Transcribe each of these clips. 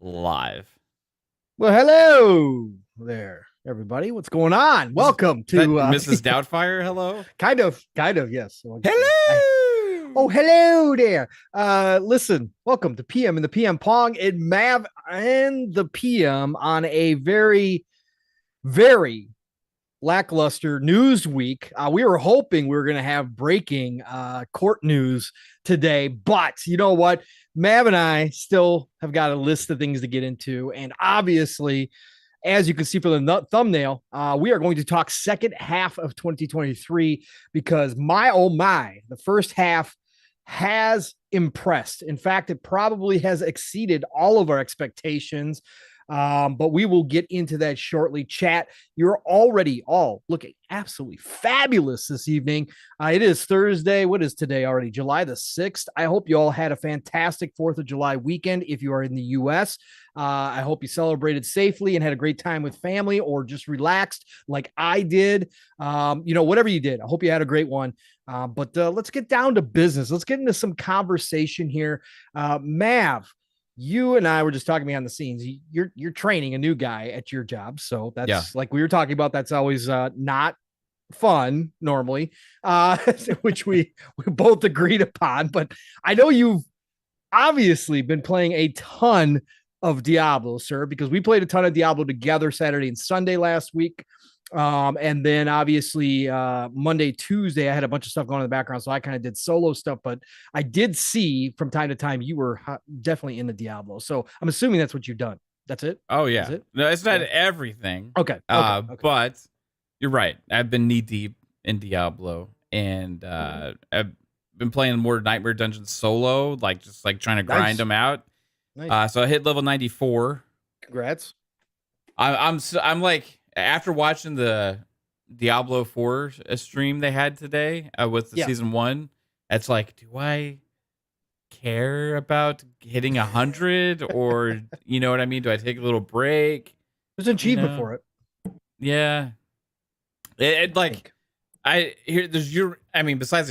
live. Well, hello there, everybody. What's going on? Welcome to Mrs. Doubtfire. Hello. kind of, yes. Hello. Hello there. Listen, welcome to PM and the PM Pong and Mav and the PM on a very, very lackluster news week. We were hoping we were going to have breaking court news today, but you know what? Mav and I still have got a list of things to get into. And obviously, as you can see from the thumbnail, we are going to talk second half of 2023 because the first half has impressed. In fact, it probably has exceeded all of our expectations. But we will get into that shortly. Chat, you're already all looking absolutely fabulous this evening. It is Thursday. What is today already? July the 6th. I hope you all had a fantastic 4th of July weekend if you are in the U.S. I hope you celebrated safely and had a great time with family or just relaxed like I did. Whatever you did, I hope you had a great one. But let's get down to business. Let's get into some conversation here. Mav, you and I were just talking behind the scenes. You're training a new guy at your job, so that's like we were talking about. That's always not fun normally, which we both agreed upon. But I know you've obviously been playing a ton of Diablo, sir, because we played a ton of Diablo together Saturday and Sunday last week. And then obviously Monday, Tuesday, I had a bunch of stuff going on in the background. So I kind of did solo stuff, but I did see from time to time you were definitely into Diablo. So I'm assuming that's what you've done. That's it. Oh yeah. No, it's not everything. Okay. But you're right. I've been knee deep in Diablo and I've been playing more Nightmare Dungeons solo, just trying to grind them out. Nice. So I hit level 94. Congrats. I'm like, after watching the Diablo 4 stream they had today with the season 1, it's like, do I care about hitting 100 or you know what I mean? Do I take a little break? There's an achievement for it. Yeah. Besides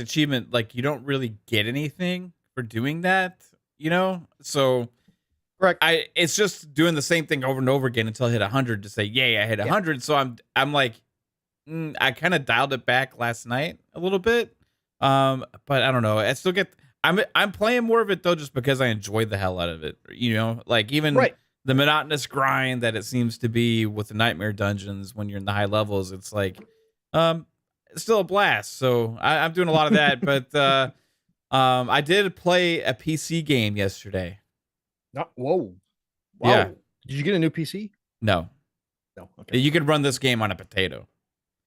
achievement, you don't really get anything for doing that, So correct. It's just doing the same thing over and over again until I hit 100 to say, yay, I hit 100. So I'm like, I kind of dialed it back last night a little bit. But I don't know. I still I'm playing more of it though, just because I enjoy the hell out of it. Even the monotonous grind that it seems to be with the Nightmare Dungeons when you're in the high levels, it's like, it's still a blast. So I'm doing a lot of that. But I did play a PC game yesterday. Whoa. Yeah. Did you get a new PC? No. Okay. You could run this game on a potato.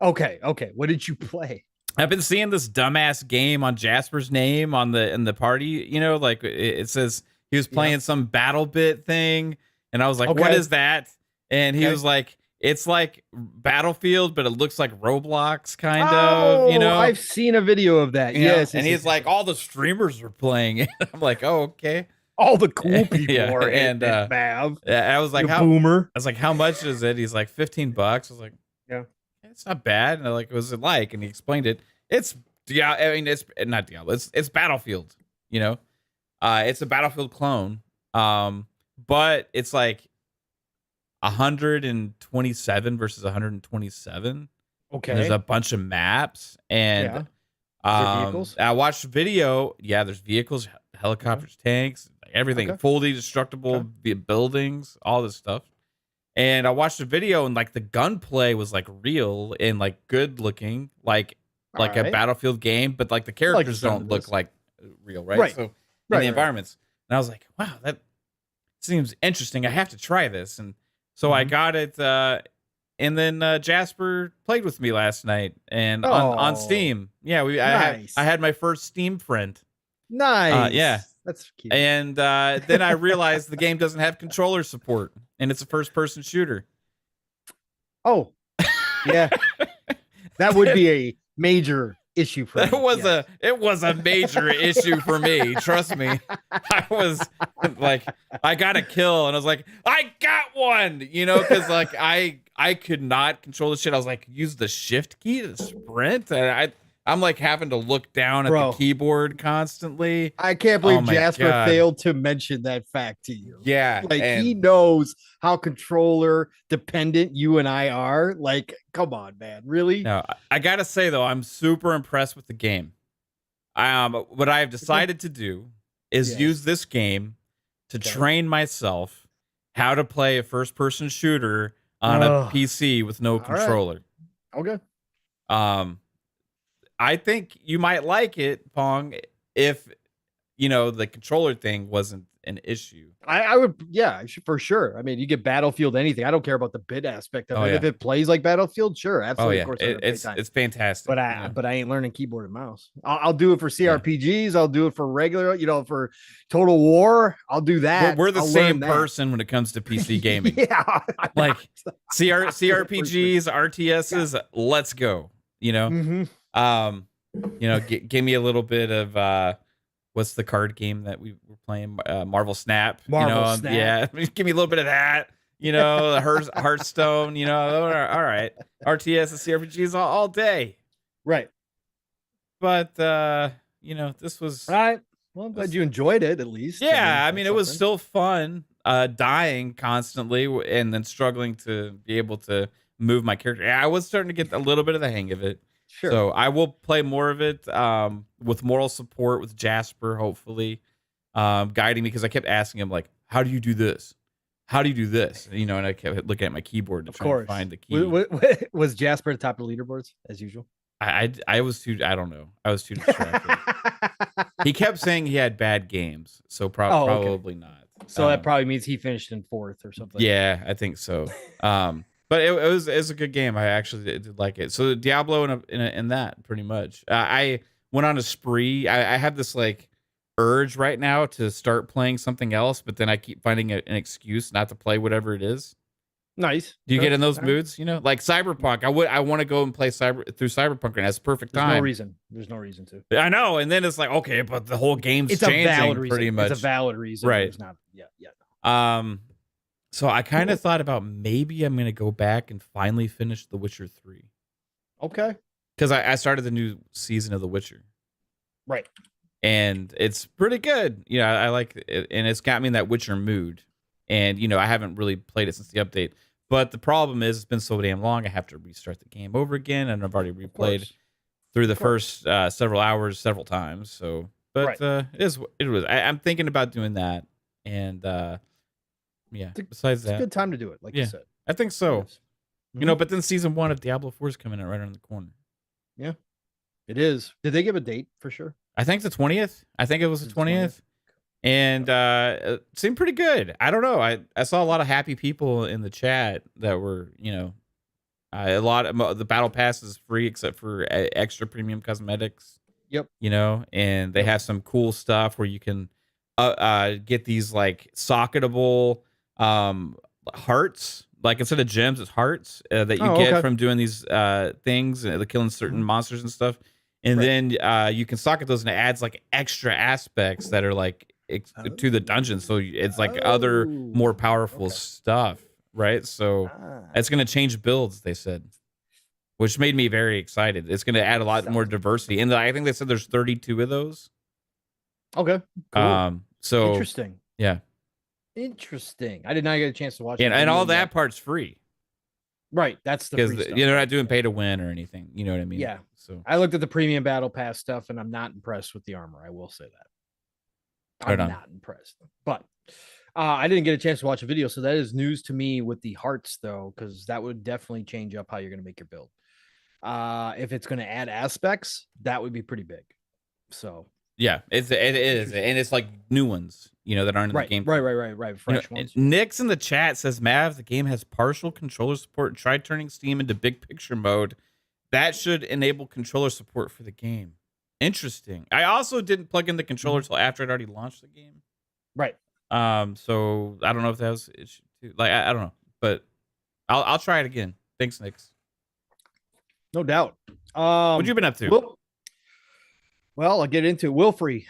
Okay. What did you play? I've been seeing this dumbass game on Jasper's name in the party. It says he was playing some battle bit thing, and I was like, "What is that?" And he was like, "It's like Battlefield, but it looks like Roblox, kind of." I've seen a video of that. Yes, and he's like, all the streamers were playing it. I'm like, "Oh, okay." All the cool people are in Mav. I was like, boomer. I was like, how much is it? He's like, $15. I was like, yeah, it's not bad. And I'm like, what was it like? And he explained it. It's not Diablo. It's Battlefield. It's a Battlefield clone. But it's like 127 versus 127. Okay. And there's a bunch of maps and vehicles? I watched the video. Yeah, there's vehicles, helicopters, tanks, everything, fully destructible buildings, all this stuff. And I watched the video and the gunplay was real and good looking, like a Battlefield game, but the characters don't look like real, right? So in the environments. And I was like, wow, that seems interesting. I have to try this. And so I got it and then Jasper played with me last night and on Steam. Yeah, I had my first Steam friend. Nice. Yeah. That's cute. And then I realized the game doesn't have controller support, and it's a first-person shooter. Oh, yeah. That would be a major issue for me. It was a major issue for me. Trust me. I was like, I got a kill, and I was like, I got one, because I could not control the shit. I was like, use the shift key to sprint, and I'm like having to look down at the keyboard constantly. I can't believe Jasper God. failed to mention that fact to you. Yeah. Like he knows how controller dependent you and I are. Like, come on, man. Really? No, I gotta say though, I'm super impressed with the game. What I've decided to do is use this game to train myself how to play a first-person shooter on a PC with no controller. Right. Okay. I think you might like it, Pong, if the controller thing wasn't an issue. I would, for sure. I mean, you get Battlefield anything. I don't care about the bit aspect of it. Yeah. If it plays like Battlefield, sure, absolutely. Of course, it's fantastic. But I ain't learning keyboard and mouse. I'll do it for CRPGs. I'll do it for regular, for Total War. I'll do that. We're the same person when it comes to PC gaming. Like CRPGs, RTSs. Let's go. Give me a little bit of what's the card game that we were playing? Marvel Snap. Snap. Yeah. Give me a little bit of that. Hearthstone. All right. RTS and CRPGs all day. Right. But this was all right. Well, I'm glad you enjoyed it at least. Yeah, I mean it was still fun. Dying constantly and then struggling to be able to move my character. I was starting to get a little bit of the hang of it. Sure. So I will play more of it with moral support with Jasper, hopefully guiding me, because I kept asking him like, "How do you do this? How do you do this?" And I kept looking at my keyboard to try and find the key. Was Jasper at the top of the leaderboards as usual? I was too. I don't know. I was too distracted. He kept saying he had bad games, so probably not. So that probably means he finished in 4th or something. Yeah, I think so. But it was a good game. I actually did like it. So Diablo in that pretty much. I went on a spree. I have this like urge right now to start playing something else, but then I keep finding an excuse not to play whatever it is. Nice. Do you get in those moods? Like Cyberpunk. I want to go and play through Cyberpunk, and that's perfect time. There's no reason to. I know. And then it's like, okay, but the whole game's changing. A valid reason. Pretty much. It's a valid reason. Right. There's not. Yeah. So I kind of thought about maybe I'm gonna go back and finally finish The Witcher 3. Okay. Because I started the new season of The Witcher. Right. And it's pretty good. I like it, and it's got me in that Witcher mood. And I haven't really played it since the update. But the problem is it's been so damn long. I have to restart the game over again, and I've already replayed through the first several hours several times. So, but it was. I'm thinking about doing that, and besides that, it's a good time to do it. Like you said, I think so. But then season 1 of Diablo 4 is coming out right around the corner. Yeah, it is. Did they give a date for sure? I think the 20th. I think it was the 20th. And it seemed pretty good. I don't know. I saw a lot of happy people in the chat that were, a lot of the battle pass is free except for extra premium cosmetics. Yep. And they have some cool stuff where you can get these like socketable hearts. Like instead of gems, it's hearts that you get from doing these things, killing certain monsters and stuff. And then you can socket those, and it adds like extra aspects that are like to the dungeon, so it's like other more powerful stuff, right? So it's going to change builds, they said, which made me very excited. It's going to add a lot more diversity, and I think they said there's 32 of those. Okay, cool. So interesting. Yeah, interesting. I did not get a chance to watch it, and all that part's free. Right, that's the free stuff. They're not doing pay to win or anything. You know what I mean? Yeah. So I looked at the premium battle pass stuff, and I'm not impressed with the armor. I will say that. I'm not impressed, but I didn't get a chance to watch a video, so that is news to me with the hearts, though, because that would definitely change up how you're going to make your build. If it's going to add aspects, that would be pretty big. So yeah, it is, and it's like new ones, that aren't in the game. Right. Fresh ones. Nix in the chat says, Mav, the game has partial controller support. Try turning Steam into big picture mode. That should enable controller support for the game. Interesting. I also didn't plug in the controller until after I'd already launched the game. Right. So I don't know if that was like I don't know, but I'll try it again. Thanks, Nix. No doubt. What you been up to? Well, I'll get into it. Wilfry,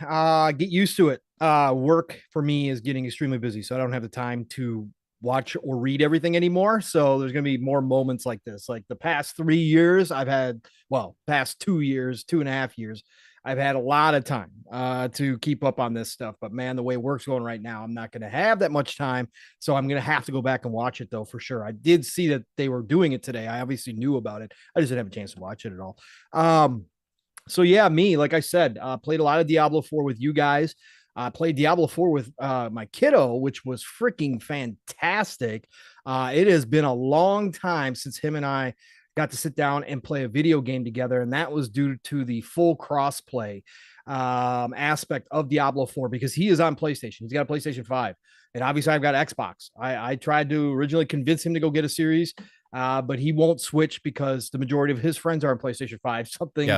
get used to it. Work for me is getting extremely busy, so I don't have the time to watch or read everything anymore. So there's going to be more moments like this. Like the past 3 years, I've had, well, past 2 years, 2.5 years, I've had a lot of time to keep up on this stuff. But man, the way work's going right now, I'm not going to have that much time. So I'm going to have to go back and watch it, though, for sure. I did see that they were doing it today. I obviously knew about it. I just didn't have a chance to watch it at all. So yeah, me, like I said, played a lot of Diablo 4 with you guys. I played Diablo 4 with my kiddo, which was freaking fantastic. It has been a long time since him and I got to sit down and play a video game together, and that was due to the full crossplay aspect of Diablo 4 because he is on PlayStation. He's got a PlayStation 5, and obviously I've got Xbox. I tried to originally convince him to go get a series, but he won't switch because the majority of his friends are on PlayStation 5. Something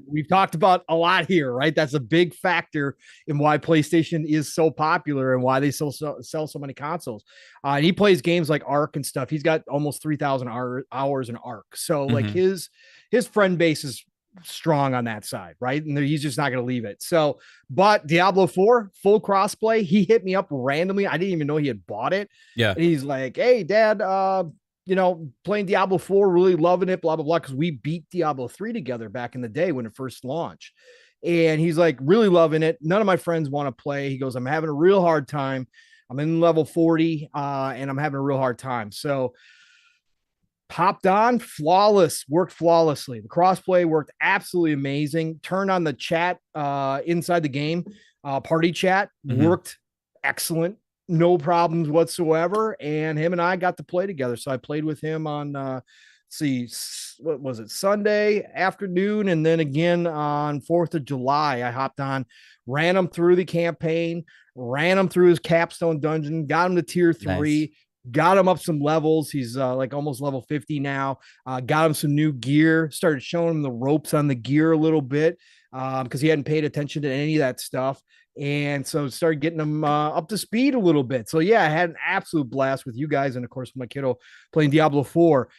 we've talked about a lot here, right? That's a big factor in why PlayStation is so popular and why they sell so many consoles. And he plays games like Ark and stuff. He's got almost 3,000 hours in Ark. So like his friend base is strong on that side, right? And he's just not going to leave it. So, but Diablo 4 full crossplay, he hit me up randomly. I didn't even know he had bought it. Yeah. And he's like, "Hey, Dad, you know, playing Diablo 4, really loving it, blah, blah, blah." Because we beat Diablo 3 together back in the day when it first launched. And he's like, really loving it. None of my friends want to play. He goes, "I'm having a real hard time. I'm in level 40 and I'm having a real hard time." So popped on, worked flawlessly. The crossplay worked absolutely amazing. Turned on the chat inside the game, party chat, worked excellent. No problems whatsoever. And him and I got to play together. So I played with him on, what was it, Sunday afternoon. And then again on 4th of July, I hopped on, ran him through the campaign, ran him through his capstone dungeon, got him to tier 3. Nice. Got him up some levels. He's like almost level 50 now. Got him some new gear, started showing him the ropes on the gear a little bit because he hadn't paid attention to any of that stuff. And so started getting them up to speed a little bit. So yeah, I had an absolute blast with you guys. And of course, with my kiddo playing Diablo 4.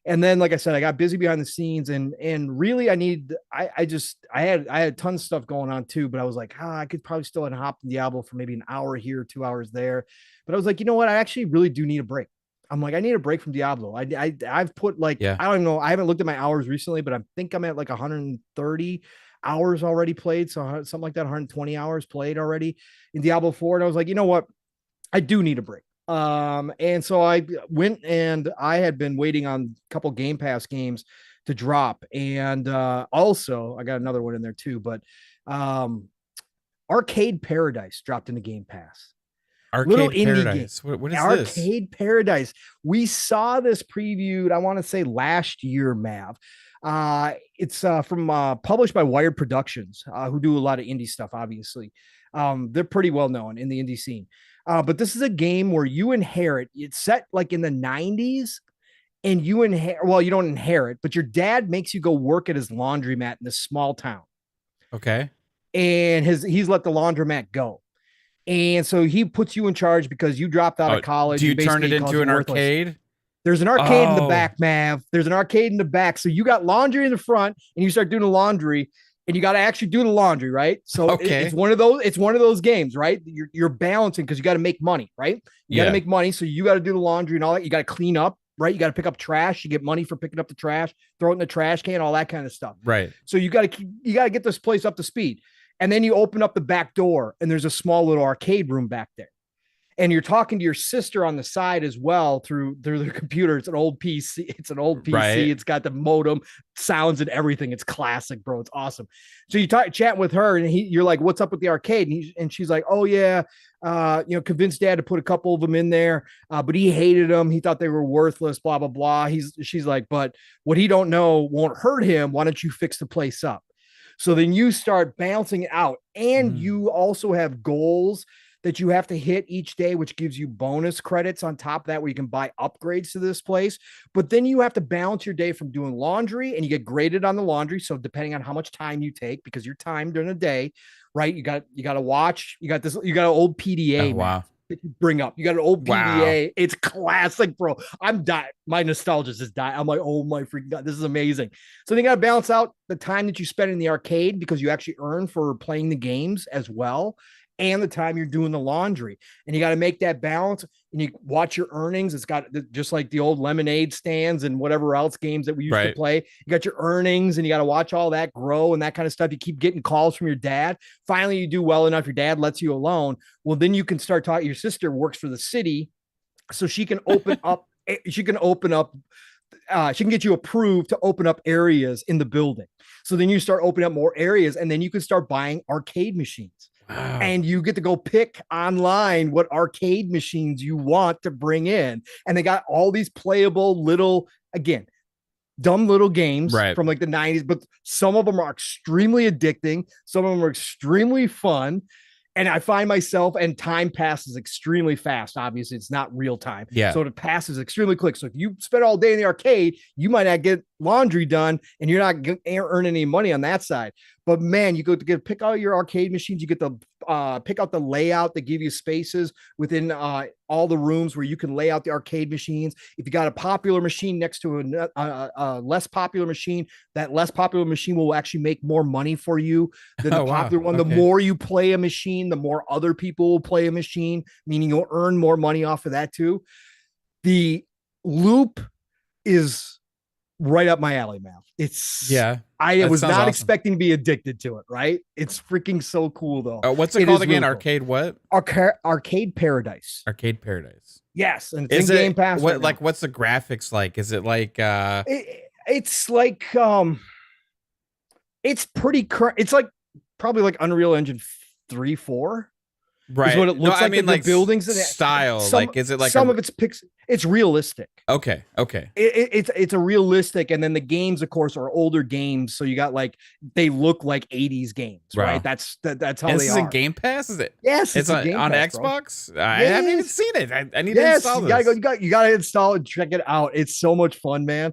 And then, like I said, I got busy behind the scenes and really I had tons of stuff going on too, but I was like, I could probably still hop in Diablo for maybe an hour here, 2 hours there. But I was like, you know what? I actually really do need a break. I'm like, I need a break from Diablo. I've put like, I don't even know. I haven't looked at my hours recently, but I think I'm at like 130 hours already played. So something like that, 120 hours played already in Diablo 4. And I was like, you know what? I do need a break. And so I went and I had been waiting on a couple Game Pass games to drop. And also I got another one in there too, but Arcade Paradise dropped into Game Pass. Arcade Paradise. What is Arcade this? Arcade Paradise. We saw this previewed, I want to say last year, Mav. It's from published by Wired Productions, who do a lot of indie stuff, obviously. They're pretty well known in the indie scene. But this is a game where you inherit, it's set like in the 90s, and you inherit, well, you don't inherit, but your dad makes you go work at his laundromat in this small town. Okay. And he's let the laundromat go. And so he puts you in charge because you dropped out of college. Do you turn it into an arcade? There's an arcade in the back, Mav. There's an arcade in the back. So you got laundry in the front and you start doing the laundry and you got to actually do the laundry, right? So it's one of those games, right? You're balancing because you got to make money, right? You got to make money. So you got to do the laundry and all that. You got to clean up, right? You got to pick up trash. You get money for picking up the trash, throw it in the trash can, all that kind of stuff. Right. So you got to get this place up to speed. And then you open up the back door and there's a small little arcade room back there. And you're talking to your sister on the side as well through their computer. It's an old PC. Right. It's got the modem, sounds and everything. It's classic, bro. It's awesome. So you chat with her and you're like, "What's up with the arcade?" And she's like, "Oh yeah, convinced Dad to put a couple of them in there, but he hated them. He thought they were worthless, blah, blah, blah." She's like, "But what he don't know won't hurt him. Why don't you fix the place up?" So then you start balancing it out. And you also have goals that you have to hit each day, which gives you bonus credits on top of that, where you can buy upgrades to this place. But then you have to balance your day from doing laundry, and you get graded on the laundry. So depending on how much time you take, because you're timed during the day, right? You got to watch, you got an old PDA. Oh, wow. That you bring up. You got an old PDA. Wow. It's classic, bro. I'm dying. My nostalgia is dying. I'm like, oh my freaking God, this is amazing. So they got to balance out the time that you spend in the arcade because you actually earn for playing the games as well. and the time you're doing the laundry. And you got to make that balance, and you watch your earnings. It's got just like the old lemonade stands and whatever else games that we used to play. You got your earnings, and you got to watch all that grow and that kind of stuff. You keep getting calls from your dad. Finally, you do well enough. Your dad lets you alone. Well, then you can start talking. Your sister works for the city, so she can open up. She can get you approved to open up areas in the building. So then you start opening up more areas, and then you can start buying arcade machines. Wow. And you get to go pick online what arcade machines you want to bring in. And they got all these playable little, again, dumb little games from like the 90s, but some of them are extremely addicting. Some of them are extremely fun. And I find myself, and time passes extremely fast. Obviously, it's not real time. Yeah. So it passes extremely quick. So if you spend all day in the arcade, you might not get laundry done, and you're not earning any money on that side. But man, you go to pick out your arcade machines. You get to pick out the layout that give you spaces within all the rooms where you can lay out the arcade machines. If you got a popular machine next to a less popular machine, that less popular machine will actually make more money for you than the popular one. Okay. The more you play a machine, the more other people will play a machine, meaning you'll earn more money off of that too. The loop is right up my alley, man. I was not awesome. Expecting to be addicted to it, right? It's freaking so cool though. What's it called again? Really arcade cool. What? Arcade Paradise. Arcade Paradise. Yes, and it's in Game Pass. What like what's the graphics like? Is it like it's like it's pretty it's like probably like Unreal Engine 3, 4. Right. Is what it looks like. I mean, like the buildings and style. Like, is it like some of it's it's realistic. Okay. It's a realistic, and then the games, of course, are older games. So you got like they look like 80s games, right? That's how they are. This is in Game Pass, is it? Yes, it's on Pass, Xbox. Bro. I haven't even seen it. I need to install this. You gotta install it and check it out. It's so much fun, man.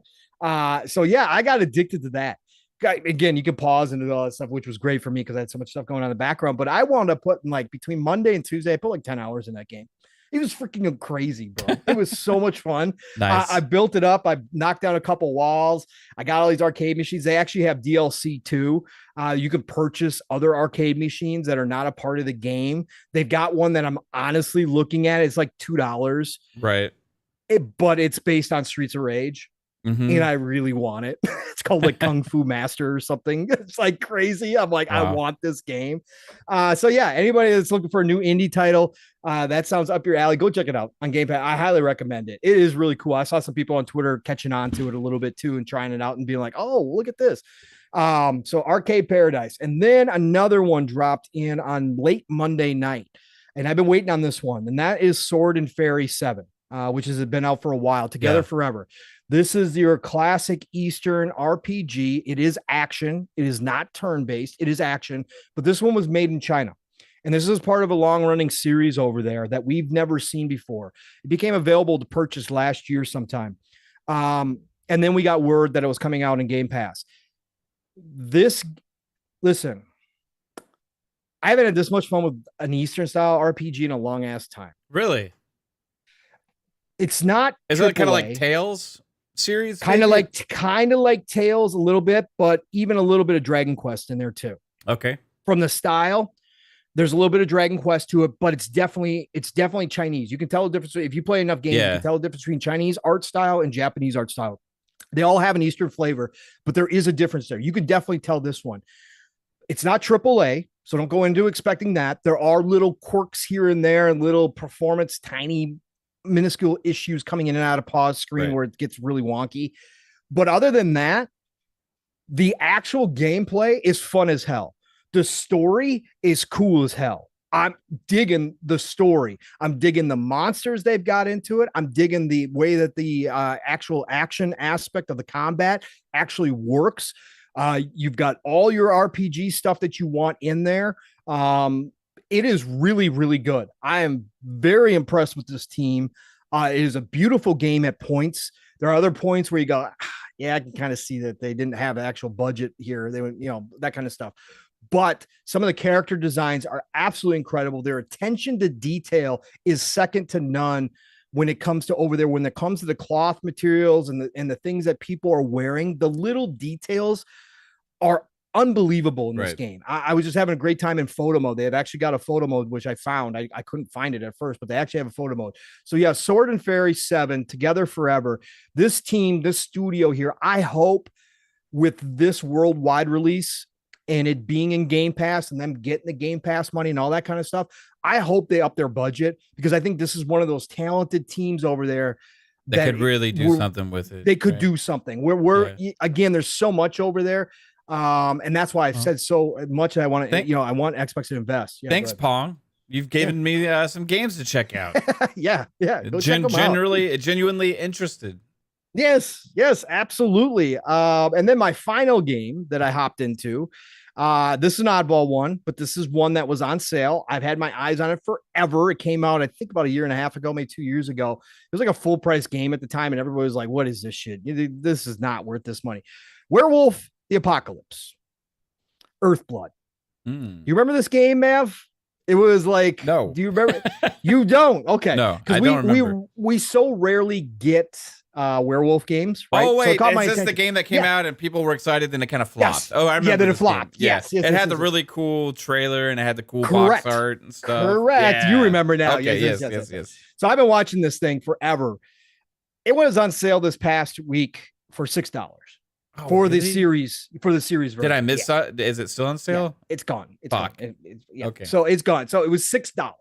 So yeah, I got addicted to that. Again, you can pause and do all that stuff, which was great for me because I had so much stuff going on in the background. But I wound up putting like between Monday and Tuesday, I put like 10 hours in that game. It was freaking crazy, bro. It was so much fun. Nice. I built it up. I knocked down a couple walls. I got all these arcade machines. They actually have DLC too. You can purchase other arcade machines that are not a part of the game. They've got one that I'm honestly looking at. It's like $2. Right. But it's based on Streets of Rage. Mm-hmm. And I really want it. It's called like Kung Fu Master or something. It's like crazy. I'm like, wow. I want this game. So yeah, anybody that's looking for a new indie title, that sounds up your alley, go check it out on Game Pass. I highly recommend it. It is really cool. I saw some people on Twitter catching on to it a little bit too and trying it out and being like, oh, look at this. So Arcade Paradise. And then another one dropped in on late Monday night. And I've been waiting on this one. And that is Sword and Fairy 7, which has been out for a while, Together Forever. This is your classic Eastern RPG. It is action. It is not turn-based. It is action. But this one was made in China. And this is part of a long-running series over there that we've never seen before. It became available to purchase last year sometime. And then we got word that it was coming out in Game Pass. Listen, I haven't had this much fun with an Eastern-style RPG in a long-ass time. Really? It's not. Is it kind of like Tales series? Kind of like Tales a little bit, but even a little bit of Dragon Quest in there too. Okay. From the style, there's a little bit of Dragon Quest to it, but it's definitely Chinese. You can tell the difference if you play enough games. You can tell the difference between Chinese art style and Japanese art style. They all have an Eastern flavor, but there is a difference there. You can definitely tell this one. It's not AAA, so don't go into expecting that. There are little quirks here and there and little performance, tiny minuscule issues coming in and out of pause screen where it gets really wonky. But other than that, the actual gameplay is fun as hell. The story is cool as hell. I'm digging the story. I'm digging the monsters they've got into it. I'm digging the way that the actual action aspect of the combat actually works. You've got all your RPG stuff that you want in there. It is really, really good. I am very impressed with this team. It is a beautiful game at points. There are other points where you go, yeah, I can kind of see that they didn't have an actual budget here. They went, that kind of stuff. But some of the character designs are absolutely incredible. Their attention to detail is second to none when it comes to over there. When it comes to the cloth materials and the things that people are wearing, the little details are unbelievable in this Right. game. I was just having a great time in photo mode. They have actually got a photo mode, which I found. I couldn't find it at first, but they actually have a photo mode. So yeah, Sword and Fairy 7, Together Forever. This team, this studio here, I hope with this worldwide release and it being in Game Pass and them getting the Game Pass money and all that kind of stuff, I hope they up their budget, because I think this is one of those talented teams over there that could really do something with it. They could do something. Again, there's so much over there. And that's why I've said so much that I want to, I want Xbox to invest. Yeah, thanks, Pong. You've given me some games to check out. yeah. Go check them out. Genuinely interested. Yes, absolutely. And then my final game that I hopped into, this is an oddball one, but this is one that was on sale. I've had my eyes on it forever. It came out, I think, about a year and a half ago, maybe 2 years ago. It was like a full price game at the time, and everybody was like, what is this shit? This is not worth this money. Werewolf the Apocalypse. Earthblood. You remember this game, Mav? It was like, no. Do you remember? You don't? Okay. No, I don't remember. We so rarely get werewolf games, right? Oh wait, so is this the game that came out and people were excited, then it kind of flopped? Yes. Oh, I remember. Yeah, then it flopped. Yes, it had the really cool trailer and it had the cool box art and stuff. Correct. Yeah. You remember now? Okay. Yes. So I've been watching this thing forever. It was on sale this past week for $6 for the series version. Did I miss? Is it still on sale? Yeah, it's gone. Fuck. Gone. Okay. So it's gone. So it was $6.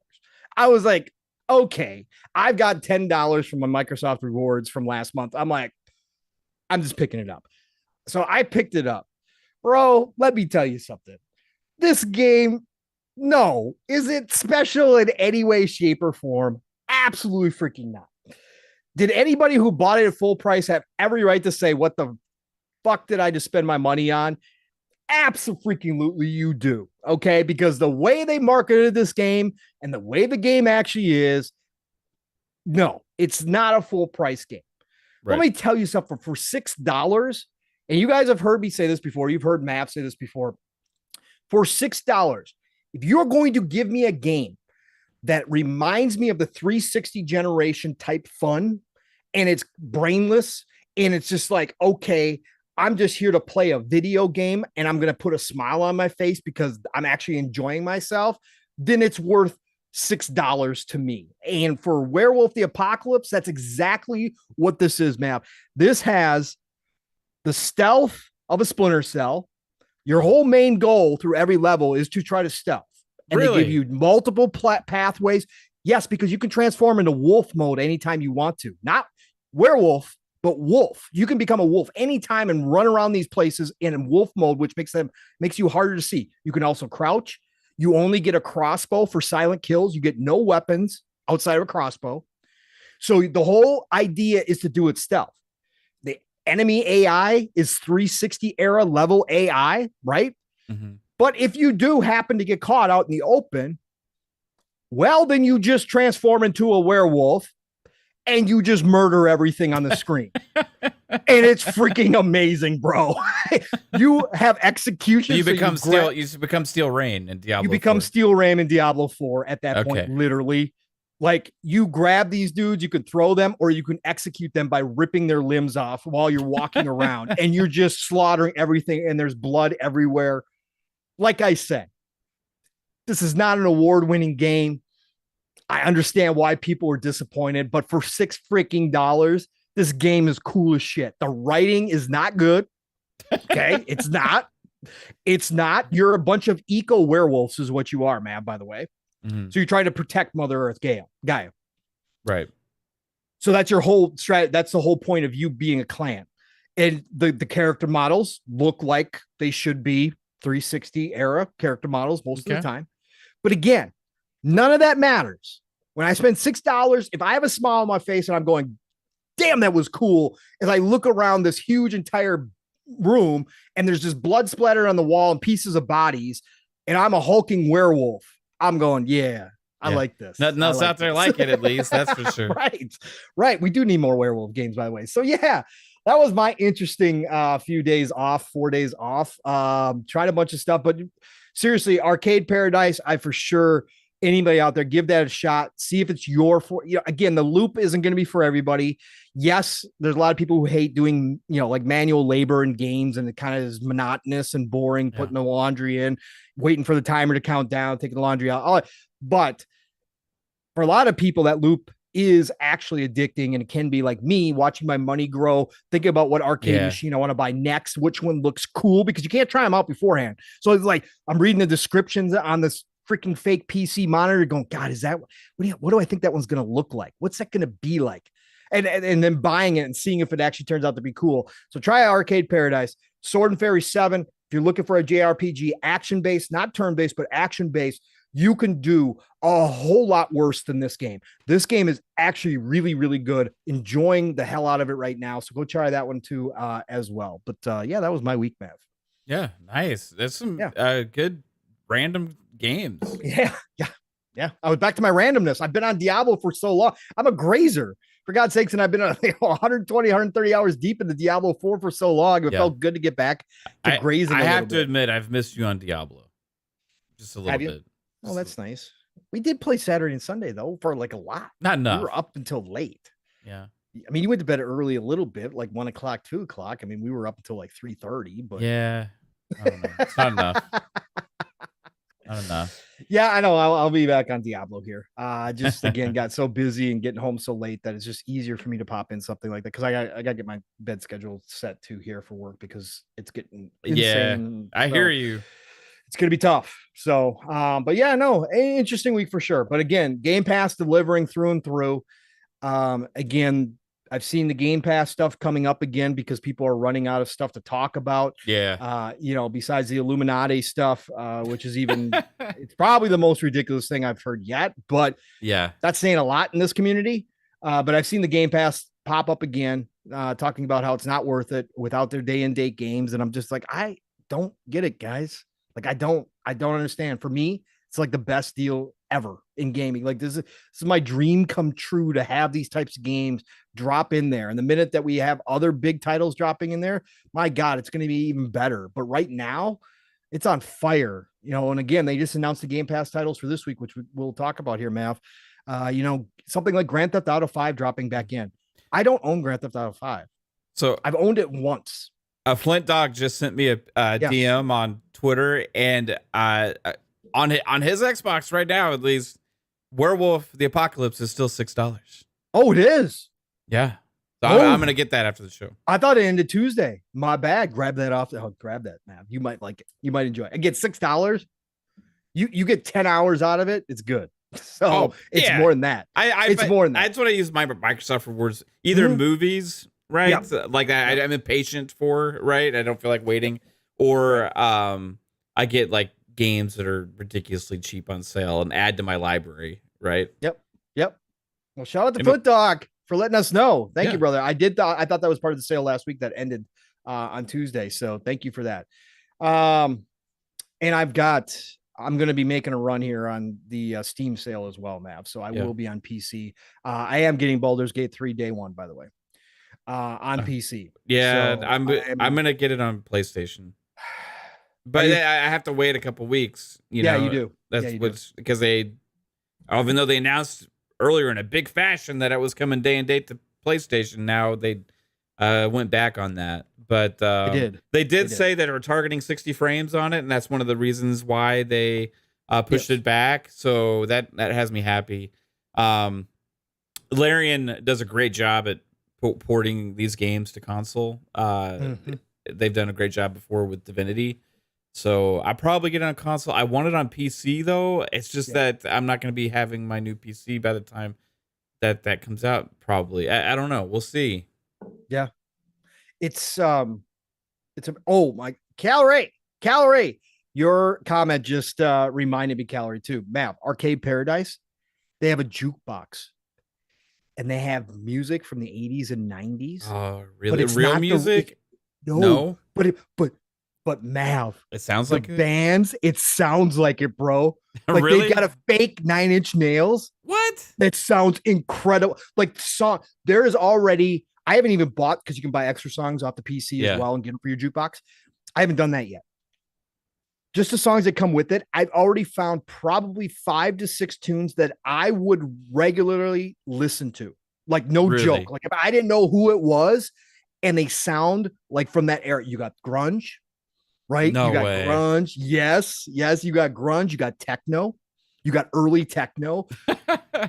I was like, okay, I've got $10 from my Microsoft rewards from last month. I'm like, I'm just picking it up. So I picked it up. Bro, let me tell you something. This game, no. Is it special in any way, shape, or form? Absolutely freaking not. Did anybody who bought it at full price have every right to say, what the fuck did I just spend my money on? Absolutely you do. Okay. Because the way they marketed this game and the way the game actually is, no, it's not a full price game. Right. Let me tell you something. For $6, and you guys have heard me say this before, you've heard Matt say this before. For $6, if you're going to give me a game that reminds me of the 360 generation type fun, and it's brainless, and it's just like, okay, I'm just here to play a video game and I'm going to put a smile on my face because I'm actually enjoying myself, then it's worth $6 to me. And for Werewolf the Apocalypse, that's exactly what this is, man. This has the stealth of a Splinter Cell. Your whole main goal through every level is to try to stealth. And they give you multiple pathways. Yes, because you can transform into wolf mode anytime you want to. Not werewolf, but wolf. You can become a wolf anytime and run around these places in wolf mode, which makes you harder to see. You can also crouch. You only get a crossbow for silent kills. You get no weapons outside of a crossbow. So the whole idea is to do it stealth. The enemy AI is 360 era level AI, right? Mm-hmm. But if you do happen to get caught out in the open, well, then you just transform into a werewolf and you just murder everything on the screen. And it's freaking amazing, bro. You have execution. You become Steel Rain in Diablo 4. You become Steel Rain in Diablo 4 at that point, literally. Like, you grab these dudes, you can throw them, or you can execute them by ripping their limbs off while you're walking around. And you're just slaughtering everything, and there's blood everywhere. Like I said, this is not an award-winning game. I understand why people were disappointed, but for $6 this game is cool as shit. The writing is not good. Okay. It's not. You're a bunch of eco werewolves is what you are, man, by the way. Mm-hmm. So you're trying to protect Mother Earth Gaia. Right. So that's your whole strategy. That's the whole point of you being a clan. And the character models look like they should be 360 era character models most of the time. But again, none of that matters. When I spend $6, if I have a smile on my face and I'm going, damn, that was cool, as I look around this huge entire room and there's just blood splattered on the wall and pieces of bodies, and I'm a hulking werewolf, I'm going, I like this. Nothing else out there like it, at least. That's for sure. Right. We do need more werewolf games, by the way. So that was my interesting 4 days off. Tried a bunch of stuff, but seriously, Arcade Paradise, I for sure anybody out there, give that a shot. See if it's again, the loop isn't going to be for everybody. Yes, there's a lot of people who hate doing, like manual labor in games, and it kind of is monotonous and boring, putting the laundry in, waiting for the timer to count down, taking the laundry out. But for a lot of people, that loop is actually addicting, and it can be like me watching my money grow, thinking about what arcade machine I want to buy next, which one looks cool, because you can't try them out beforehand. So it's like I'm reading the descriptions on this freaking fake PC monitor going, God, is that what do I think that one's going to look like? What's that going to be like? And then buying it and seeing if it actually turns out to be cool. So try Arcade Paradise, Sword and Fairy 7. If you're looking for a JRPG, action-based, not turn-based, but action-based, you can do a whole lot worse than this game. This game is actually really, really good. Enjoying the hell out of it right now. So go try that one too as well. But that was my week, Mav. Yeah, nice. That's some good random games. Yeah. I was back to my randomness. I've been on Diablo for so long. I'm a grazer, for God's sakes, and I've been 120, 130 hours deep into Diablo 4 for so long. It felt good to get back to grazing. I have to admit, I've missed you on Diablo. Just a little bit. Oh, that's nice. We did play Saturday and Sunday, though, for like a lot. Not enough. We were up until late. Yeah. I mean, you went to bed early a little bit, like 1 o'clock, 2 o'clock. I mean, we were up until like 3:30, but yeah. I don't know. It's not enough. Not enough. Yeah, I know. I'll be back on Diablo here. Just again, got so busy and getting home so late that it's just easier for me to pop in something like that, because I got to get my bed schedule set too here for work, because it's getting insane. Yeah, I hear you. It's going to be tough. So, but yeah, no, interesting week for sure. But again, Game Pass delivering through and through. Again, I've seen the Game Pass stuff coming up again because people are running out of stuff to talk about. Yeah. Besides the Illuminati stuff, which is even, it's probably the most ridiculous thing I've heard yet, but yeah, that's saying a lot in this community. But I've seen the Game Pass pop up again, talking about how it's not worth it without their day and date games. And I'm just like, I don't get it, guys. Like, I don't understand. For me, it's like the best deal ever in gaming. Like this is my dream come true, to have these types of games drop in there. And the minute that we have other big titles dropping in there, my God, it's going to be even better. But right now it's on fire, and again, they just announced the Game Pass titles for this week, which we'll talk about here, Mav. Something like Grand Theft Auto 5 dropping back in. I don't own Grand Theft Auto 5. So I've owned it once. Flint Dog just sent me a DM on Twitter, and on his Xbox right now, at least, Werewolf the Apocalypse is still $6. Oh, it is. Yeah, so I'm gonna get that after the show. I thought it ended Tuesday. My bad. Grab that off. Grab that, man. You might like it. You might enjoy it. I get $6. You get 10 hours out of it. It's good. So it's more than that. It's more than that. That's what I use my Microsoft rewards. Either movies, right? Yeah. Like I'm impatient for, right? I don't feel like waiting, or I get like games that are ridiculously cheap on sale and add to my library, right? Yep. Well, shout out to Foot Dog for letting us know. Thank you, brother. I thought that was part of the sale last week that ended on Tuesday. So thank you for that. And I'm going to be making a run here on the Steam sale as well, Mav. So I will be on PC. I am getting Baldur's Gate 3 day one, by the way, on PC. Yeah, so I'm going to get it on PlayStation. But I have to wait a couple weeks. You do. That's because they, even though they announced earlier in a big fashion that it was coming day and date to PlayStation, now they went back on that. But they did say that we're targeting 60 frames on it, and that's one of the reasons why they pushed it back. So that has me happy. Larian does a great job at porting these games to console. They've done a great job before with Divinity. So I probably get it on console. I want it on PC though. It's just that I'm not going to be having my new PC by the time that comes out. Probably. I don't know. We'll see. Yeah. It's my Calorie. Your comment just reminded me, Calorie too. Map Arcade Paradise. They have a jukebox, and they have music from the 80s and 90s. Oh, really? Real music? No. But Mav, it sounds the like bands. It sounds like it, bro. Like really? They've got a fake 9 Inch Nails. What? That sounds incredible. Like the song, there is already. I haven't even bought, because you can buy extra songs off the PC as well and get them for your jukebox. I haven't done that yet. just the songs that come with it. I've already found probably 5 to 6 tunes that I would regularly listen to. Like, no joke. Like, if I didn't know who it was and they sound like from that era, you got grunge, right? No you got way. grunge. Yes. You got grunge. You got techno. You got early techno.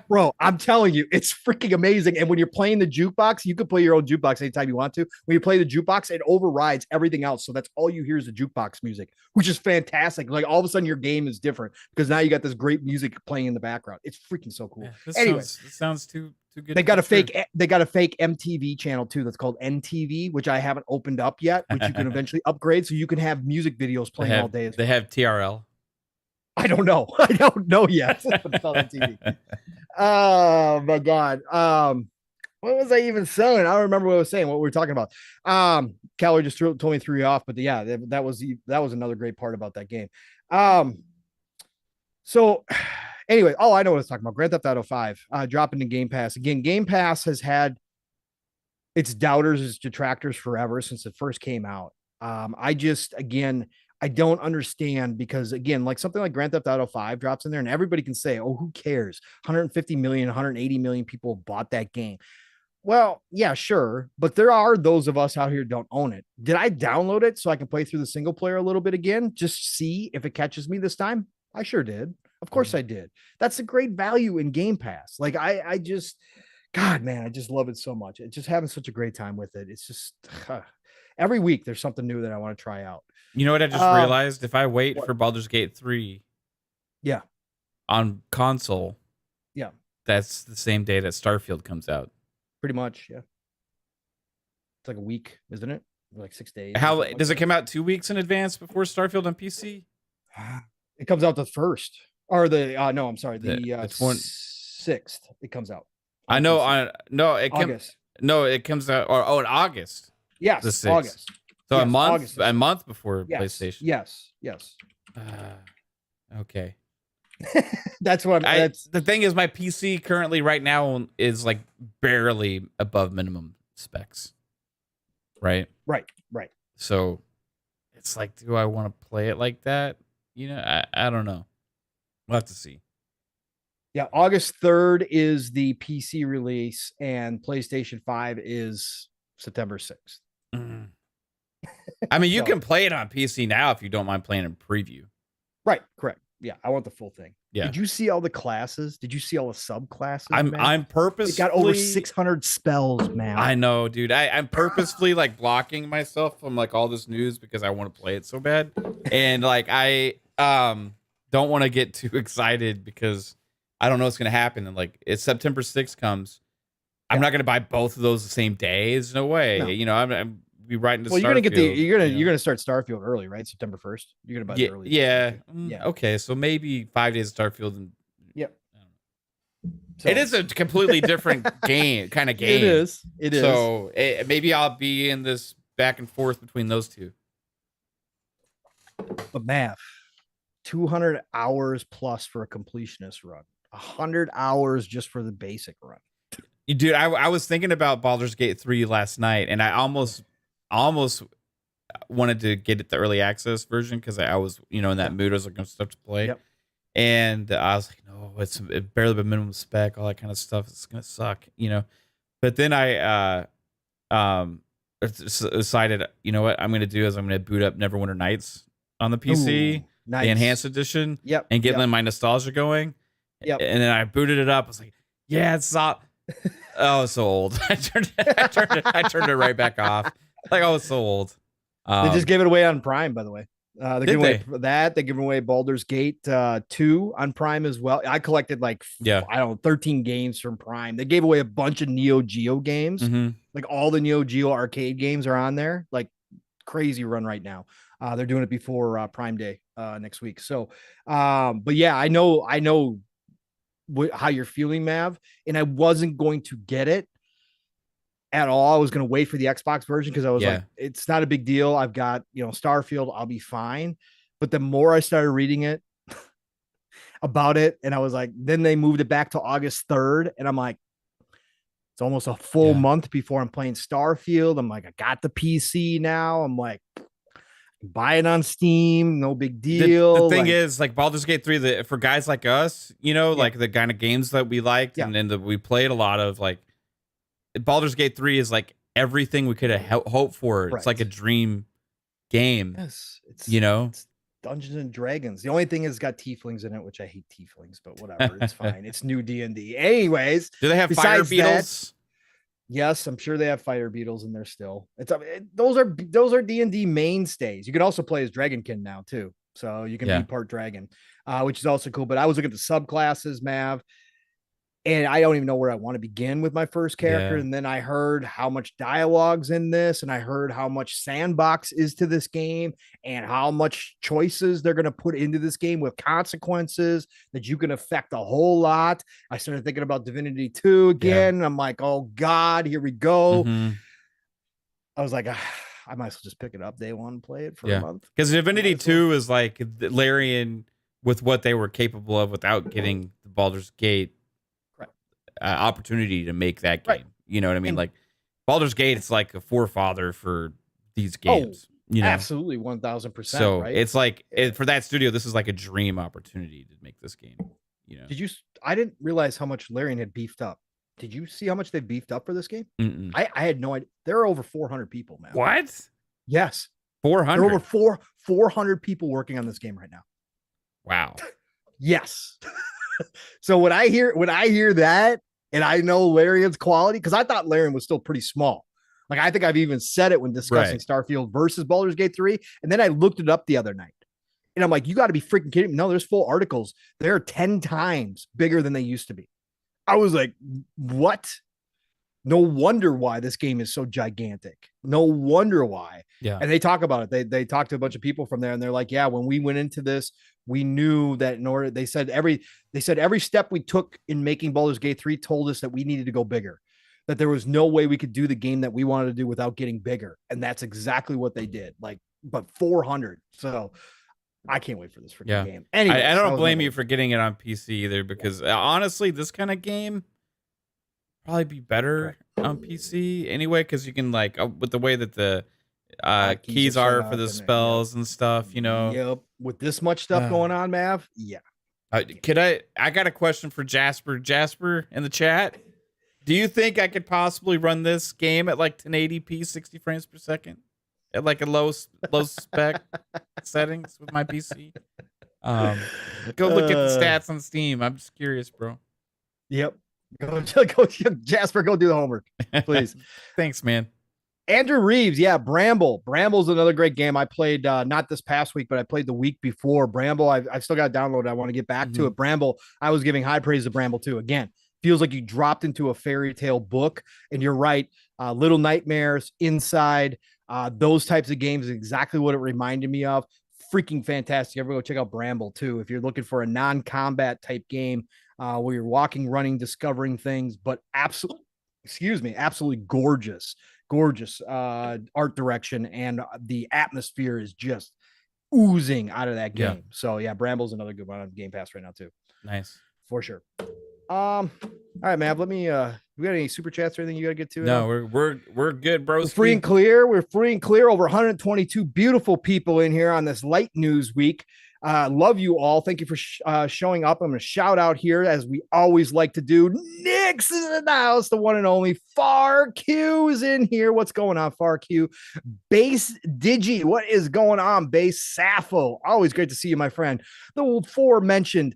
Bro, I'm telling you, it's freaking amazing. And when you're playing the jukebox, you can play your own jukebox anytime you want to. When you play the jukebox, it overrides everything else. So that's all you hear is the jukebox music, which is fantastic. Like, all of a sudden your game is different because now you got this great music playing in the background. It's freaking so cool. Anyway, this sounds too good. They got a fake MTV channel too that's called NTV, which I haven't opened up yet, which you can eventually upgrade so you can have music videos playing all day. They have TRL. I don't know. I don't know yet. It's on TV. Oh my God. What was I even saying? I don't remember what I was saying, what we were talking about. Callie just told me threw you off, but yeah, that was another great part about that game. So anyway, I know what I was talking about. Grand Theft Auto 5 dropping to Game Pass. Again, Game Pass has had its doubters, its detractors forever since it first came out. I don't understand because, again, like something like Grand Theft Auto 5 drops in there and everybody can say, oh, who cares? 150 million, 180 million people bought that game. Well, yeah, sure. But there are those of us out here who don't own it. Did I download it so I can play through the single player a little bit again? Just see if it catches me this time? I sure did. Of course I did. That's a great value in Game Pass. Like, I just, God, man, I just love it so much. It's just having such a great time with it. It's just every week there's something new that I want to try out. You know what I just realized? If I wait for Baldur's Gate 3 on console, that's the same day that Starfield comes out. Pretty much, yeah. It's like a week, isn't it? Like 6 days. How does it come out 2 weeks in advance before Starfield on PC? It comes out the 1st. Or the no, I'm sorry, the 6th. It comes out. I know. August. It comes out in August. Yes, August. So yes, a month before PlayStation. Yes. Okay. That's what the thing is, my PC currently right now is like barely above minimum specs. Right. So it's like, do I want to play it like that? You know, I don't know. We'll have to see. Yeah, August 3rd is the PC release, and PlayStation 5 is September 6th. Mm. I mean, you can play it on PC now if you don't mind playing in preview. Right, correct. Yeah, I want the full thing. Yeah. Did you see all the classes? Did you see all the subclasses? I'm purposely... It got over 600 spells, man. I know, dude. I'm purposefully like blocking myself from like all this news because I want to play it so bad. And like I don't want to get too excited because I don't know what's gonna happen. And like it's September 6th comes. I'm not gonna buy both of those the same day. There's no way. No. You know, I'm be right into you're gonna get you're gonna start Starfield early, right? September 1st. You're gonna buy it early. Yeah. Okay, so maybe 5 days of Starfield and so, it is a completely different kind of game. It is. So maybe I'll be in this back and forth between those two. But Mav, 200 hours plus for a completionist run. 100 hours just for the basic run. Dude, I was thinking about Baldur's Gate 3 last night, and I almost wanted to get it the early access version because I was, in that mood. I was looking for stuff to play. Yep. And I was like, no, it's barely a minimum spec, all that kind of stuff. It's gonna suck, But then I decided, you know what I'm gonna do is I'm gonna boot up Neverwinter Nights on the PC, Ooh, nice. the enhanced edition, and get my nostalgia going. And then I booted it up. I was like, yeah, it's up. Oh, it's so old. I turned it right back off. Like, oh, it's so old. They just gave it away on Prime, by the way. They're giving away that. They're giving away Baldur's Gate 2 on Prime as well. I collected 13 games from Prime. They gave away a bunch of Neo Geo games. Mm-hmm. Like all the Neo Geo arcade games are on there. Like crazy run right now. They're doing it before Prime Day next week. So, but yeah, I know how you're feeling, Mav, and I wasn't going to get it at all. I was going to wait for the Xbox version because I was like, it's not a big deal. I've got, Starfield, I'll be fine. But the more I started reading it about it, and I was like, then they moved it back to August 3rd. And I'm like, it's almost a full month before I'm playing Starfield. I'm like, I got the PC now. I'm like, Buy it on Steam, no big The deal. thing is, like Baldur's Gate 3, for guys like us, like the kind of games that we liked and that we played a lot of, like Baldur's Gate 3 is like everything we could have hoped for. It's like a dream game. Yes, it's Dungeons and Dragons. The only thing is it's got tieflings in it, which I hate tieflings, but whatever, it's fine. It's new D&D. Anyways, do they have fire beetles? Yes, I'm sure they have fire beetles in there still. Those are D&D mainstays. You can also play as Dragonkin now too, so you can be part dragon, which is also cool. But I was looking at the subclasses, Mav, and I don't even know where I want to begin with my first character. And then I heard how much dialogue's in this, and I heard how much sandbox is to this game, and how much choices they're going to put into this game with consequences that you can affect a whole lot. I started thinking about Divinity 2 again. And I'm like, oh God, here we go. I was like, I might as well just pick it up day one and play it for a month. Because Divinity 2 is like Larian with what they were capable of without getting the Baldur's Gate opportunity to make that game. You know what I mean? And like Baldur's Gate, it's like a forefather for these games. Absolutely, 1000%. So it's like for that studio, this is like a dream opportunity to make this game. I didn't realize how much Larian had beefed up. Did you see how much they beefed up for this game? I had no idea. There are over 400 people, man. What? Yes, 400. There are over 400 people working on this game right now. Wow. Yes. So when I hear that, and I know Larian's quality, because I thought Larian was still pretty small. Like, I think I've even said it when discussing Starfield versus Baldur's Gate 3. And then I looked it up the other night. And I'm like, you got to be freaking kidding me. No, there's full articles. They're 10 times bigger than they used to be. I was like, what? No wonder why this game is so gigantic. No wonder why. Yeah. And they talk about it. They talked to a bunch of people from there, and they're like, yeah, when we went into this, we knew that in order, they said every step we took in making Baldur's Gate 3 told us that we needed to go bigger, that there was no way we could do the game that we wanted to do without getting bigger. And that's exactly what they did. But 400. So I can't wait for this freaking game. Anyway, I don't blame you for getting it on PC either, because honestly, this kind of game probably be better on PC anyway, because you can with the way that the keys are for the spells and stuff, Yep. With this much stuff going on, Mav. Yeah. I got a question for Jasper. Jasper in the chat. Do you think I could possibly run this game at like 1080p, 60 frames per second, at like a low spec settings with my PC? Go look at the stats on Steam. I'm just curious, bro. Yep. Go, Jasper. Go do the homework, please. Thanks, man. Andrew Reeves, Bramble. Bramble's another great game. I played not this past week, but I played the week before. Bramble, I've still got it downloaded. I want to get back to it. Bramble, I was giving high praise to Bramble too. Again, feels like you dropped into a fairy tale book, and you're right. Little Nightmares, Inside, those types of games is exactly what it reminded me of. Freaking fantastic. Everyone go check out Bramble too if you're looking for a non-combat type game where you're walking, running, discovering things, but absolutely gorgeous art direction, and the atmosphere is just oozing out of that game. So Bramble's another good one on Game Pass right now too. Nice. For sure. All right, man. Let me we got any super chats or anything you gotta get to? No, we're good, bro. We're free and clear. Over 122 beautiful people in here on this light news week. Love you all. Thank you for showing up. I'm going to shout out here, as we always like to do. Nick's is in the house, the one and only. Far Q is in here. What's going on, Far Q? Base Digi, what is going on? Base Sappho, always great to see you, my friend. The aforementioned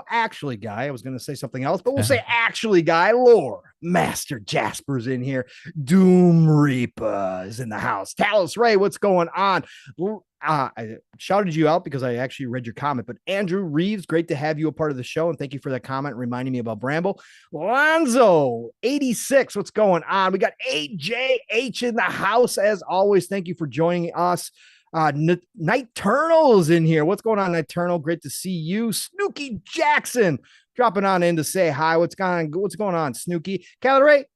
actually guy. I was going to say something else, but we'll say actually guy. Lore Master Jasper's in here. Doom Reaper is in the house. Talos Ray, what's going on? I shouted you out because I actually read your comment, but Andrew Reeves, great to have you a part of the show, and thank you for that comment reminding me about Bramble. Lonzo 86, what's going on? We got AJH in the house as always. Thank you for joining us. Nighturnal's in here. What's going on, Nighturnal? Great to see you. Snooky Jackson dropping on in to say hi. What's going on, Snooky? Calorie,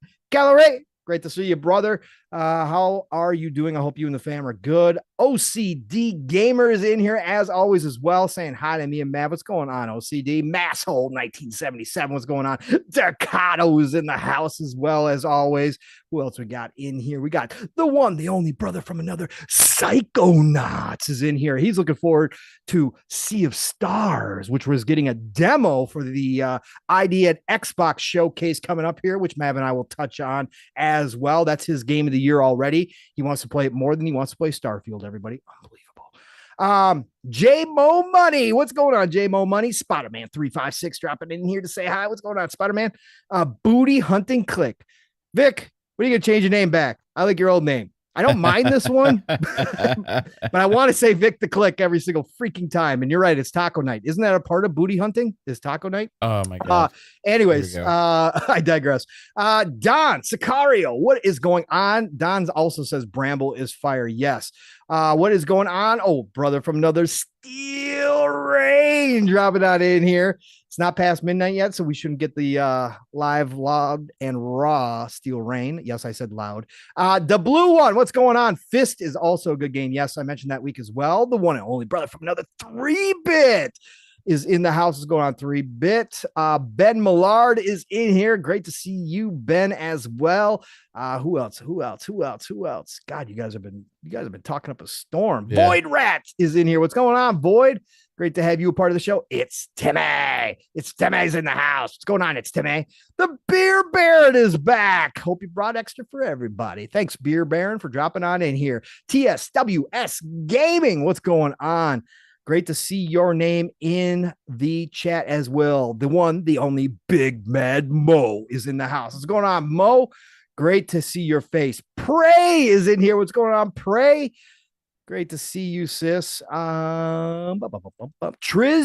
great to see you, brother. How are you doing? I hope you and the fam are good. OCD Gamer is in here as always as well, saying hi to me and Matt. What's going on, OCD? Masshole 1977, what's going on? Decado is in the house as well as always. Who else we got in here? We got the one, the only brother from another, Psychonauts is in here. He's looking forward to Sea of Stars, which was getting a demo for the ID at Xbox showcase coming up here, which Mav and I will touch on as well. That's his game of the year already. He wants to play it more than he wants to play Starfield, everybody. Unbelievable. J-Mo Money. What's going on, J-Mo Money? Spider-Man 356 dropping in here to say hi. What's going on, Spider-Man? Booty Hunting Click. Vic, what are you going to change your name back? I like your old name. I don't mind this one, but I want to say Vik The CLiCK every single freaking time. And you're right, it's taco night. Isn't that a part of booty hunting? Is taco night? Oh my god. Anyways, I digress. Don Sicario, what is going on? Don also says Bramble is fire. Yes. What is going on? Oh, brother from another, Steel Rain dropping out in here. It's not past midnight yet, so we shouldn't get the live, loud, and raw Steel Rain. Yes, I said loud. The blue one, what's going on? Fist is also a good game. Yes, I mentioned that week as well. The one and only brother from another 3-bit is in the house. Is going on 3-bit. Ben Millard is in here. Great to see you, Ben, as well. Who else? God, you guys have been talking up a storm. Yeah. Void Rat is in here. What's going on, Void? Great to have you a part of the show. It's Timmy. It's Timmy's in the house. What's going on? It's Timmy. The Beer Baron is back. Hope you brought extra for everybody. Thanks, Beer Baron, for dropping on in here. TSWS Gaming. What's going on? Great to see your name in the chat as well. The one, the only BigMADMoe is in the house. What's going on, Mo? Great to see your face. Prey is in here. What's going on, Prey? Great to see you, sis. Triz,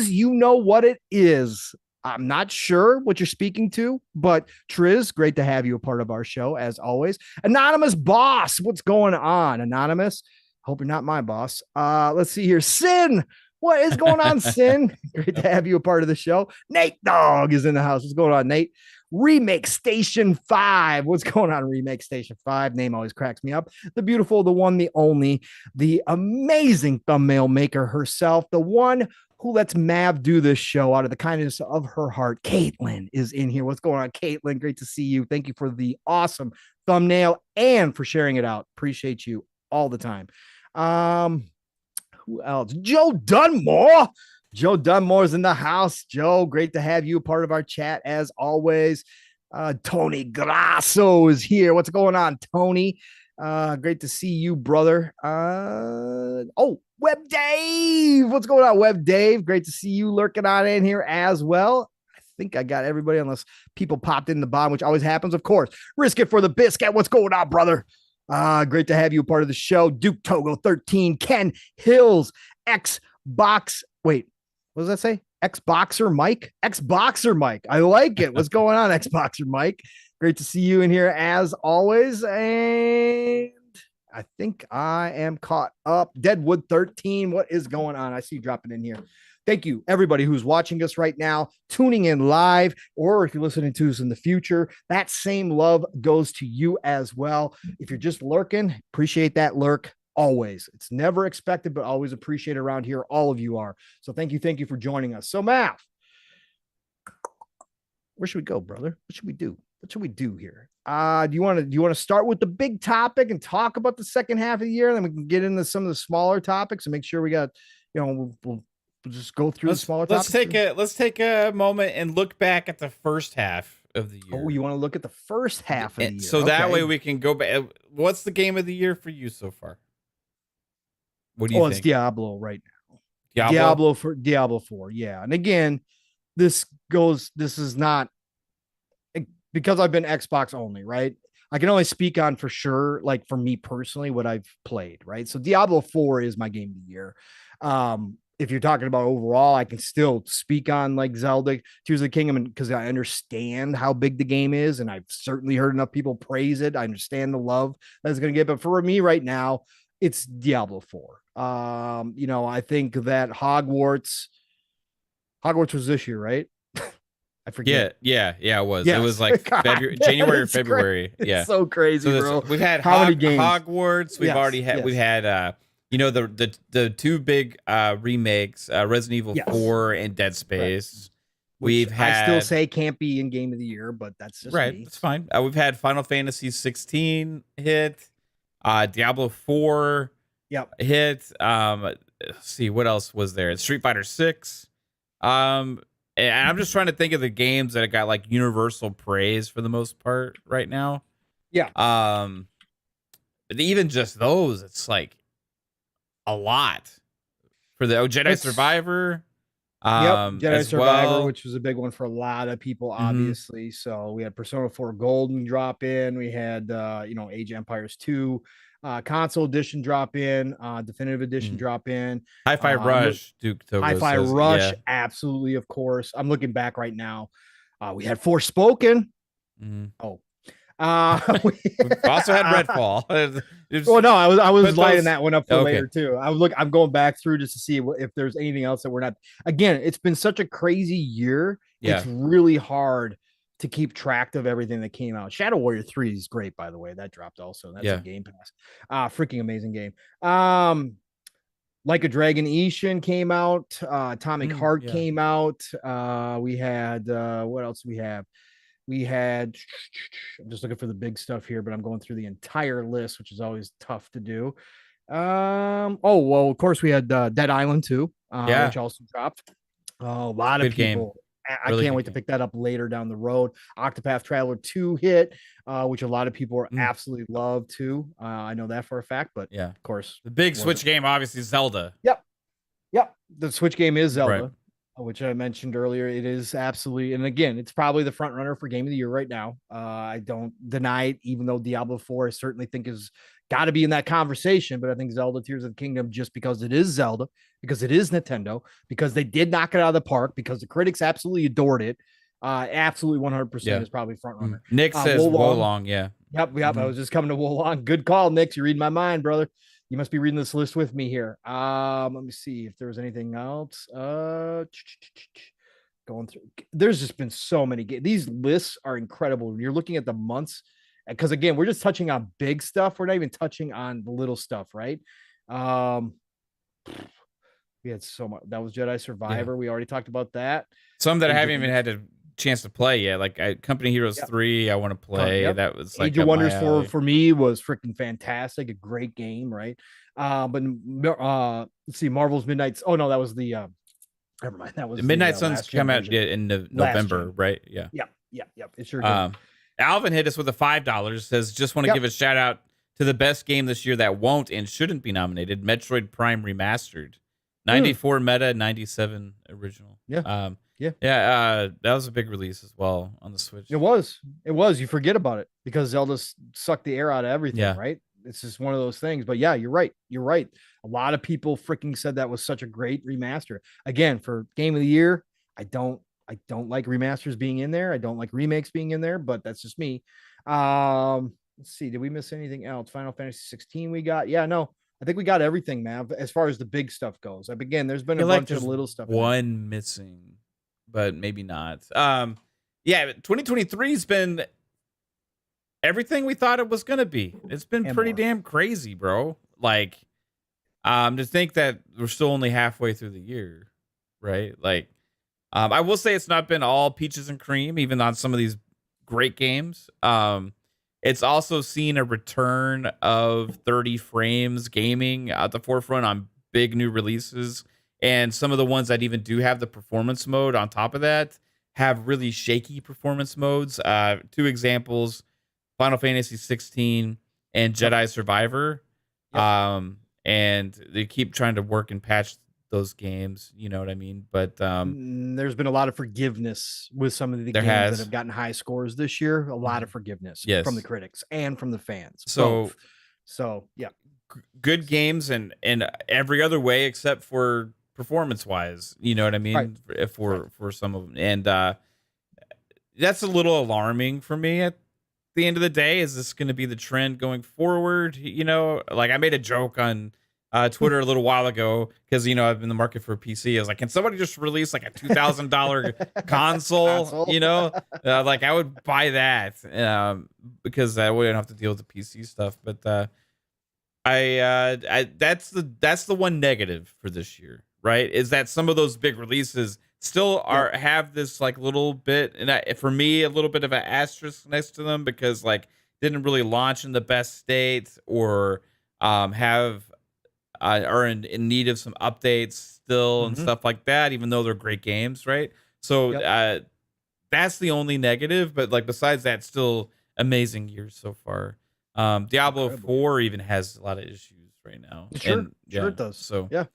you know what it is. I'm not sure what you're speaking to, but Triz, great to have you a part of our show, as always. Anonymous Boss, what's going on, Anonymous? Hope you're not my boss. Let's see here. Sin, what is going on, Sin? Great to have you a part of the show. Nate Dog is in the house. What's going on, Nate? Remake Station 5. What's going on, Remake Station 5? Name always cracks me up. The beautiful, the one, the only, the amazing thumbnail maker herself, the one who lets Mav do this show out of the kindness of her heart. Caitlin is in here. What's going on, Caitlin? Great to see you. Thank you for the awesome thumbnail and for sharing it out. Appreciate you all the time. Who else? Joe Dunmore. Joe Dunmore's in the house. Joe, great to have you a part of our chat as always. Tony Grasso is here. What's going on, Tony? Great to see you, brother. Web Dave. What's going on, Web Dave? Great to see you lurking on in here as well. I think I got everybody unless people popped in the bottom, which always happens, of course. Risk it for the biscuit. What's going on, brother? Great to have you a part of the show. Duke Togo 13, Ken Hills, Xbox. Wait. What does that say? Xboxer Mike? Xboxer Mike. I like it. What's going on, Xboxer Mike? Great to see you in here as always. And I think I am caught up. Deadwood 13. What is going on? I see you dropping in here. Thank you, everybody who's watching us right now, tuning in live, or if you're listening to us in the future, that same love goes to you as well. If you're just lurking, appreciate that lurk. Always. It's never expected, but always appreciated around here. All of you are. So thank you for joining us. So Matt, where should we go, brother? What should we do? What should we do here? Do you want to start with the big topic and talk about the second half of the year? And then we can get into some of the smaller topics and make sure we got, we'll just go through the smaller topics. Let's take a moment and look back at the first half of the year. Oh, you want to look at the first half of the year? So that way we can go back. What's the game of the year for you so far? What do you think? It's Diablo right now. Diablo 4. Yeah. And again, this is not because I've been Xbox only, right? I can only speak on for sure, like for me personally, what I've played, right? So Diablo 4 is my game of the year. If you're talking about overall, I can still speak on like Zelda Tears of the Kingdom because I understand how big the game is. And I've certainly heard enough people praise it. I understand the love that it's going to get. But for me right now, it's Diablo 4. I think that Hogwarts was this year, right? I forget. Yeah, it was. Yes. It was like January or February. Crazy. Yeah. It's so crazy, bro. We've had many games? Hogwarts. We've already had you know, the two big remakes, Resident Evil 4 and Dead Space. Which I still say can't be in Game of the Year, but that's just me. That's fine. We've had Final Fantasy 16 hit, Diablo 4 hit. Let's see, what else was there? Street Fighter 6. And I'm just trying to think of the games that got like universal praise for the most part right now. Yeah. Even just those, it's like a lot for the Jedi Survivor. Jedi Survivor, which was a big one for a lot of people, obviously. So we had Persona 4 Golden drop in. We had Age of Empires 2 console edition drop in, definitive edition drop in. Hi-Fi Rush, Duke Togo Hi-Fi says, Rush, absolutely, of course. I'm looking back right now. We had Forspoken. Oh. We also had Redfall. Well, no, I was lighting that one up for later too. I'm going back through just to see if there's anything else that we're not. Again, it's been such a crazy year. Yeah. It's really hard to keep track of everything that came out. Shadow Warrior 3 is great, by the way. That dropped also. That's a Game Pass. Freaking amazing game. Like a Dragon Ishin came out. Atomic Heart came out. We had what else do we have? We had, I'm just looking for the big stuff here, but I'm going through the entire list, which is always tough to do. Of course we had Dead Island 2, which also dropped. A lot of people. I can't wait to pick that up later down the road. Octopath Traveler 2 hit, which a lot of people are absolutely love too. I know that for a fact, but of course. The big Switch game, obviously, Zelda. Yep. The Switch game is Zelda. Right. Which I mentioned earlier, it is absolutely, and again, it's probably the front runner for Game of the Year right now. I don't deny it, even though Diablo 4 I certainly think is got to be in that conversation. But I think Zelda Tears of the Kingdom, just because it is Zelda, because it is Nintendo, because they did knock it out of the park, because the critics absolutely adored it, absolutely 100% is probably front runner. Nick says Wolong, Yep. I was just coming to Wolong. Good call, Nick. You read my mind, brother. You must be reading this list with me here. Let me see if there was anything else. Going through, there's just been so many games. These lists are incredible. You're looking at the months, because again, we're just touching on big stuff. We're not even touching on the little stuff, right? We had so much. That was Jedi Survivor. Yeah. We already talked about that. Some that I haven't even had a chance to play yet, like Company Heroes 3. I want to play. That was like Age of Wonders for me was freaking fantastic. A great game, right? But let's see, Marvel's Midnight's. Oh no, that was the. Never mind. That was Midnight Suns come out in November, right? Yeah. Yep. It sure did. Alvin hit us with a $5. Says, just want to give a shout out to the best game this year that won't and shouldn't be nominated: Metroid Prime Remastered. 94 meta, 97 original. Yeah. That was a big release as well on the Switch. It was. You forget about it because Zelda sucked the air out of everything, right? It's just one of those things. But yeah, you're right. A lot of people freaking said that was such a great remaster. Again, for Game of the Year, I don't like remasters being in there. I don't like remakes being in there, but that's just me. Let's see. Did we miss anything else? Final Fantasy 16 we got. Yeah, no. I think we got everything, man, as far as the big stuff goes. Again, there's been a bunch of little stuff. One missing, but maybe not. 2023 has been everything we thought it was going to be. It's been pretty damn crazy, bro. Like, to think that we're still only halfway through the year, right? Like, I will say it's not been all peaches and cream, even on some of these great games. It's also seen a return of 30 frames gaming at the forefront on big new releases. And some of the ones that even do have the performance mode on top of that have really shaky performance modes. 2 examples, Final Fantasy 16 and Jedi Survivor. And they keep trying to work and patch those games, you know what I mean? But there's been a lot of forgiveness with some of the games that have gotten high scores this year. A lot of forgiveness from the critics and from the fans. So yeah, good games and every other way except for performance wise, you know what I mean? Right. For some of them, and that's a little alarming for me. At the end of the day, is this going to be the trend going forward? You know, like I made a joke on Twitter a little while ago because I'm in the market for a PC. I was like, can somebody just release like a $2,000 console? Like I would buy that because I wouldn't have to deal with the PC stuff. But That's the one negative for this year, right? Is that some of those big releases still have this like little bit, and for me, a little bit of an asterisk next to them because like didn't really launch in the best state or have are in need of some updates still and stuff like that, even though they're great games, right? So that's the only negative, but like besides that, still amazing years so far. Diablo 4 even has a lot of issues right now. Sure it does. So yeah,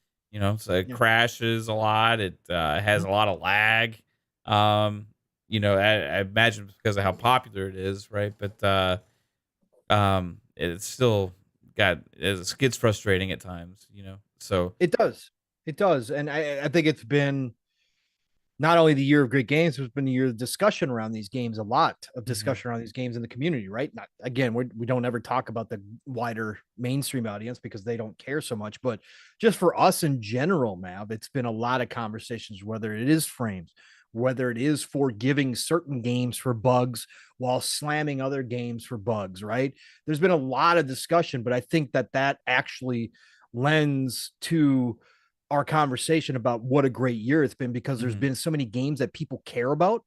so it crashes a lot. It has a lot of lag. I imagine it's because of how popular it is, right? But it's still it gets frustrating at times, So it does, and I think it's been not only the year of great games, there's been a year of discussion around these games, a lot of discussion around these games in the community, right? Not again, we don't ever talk about the wider mainstream audience because they don't care so much, but just for us in general, Mav, it's been a lot of conversations, whether it is frames, whether it is forgiving certain games for bugs while slamming other games for bugs, right? There's been a lot of discussion, but I think that actually lends to our conversation about what a great year it's been because there's been so many games that people care about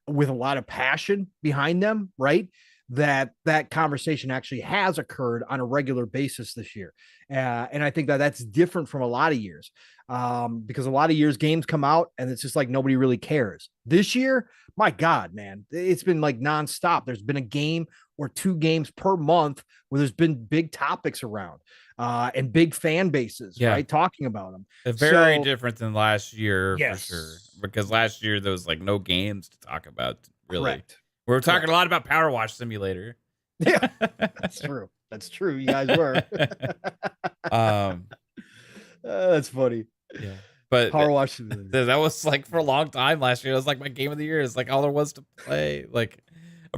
with a lot of passion behind them, right? That conversation actually has occurred on a regular basis this year. And I think that's different from a lot of years because a lot of years games come out and it's just like nobody really cares. This year, my God, man, it's been like nonstop. There's been a game or two games per month where there's been big topics around and big fan bases, right? Talking about them. Very different than last year yes. for sure. Because last year there was like no games to talk about, really. Correct. We were talking a lot about Power Wash Simulator. Yeah, that's true. That's true. You guys were. That's funny. Yeah. But Power Wash Simulator. That was like for a long time last year. It was like my game of the year. It's like all there was to play. Like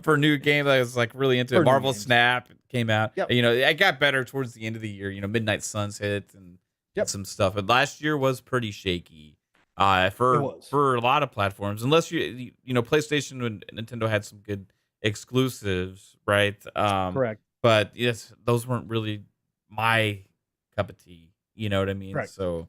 for a new game that I was like really into. Marvel Snap came out. Yep. It got better towards the end of the year. Midnight Suns hit and some stuff. But last year was pretty shaky. For a lot of platforms, unless PlayStation and Nintendo had some good exclusives, right? Correct. But yes, those weren't really my cup of tea. You know what I mean? Correct. So,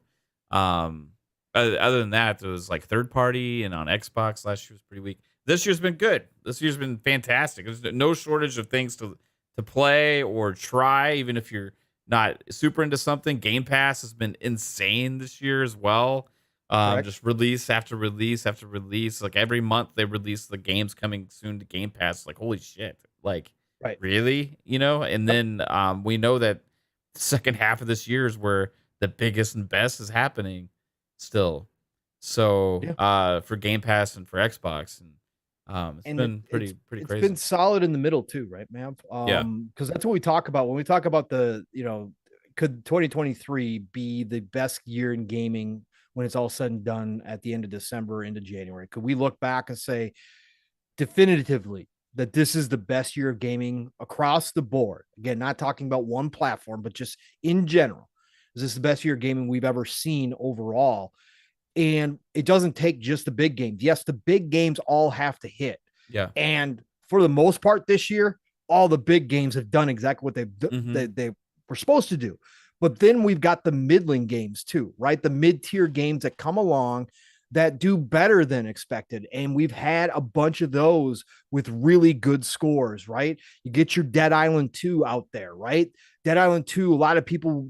other than that, it was like third party and on Xbox last year was pretty weak. This year's been good. This year's been fantastic. There's no shortage of things to play or try, even if you're not super into something. Game Pass has been insane this year as well. Just release after release after release. Like every month they release the games coming soon to Game Pass. Like, holy shit. Like, really? And then we know that the second half of this year is where the biggest and best is happening still. So for Game Pass and for Xbox. And it's been pretty crazy. It's been solid in the middle too, right, man? Because that's what we talk about when we talk about could 2023 be the best year in gaming when it's all said and done at the end of December into January? Could we look back and say definitively that this is the best year of gaming across the board? Again, not talking about one platform, but just in general. Is this the best year of gaming we've ever seen overall? And it doesn't take just the big games. Yes, the big games all have to hit. Yeah. And for the most part this year, all the big games have done exactly what they were supposed to do. But then we've got the middling games too, right? The mid-tier games that come along that do better than expected. And we've had a bunch of those with really good scores, right? You get your Dead Island 2 out there, right? Dead Island 2, a lot of people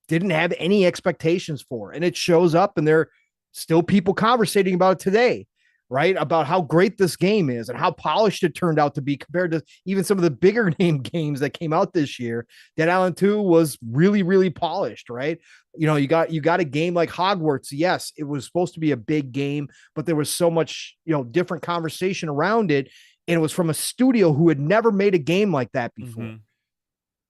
didn't have any expectations for, and it shows up and there are still people conversating about it today, right? About how great this game is and how polished it turned out to be compared to even some of the bigger name games that came out this year. Dead Island 2 was really, really polished, right? You got a game like Hogwarts. Yes, it was supposed to be a big game, but there was so much, different conversation around it. And it was from a studio who had never made a game like that before.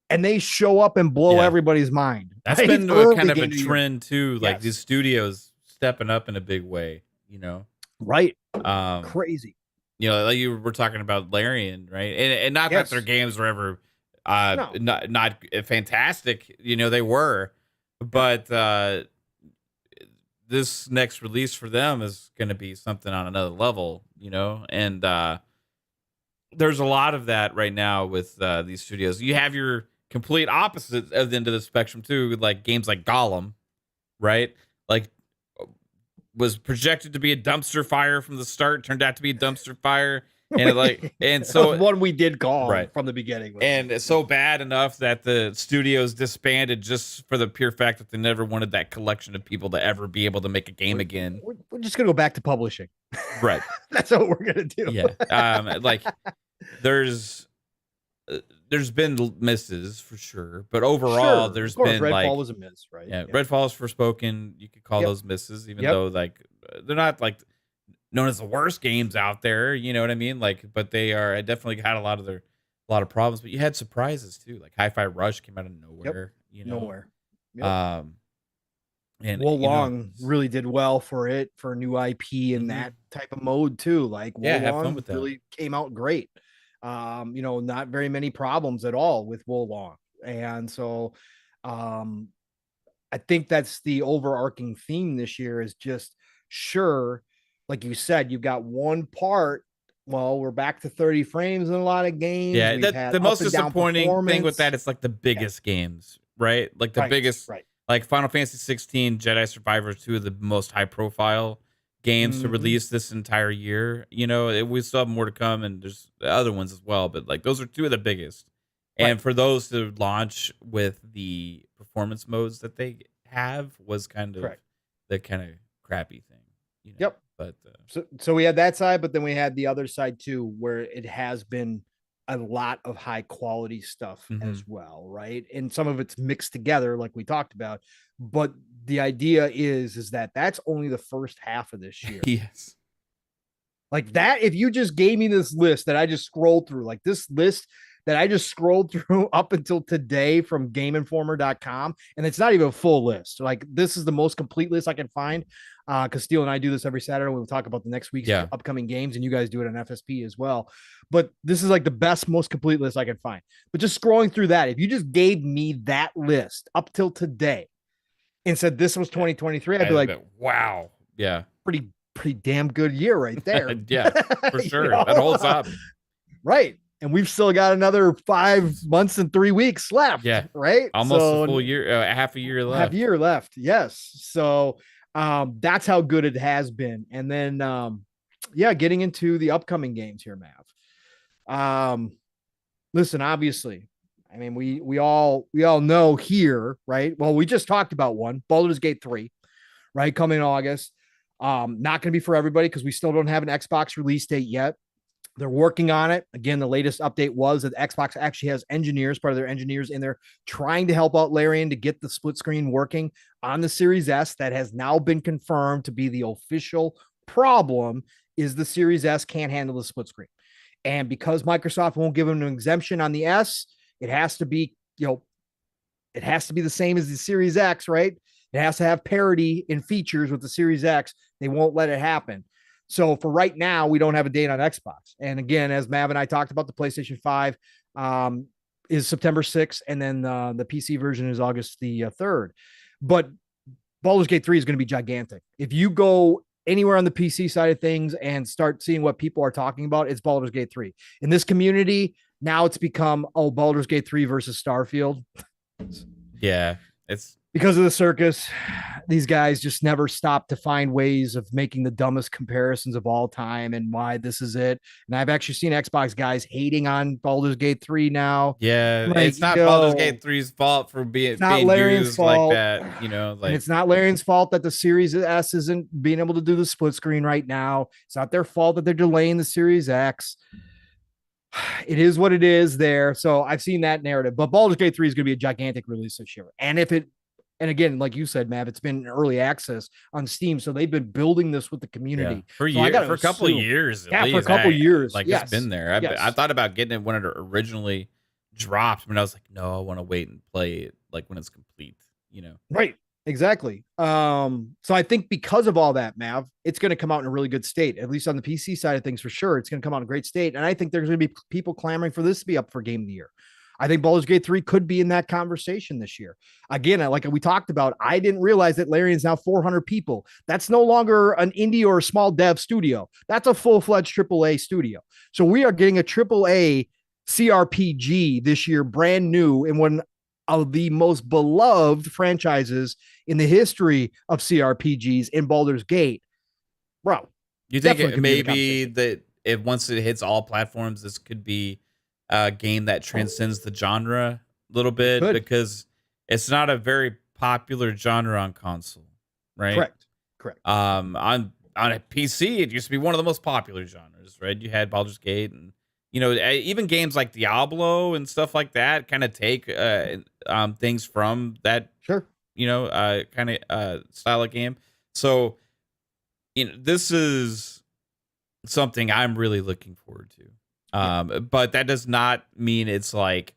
And they show up and blow everybody's mind. That's right? been kind of a trend too. Like these studios stepping up in a big way, Right. Crazy. Like you were talking about Larian, right? And not that their games were ever not fantastic, they were, but this next release for them is going to be something on another level, and there's a lot of that right now with these studios. You have your complete opposite of the end of the spectrum too. Like games like Gollum, right? Like was projected to be a dumpster fire from the start, turned out to be a dumpster fire, and so one we did call right from the beginning, and it's so bad enough that the studios disbanded just for the pure fact that they never wanted that collection of people to ever be able to make a game again. We're just gonna go back to publishing, right? That's what we're gonna do. Yeah, like there's been misses for sure, but overall there's been Redfall was a miss, right? Yeah, Redfall is Forspoken. You could call those misses, even though like they're not like known as the worst games out there. You know what I mean? Like, but they are. I definitely had a lot of problems. But you had surprises too. Like Hi-Fi Rush came out of nowhere. You know, nowhere. And Wo Long really did well for a new IP in that type of mode too. Like Wo Long really came out great. Not very many problems at all with Wo Long. And so I think that's the overarching theme this year is just like you said, you've got one part. Well, we're back to 30 frames in a lot of games. Yeah, the most disappointing thing with that is like the biggest games, right? Like the biggest, like Final Fantasy 16, Jedi Survivor, two of the most high profile games to release this entire year. You know, we still have more to come, and there's other ones as well, but like those are two of the biggest. And for those to launch with the performance modes that they have was kind of the kind of crappy thing. You know? But so we had that side, but then we had the other side too, where it has been a lot of high quality stuff as well, right? And some of it's mixed together, like we talked about. But the idea is that that's only the first half of this year. Yes. Like that, if you just gave me this list that I just scrolled through, like this list that I just scrolled through up until today from GameInformer.com, and it's not even a full list. Like this is the most complete list I can find. Because Steele and I do this every Saturday. We'll talk about the next week's upcoming games, and you guys do it on FSP as well. But this is like the best, most complete list I can find. But just scrolling through that, if you just gave me that list up till today and said this was 2023, I'd be like, wow, yeah, pretty damn good year right there. Yeah, for sure. That holds up. Right. And we've still got another 5 months and 3 weeks left. Yeah. Right. Almost a full year, half a year left. Half a year left. Yes. So that's how good it has been. And then, getting into the upcoming games here, Mav. Listen, obviously, I mean, we all know here, right? Well, we just talked about one, Baldur's Gate 3, right? Coming in August. Not going to be for everybody because we still don't have an Xbox release date yet. They're working on it. Again, the latest update was that Xbox actually has part of their engineers in there trying to help out Larian to get the split screen working on the Series S. That has now been confirmed to be the official problem is the Series S can't handle the split screen. And because Microsoft won't give them an exemption on the S, it has to be, it has to be the same as the Series X, right? It has to have parity in features with the Series X. They won't let it happen. So for right now, we don't have a date on Xbox. And again, as Mav and I talked about, the PlayStation 5 is September 6th, and then the PC version is August the 3rd. But Baldur's Gate 3 is going to be gigantic. If you go anywhere on the PC side of things and start seeing what people are talking about, it's Baldur's Gate 3. In this community, now it's become, Baldur's Gate 3 versus Starfield. Yeah, it's because of the circus. These guys just never stop to find ways of making the dumbest comparisons of all time and why this is it. And I've actually seen Xbox guys hating on Baldur's Gate 3 now. Yeah, like, it's not Baldur's Gate 3's fault for being used fault. Like that. Like and it's not Larian's fault that the Series S isn't being able to do the split screen right now. It's not their fault that they're delaying the Series X. It is what it is there. So I've seen that narrative. But Baldur's Gate 3 is going to be a gigantic release this year. And again, like you said, Mav, it's been in early access on Steam, so they've been building this with the community for a couple of years. Yeah, for a couple of years. Like it's been there. I thought about getting it when it originally dropped, but I was like, no, I want to wait and play it like when it's complete. Right? Exactly. So I think because of all that, Mav, it's going to come out in a really good state. At least on the PC side of things, for sure, it's going to come out in a great state. And I think there's going to be people clamoring for this to be up for Game of the Year. I think Baldur's Gate 3 could be in that conversation this year. Again, like we talked about, I didn't realize that Larian's now 400 people. That's no longer an indie or a small dev studio. That's a full-fledged AAA studio. So we are getting a AAA CRPG this year, brand new, and one of the most beloved franchises in the history of CRPGs in Baldur's Gate. Bro, you think maybe that if once it hits all platforms, this could be a game that transcends the genre a little bit because it's not a very popular genre on console, right? Correct. On a PC, it used to be one of the most popular genres, right? You had Baldur's Gate, and even games like Diablo and stuff like that kind of take things from that kind of style of game. So this is something I'm really looking forward to. But that does not mean it's like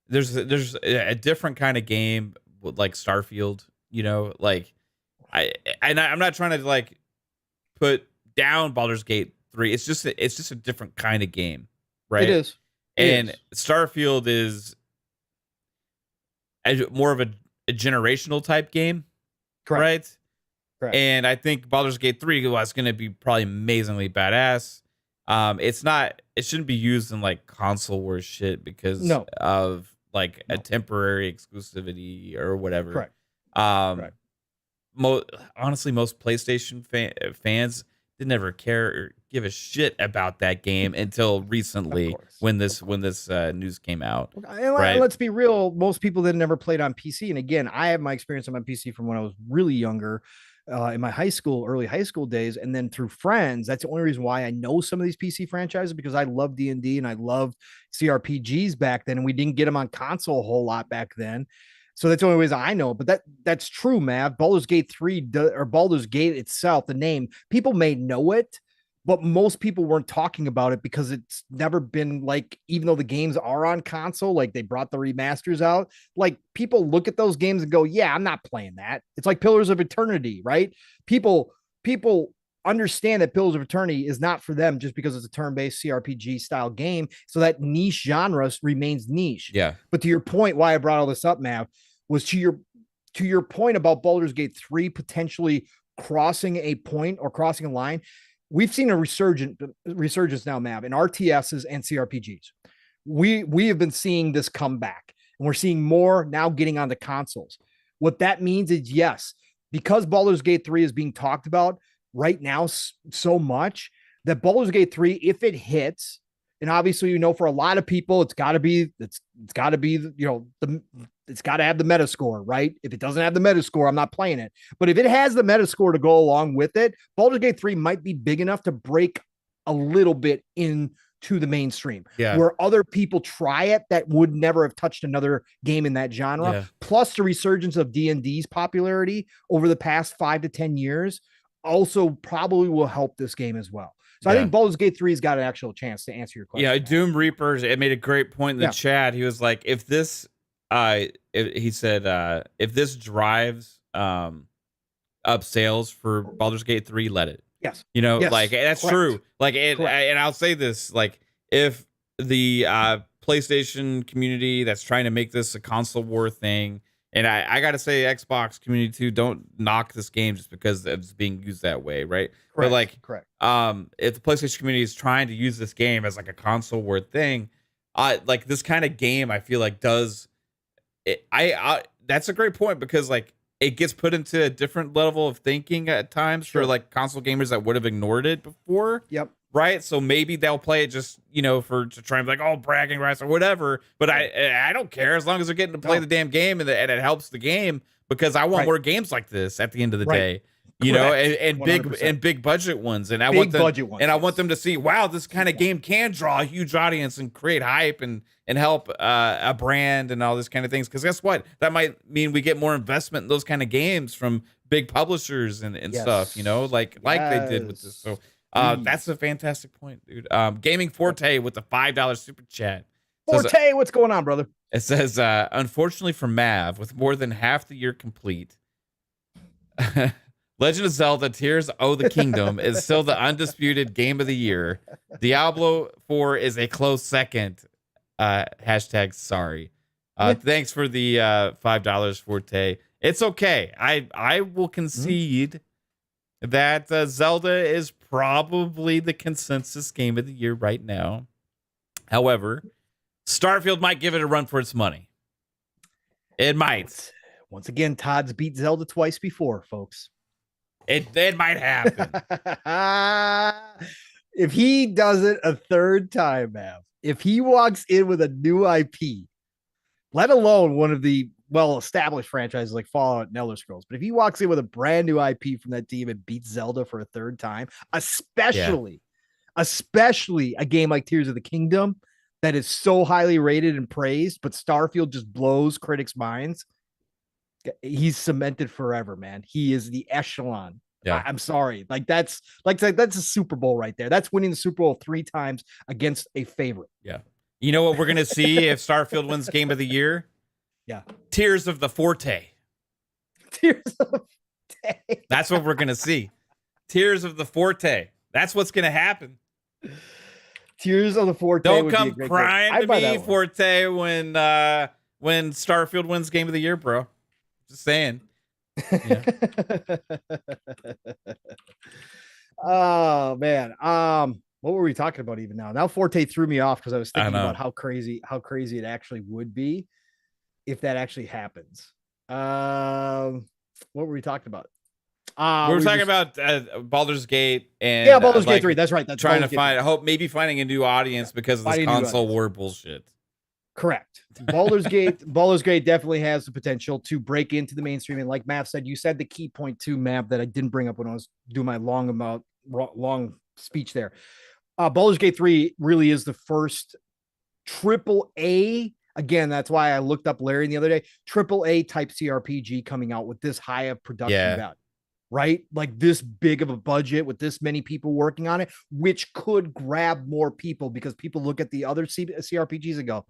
there's a different kind of game like Starfield, like I'm not trying to like put down Baldur's Gate 3. It's just a different kind of game, right? It is. And Starfield is more of a generational type game, right? Correct. And I think Baldur's Gate 3 was going to be probably amazingly badass. It shouldn't be used in like console wars shit because of like a temporary exclusivity or whatever. Correct. Honestly, most PlayStation fans didn't ever care or give a shit about that game until recently when this news came out. And let's be real, most people that never played on PC. And again, I have my experience on my PC from when I was really younger, in my early high school days, and then through friends. That's the only reason why I know some of these PC franchises, because I loved D&D and I loved CRPGs back then, and we didn't get them on console a whole lot back then. So that's the only reason I know. But that's true, Mav. Baldur's Gate 3 or Baldur's Gate itself, the name, people may know it, but most people weren't talking about it because it's never been like, even though the games are on console, like they brought the remasters out, like people look at those games and go, yeah, I'm not playing that. It's like Pillars of Eternity, right? People understand that Pillars of Eternity is not for them just because it's a turn-based CRPG style game. So that niche genre remains niche. Yeah. But to your point, why I brought all this up, Mav, was to your point about Baldur's Gate 3 potentially crossing a point or crossing a line. We've seen a resurgence now, Mav, in RTSs and CRPGs. We have been seeing this come back, and we're seeing more now getting on the consoles. What that means is, yes, because Baldur's Gate 3 is being talked about right now so much, that Baldur's Gate 3, if it hits, and obviously, for a lot of people, it's got to be, it's got to be, it's got to have the Metascore, right? If it doesn't have the Metascore, I'm not playing it. But if it has the Metascore to go along with it, Baldur's Gate 3 might be big enough to break a little bit into the mainstream. Yeah. Where other people try it that would never have touched another game in that genre. Yeah. Plus the resurgence of D&D's popularity over the past 5 to 10 years also probably will help this game as well. So I think Baldur's Gate 3's got an actual chance to answer your question. Yeah, Doom Reapers, it made a great point in the chat. He was like, if this drives up sales for Baldur's Gate 3, let it. Yes. Like that's true. Like and I'll say this, like if the PlayStation community that's trying to make this a console war thing, and I gotta say, Xbox community too, don't knock this game just because it's being used that way, right? But like, if the PlayStation community is trying to use this game as like a console war thing, like this kind of game, I feel like does it. That's a great point, because like it gets put into a different level of thinking at times for like console gamers that would have ignored it before. Yep. Right, so maybe they'll play it just to try and be like, oh, bragging rights or whatever. But I don't care, as long as they're getting to play the damn game and it helps the game, because I want more games like this at the end of the day. And big budget ones, and I want them to see, wow, this kind of game can draw a huge audience and create hype and help a brand and all this kind of things. Because guess what, that might mean we get more investment in those kind of games from big publishers and stuff. Like they did with this. So. That's a fantastic point, dude. Gaming Forte with the $5 super chat. Forte, what's going on, brother? It says, unfortunately for Mav, with more than half the year complete, Legend of Zelda Tears of the Kingdom is still the undisputed game of the year. Diablo 4 is a close second. Hashtag sorry. Thanks for the $5, Forte. It's okay. I will concede that Zelda is probably the consensus game of the year right now. However, Starfield might give it a run for its money. It might. Once again, Todd's beat Zelda twice before, folks. It might happen. If he does it a third time, man, if he walks in with a new IP, let alone one of the well-established franchises like Fallout and Elder Scrolls, but if he walks in with a brand new IP from that team and beats Zelda for a third time, especially a game like Tears of the Kingdom that is so highly rated and praised, but Starfield just blows critics' minds, he's cemented forever, man. He is the echelon. Yeah. I'm sorry. That's a Super Bowl right there. That's winning the Super Bowl 3 times against a favorite. Yeah. You know what we're going to see if Starfield wins Game of the Year? Yeah. Tears of the Forte. Tears of the Forte. That's what we're going to see. Tears of the Forte. That's what's going to happen. Tears of the Forte. Don't come crying to me, Forte, when Starfield wins Game of the Year, bro. Just saying. Yeah. Oh man. What were we talking about even now? Now Forte threw me off because I was thinking about how crazy it actually would be if that actually happens. What were we talking about? We were talking about Baldur's Gate and Baldur's Gate 3. That's right. That's trying to find finding a new audience because of this console war bullshit. Correct. Baldur's Gate definitely has the potential to break into the mainstream. And like Matt said, you said the key point too, Matt, that I didn't bring up when I was doing my long speech there. Baldur's Gate 3 really is the first AAA. Again, that's why I looked up Larry the other day. AAA type CRPG coming out with this high of production value, right? Like this big of a budget with this many people working on it, which could grab more people because people look at the other CRPGs and go,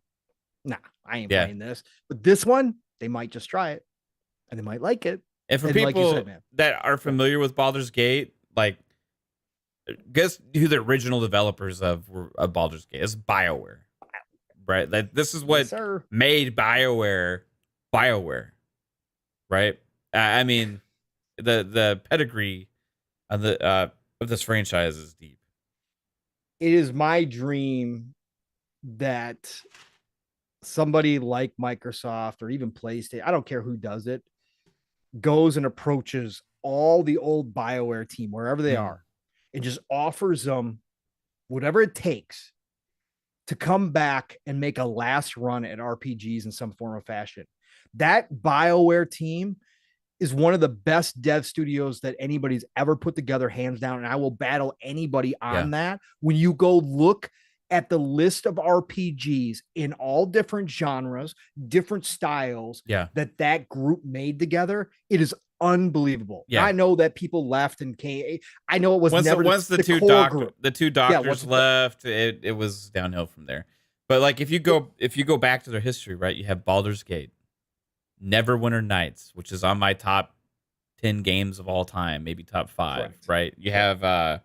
nah, I ain't playing this. But this one, they might just try it and they might like it. And for people that are familiar with Baldur's Gate, like, guess who the original developers of Baldur's Gate is? BioWare, right? Like, this is what made BioWare, right? I mean, the pedigree of this franchise is deep. It is my dream that somebody like Microsoft or even PlayStation, I don't care who does it, goes and approaches all the old BioWare team, wherever they are, and just offers them whatever it takes to come back and make a last run at RPGs in some form or fashion. That BioWare team is one of the best dev studios that anybody's ever put together, hands down. And I will battle anybody on that. When you go look at the list of RPGs in all different genres, different styles that group made together, it is unbelievable. I know that people left and came. I know it was once the two doctors left, it was downhill from there. But like if you go back to their history, right? You have Baldur's Gate, Neverwinter Nights, which is on my top 10 games of all time, maybe top 5. Correct. Right? You have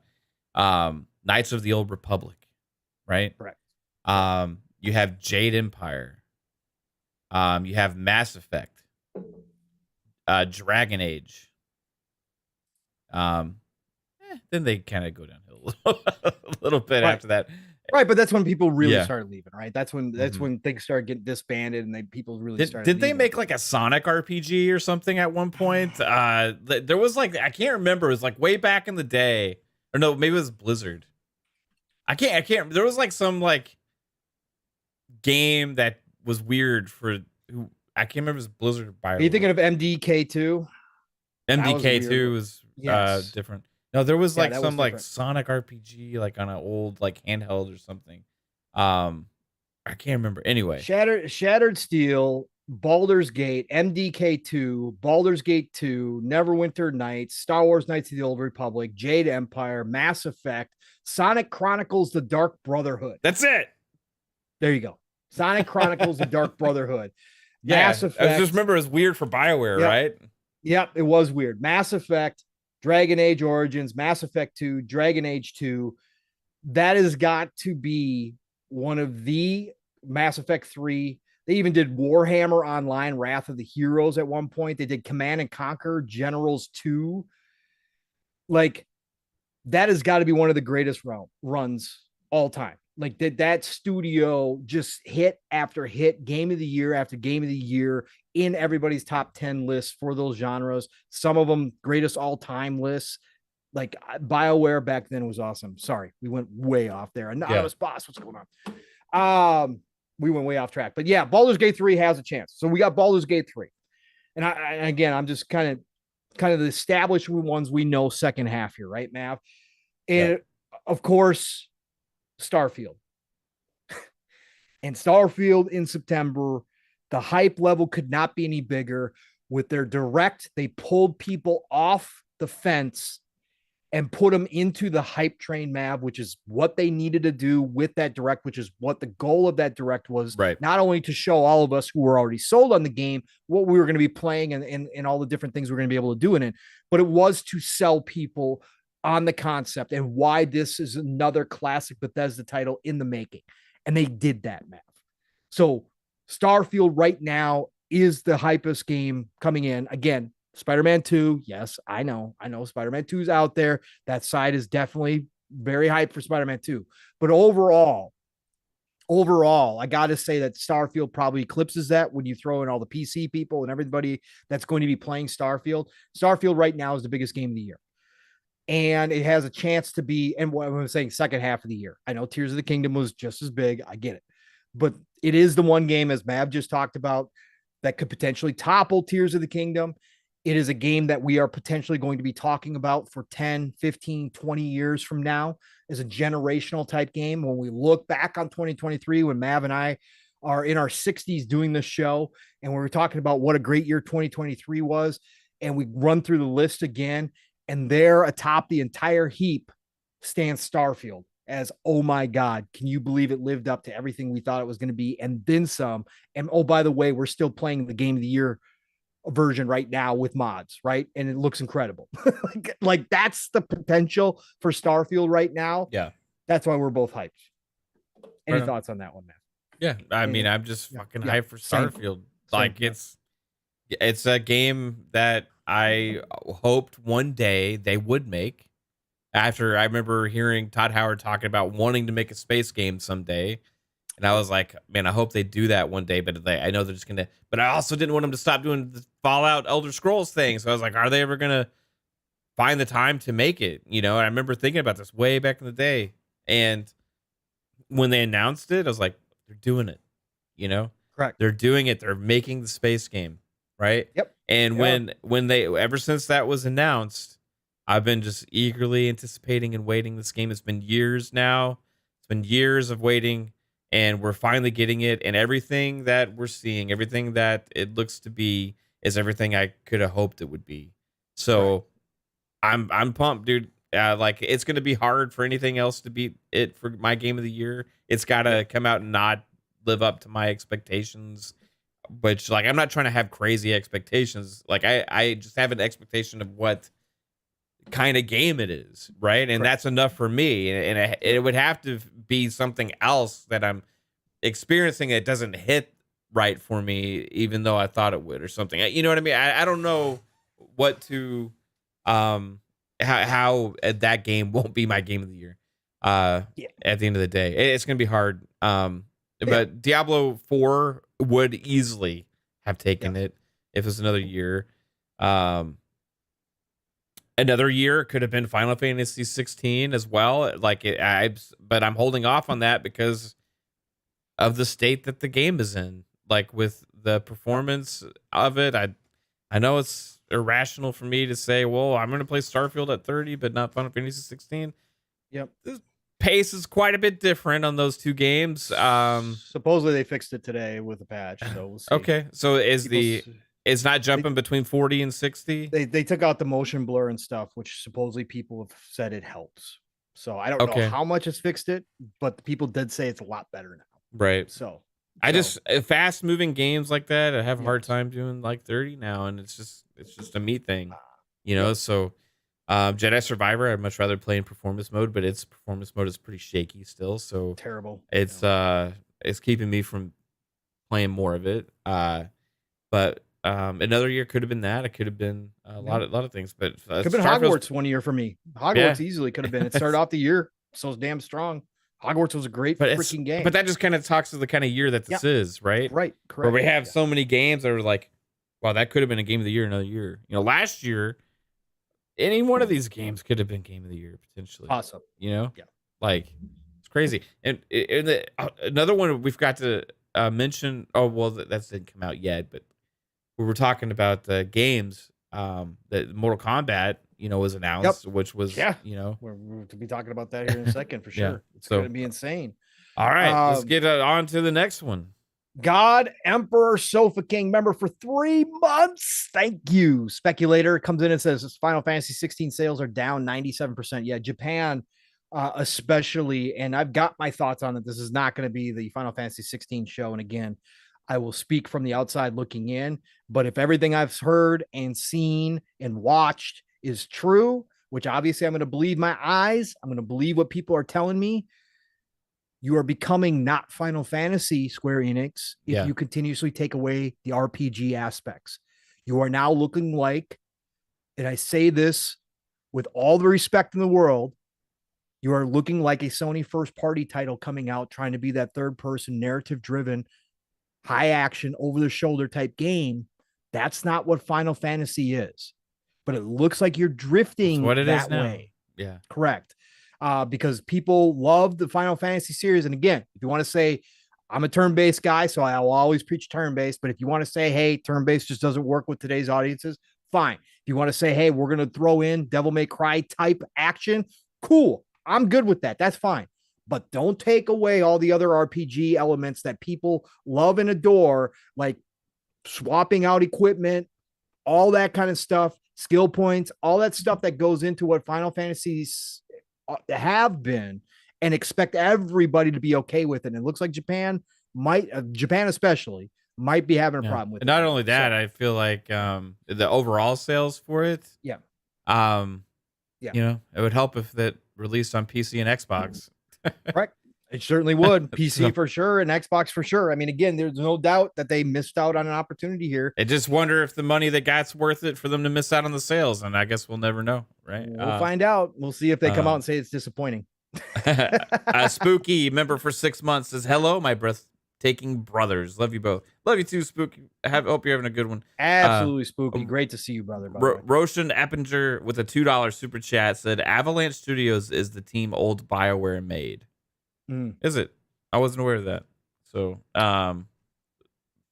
Knights of the Old Republic, right? Correct. You have Jade Empire. You have Mass Effect. Dragon Age. Then they kind of go downhill a little bit after that. Right, but that's when people really started leaving, right? That's when things started getting disbanded and people really started Did they make like a Sonic RPG or something at one point? There was like, I can't remember. It was like way back in the day. Or no, maybe it was Blizzard. I can't. There was like some like game that was weird for who. I can't remember if it was Blizzard or Bioware. Are you thinking of MDK2? MDK2 was different. No, there was like some like Sonic RPG like on an old like handheld or something. I can't remember. Anyway, Shattered Steel, Baldur's Gate, MDK2, Baldur's Gate 2, Neverwinter Nights, Star Wars Knights of the Old Republic, Jade Empire, Mass Effect, Sonic Chronicles: The Dark Brotherhood. That's it. There you go. Sonic Chronicles: The Dark Brotherhood. Mass Effect. I just remember it was weird for BioWare, right? Yep, it was weird. Mass Effect, Dragon Age Origins, Mass Effect 2, Dragon Age 2. That has got to be one of the Mass Effect 3. They even did Warhammer Online, Wrath of the Heroes at one point. They did Command and Conquer Generals 2. Like, that has got to be one of the greatest runs all time. Like that studio just hit after hit, game of the year after game of the year in everybody's top 10 lists for those genres. Some of them greatest all time lists. Like BioWare back then was awesome. Sorry, we went way off there. Anonymous boss, what's going on? We went way off track, but yeah, Baldur's Gate 3 has a chance. So we got Baldur's Gate 3, and again, I'm just kind of the established ones we know second half here, right, Mav? And of course, Starfield. And Starfield in September, the hype level could not be any bigger. With their direct, they pulled people off the fence and put them into the hype train, Mav, which is what they needed to do with that direct, which is what the goal of that direct was. Right. Not only to show all of us who were already sold on the game what we were going to be playing and all the different things we're going to be able to do in it, but it was to sell people on the concept and why this is another classic Bethesda title in the making. And they did that, Mav. So Starfield right now is the hypest game coming in. Again, Spider-Man 2. Yes, I know Spider-Man 2 is out there. That side is definitely very hyped for Spider-Man 2. But overall, I got to say that Starfield probably eclipses that when you throw in all the PC people and everybody that's going to be playing Starfield. Starfield right now is the biggest game of the year. And it has a chance to be, and what I'm saying, second half of the year. I know Tears of the Kingdom was just as big. I get it. But it is the one game, as Mav just talked about, that could potentially topple Tears of the Kingdom. It is a game that we are potentially going to be talking about for 10, 15, 20 years from now as a generational type game. When we look back on 2023, when Mav and I are in our 60s doing this show, and we were talking about what a great year 2023 was, and we run through the list again, and there atop the entire heap stands Starfield as, oh my God, can you believe it lived up to everything we thought it was going to be and then some? And oh, by the way, we're still playing the game of the year version right now with mods, right? And it looks incredible. like that's the potential for Starfield right now. Yeah. That's why we're both hyped. Any thoughts on that one, man? Yeah. I mean, I'm just fucking hyped for Starfield. Like it's a game that I hoped one day they would make. After I remember hearing Todd Howard talking about wanting to make a space game someday. And I was like, man, I hope they do that one day. But I know they're just going to. But I also didn't want them to stop doing the Fallout Elder Scrolls thing. So I was like, are they ever going to find the time to make it? You know, and I remember thinking about this way back in the day. And when they announced it, I was like, they're doing it. You know? Correct. They're doing it. They're making the space game. Right? Yep. And when they, ever since that was announced, I've been just eagerly anticipating and waiting this game. It's been years now. It's been years of waiting, and we're finally getting it. And everything that we're seeing, everything that it looks to be, is everything I could have hoped it would be. So I'm pumped, dude. Like, it's going to be hard for anything else to beat it for my game of the year. It's got to come out and not live up to my expectations. Which, like, I'm not trying to have crazy expectations. Like, I just have an expectation of what kind of game it is, right? And that's enough for me. And it would have to be something else that I'm experiencing that doesn't hit right for me, even though I thought it would, or something. You know what I mean? I don't know what to how that game won't be my game of the year. At the end of the day, it's gonna be hard. But Diablo 4 would easily have taken it if it was another year. Another year could have been Final Fantasy 16 as well. But I'm holding off on that because of the state that the game is in. Like, with the performance of it, I know it's irrational for me to say, well, I'm going to play Starfield at 30, but not Final Fantasy 16. Yep. The pace is quite a bit different on those two games. Supposedly they fixed it today with a patch, so we'll see. Okay, so it's not jumping between 40 and 60? They took out the motion blur and stuff, which supposedly people have said it helps. So I don't know how much it's fixed it, but the people did say it's a lot better now. Right. So I just fast moving games like that, I have a hard time doing like 30 now, and it's just a me thing, you know. So Jedi Survivor, I'd much rather play in performance mode, but its performance mode is pretty shaky still. So terrible. It's keeping me from playing more of it. But another year could have been that. It could have been a lot of things. But could have been Hogwarts one year for me. Hogwarts easily could have been. It started off the year so damn strong. Hogwarts was a great freaking game. But that just kind of talks to the kind of year that this is, right? Right, correct. Where we have so many games that are like, wow, that could have been a game of the year another year. You know, last year, any one of these games could have been game of the year potentially. Awesome. You know? Yeah. Like, it's crazy. And another one we've got to mention. Oh, well, that didn't come out yet, but we were talking about the games that Mortal Kombat, you know, was announced, which was, you know, we're to be talking about that here in a second for sure. It's going to be insane. All right, let's get on to the next one. God, Emperor SofaKing member for 3 months. Thank you. Speculator comes in and says Final Fantasy 16 sales are down 97%. Yeah, Japan especially, and I've got my thoughts on it. This is not going to be the Final Fantasy 16 show. And again, I will speak from the outside looking in, but if everything I've heard and seen and watched is true, which obviously I'm going to believe my eyes, I'm going to believe what people are telling me, you are becoming not Final Fantasy, Square Enix, if you continuously take away the RPG aspects. You are now looking like, and I say this with all the respect in the world, you are looking like a Sony first-party title coming out, trying to be that third-person, narrative-driven, high-action, over-the-shoulder type game. That's not what Final Fantasy is. But it looks like you're drifting that way. Yeah. Correct. Because people love the Final Fantasy series. And again, if you want to say, I'm a turn-based guy, so I will always preach turn-based. But if you want to say, hey, turn-based just doesn't work with today's audiences, fine. If you want to say, hey, we're going to throw in Devil May Cry type action, cool. I'm good with that. That's fine. But don't take away all the other RPG elements that people love and adore, like swapping out equipment, all that kind of stuff, skill points, all that stuff that goes into what Final Fantasies have been, and expect everybody to be okay with it. And it looks like Japan especially, might be having a problem with it. And not only that, I feel like the overall sales for it, you know, it would help if that released on PC and Xbox. Right. It certainly would. PC for sure, and Xbox for sure. I mean, again, there's no doubt that they missed out on an opportunity here. I just wonder if the money they got's worth it for them to miss out on the sales, and I guess we'll never know, right? We'll find out. We'll see if they come out and say it's disappointing. Spooky member for 6 months says, hello, my breathtaking brothers. Love you both. Love you too, Spooky. Hope you're having a good one. Absolutely, Spooky. Great to see you, brother. Roshan Eppinger with a $2 super chat said, Avalanche Studios is the team old BioWare made. Is it? I wasn't aware of that. So,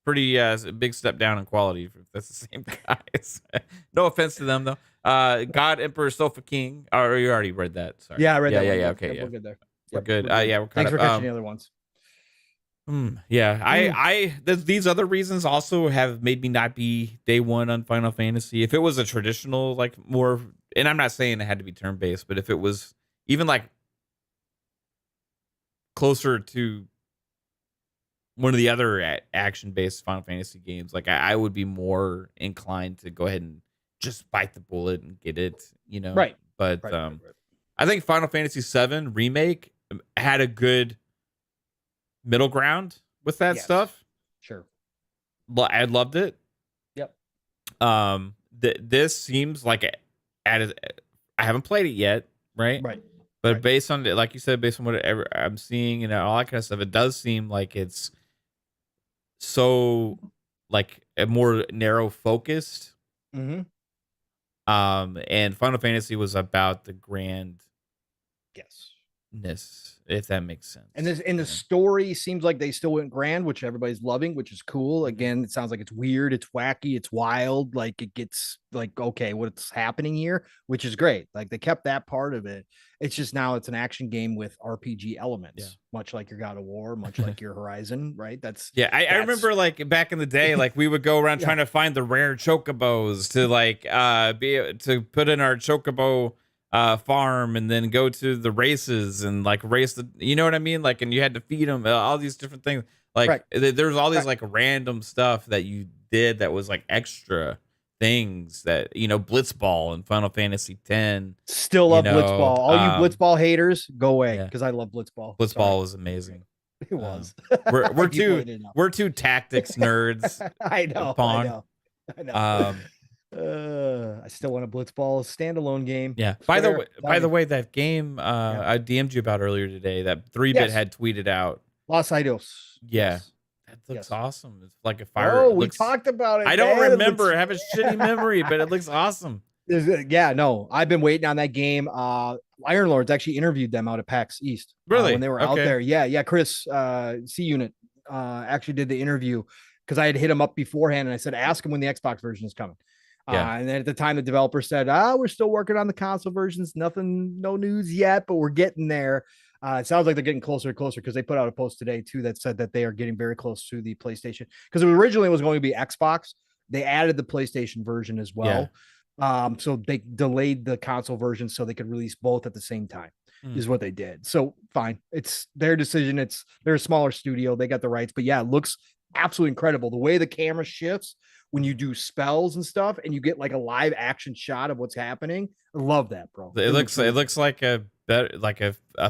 pretty big step down in quality if that's the same guys. No offense to them though. God, Emperor SofaKing. Oh, you already read that. Sorry. Yeah, I read that. Yeah. Okay. We're good there. We're good. We're thanks for catching the other ones. These other reasons also have made me not be day one on Final Fantasy. If it was a traditional, like more, and I'm not saying it had to be turn based, but if it was even like closer to one of the other action-based Final Fantasy games, like I would be more inclined to go ahead and just bite the bullet and get it, you know. Right. But I think Final Fantasy VII Remake had a good middle ground with that stuff. Sure. I loved it. Yep. This seems like I haven't played it yet, right? Right. But based on, like you said, based on whatever I'm seeing and all that kind of stuff, it does seem like it's so like a more narrow focused. Mm-hmm. And Final Fantasy was about the grandness, if that makes sense. And the story seems like they still went grand, which everybody's loving, which is cool. Again, it sounds like it's weird, it's wacky, it's wild. Like it gets like, okay, what's happening here? Which is great. Like they kept that part of it. It's just now it's an action game with RPG elements, much like your God of War, much like your Horizon, right? I remember like back in the day, like we would go around trying to find the rare chocobos to like to put in our chocobo farm and then go to the races and like race the, you know what I mean? Like, and you had to feed them all these different things. Like there's all these like random stuff that you did that was like extra things that, you know, Blitzball and Final Fantasy X. Still love Blitzball. All you Blitzball haters, go away because I love Blitzball. Blitzball was amazing. It was. We're two tactics nerds. I know. I still want a Blitzball standalone game. Yeah. Swear, By the way, that game yeah. I DM'd you about earlier today, that 3-bit Yes. had tweeted out. Los Idos. Yeah. Yes. That looks Yes. awesome. It's like a fire. Oh, It we looks, talked about it. I don't man. remember. I have a shitty memory, but it looks awesome. Yeah, no, I've been waiting on that game. Iron Lords actually interviewed them out at PAX East. Really? When they were out there. Yeah. Chris, C Unit, actually did the interview because I had hit him up beforehand and I said, ask him when the Xbox version is coming. Yeah. And then at the time, the developer said, we're still working on the console versions. Nothing, no news yet, but we're getting there. It sounds like they're getting closer and closer because they put out a post today too that said that they are getting very close to the PlayStation, because originally it was going to be Xbox. They added the PlayStation version as well. So they delayed the console version so they could release both at the same time, is what they did. So fine. It's their decision. They're a smaller studio. They got the rights, but yeah, it looks absolutely incredible. The way the camera shifts when you do spells and stuff and you get like a live action shot of what's happening. I love that, bro. It looks like a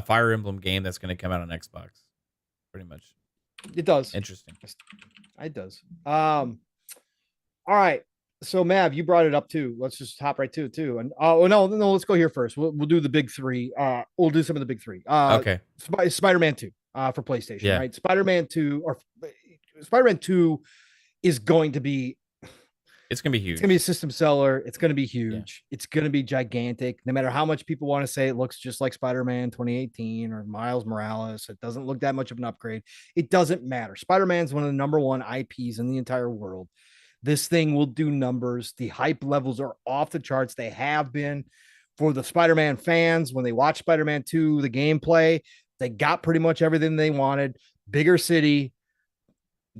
Fire Emblem game that's going to come out on Xbox. Pretty much. It does. Interesting. It does. All right. So Mav, you brought it up too. Let's just hop right to it too. And no, let's go here first. We'll do the big three. We'll do some of the big three. Okay. Spider-Man 2 for PlayStation, Yeah. right? Spider-Man 2 is going to be, it's going to be huge. It's going to be a system seller. It's going to be huge. Yeah. It's going to be gigantic. No matter how much people want to say it looks just like Spider-Man 2018 or Miles Morales, it doesn't look that much of an upgrade. It doesn't matter. Spider-Man is one of the number one IPs in the entire world. This thing will do numbers. The hype levels are off the charts. They have been for the Spider-Man fans. When they watch Spider-Man 2, the gameplay, they got pretty much everything they wanted. Bigger city,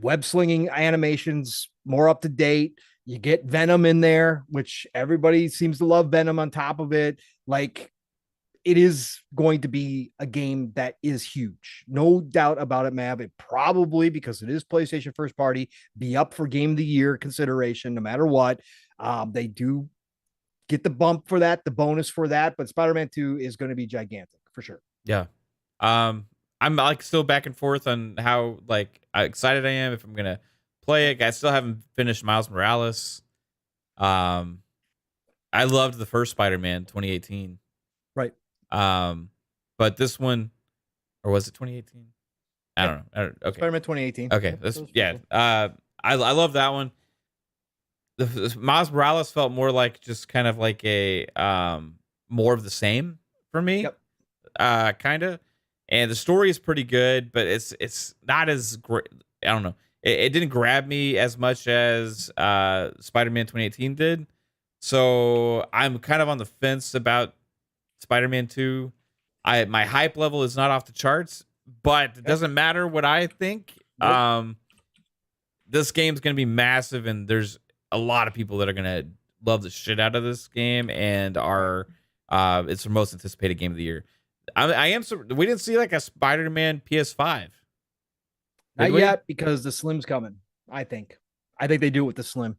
web slinging animations, more up to date. You get Venom in there, which everybody seems to love Venom on top of it. Like, it is going to be a game that is huge. No doubt about it, Mav. It probably, because it is PlayStation first party, be up for Game of the Year consideration no matter what. They do get the bump for that, the bonus for that, but Spider-Man 2 is going to be gigantic for sure. Yeah. I'm like still back and forth on how like excited I am if I'm going to play it. I still haven't finished Miles Morales. I loved the first Spider-Man 2018. Right. But this one, or was it 2018? I don't know. Okay. Spider-Man 2018. Okay. I love that one. The Miles Morales felt more like just kind of like a more of the same for me. Yep. Kind of. And the story is pretty good, but it's not as great. I don't know. It didn't grab me as much as Spider-Man 2018 did. So I'm kind of on the fence about Spider-Man 2. My hype level is not off the charts, but it doesn't matter what I think. Nope. This game's going to be massive, and there's a lot of people that are going to love the shit out of this game, and it's the most anticipated game of the year. We didn't see like a Spider-Man PS5. Not yet, because the Slim's coming. I think they do it with the Slim.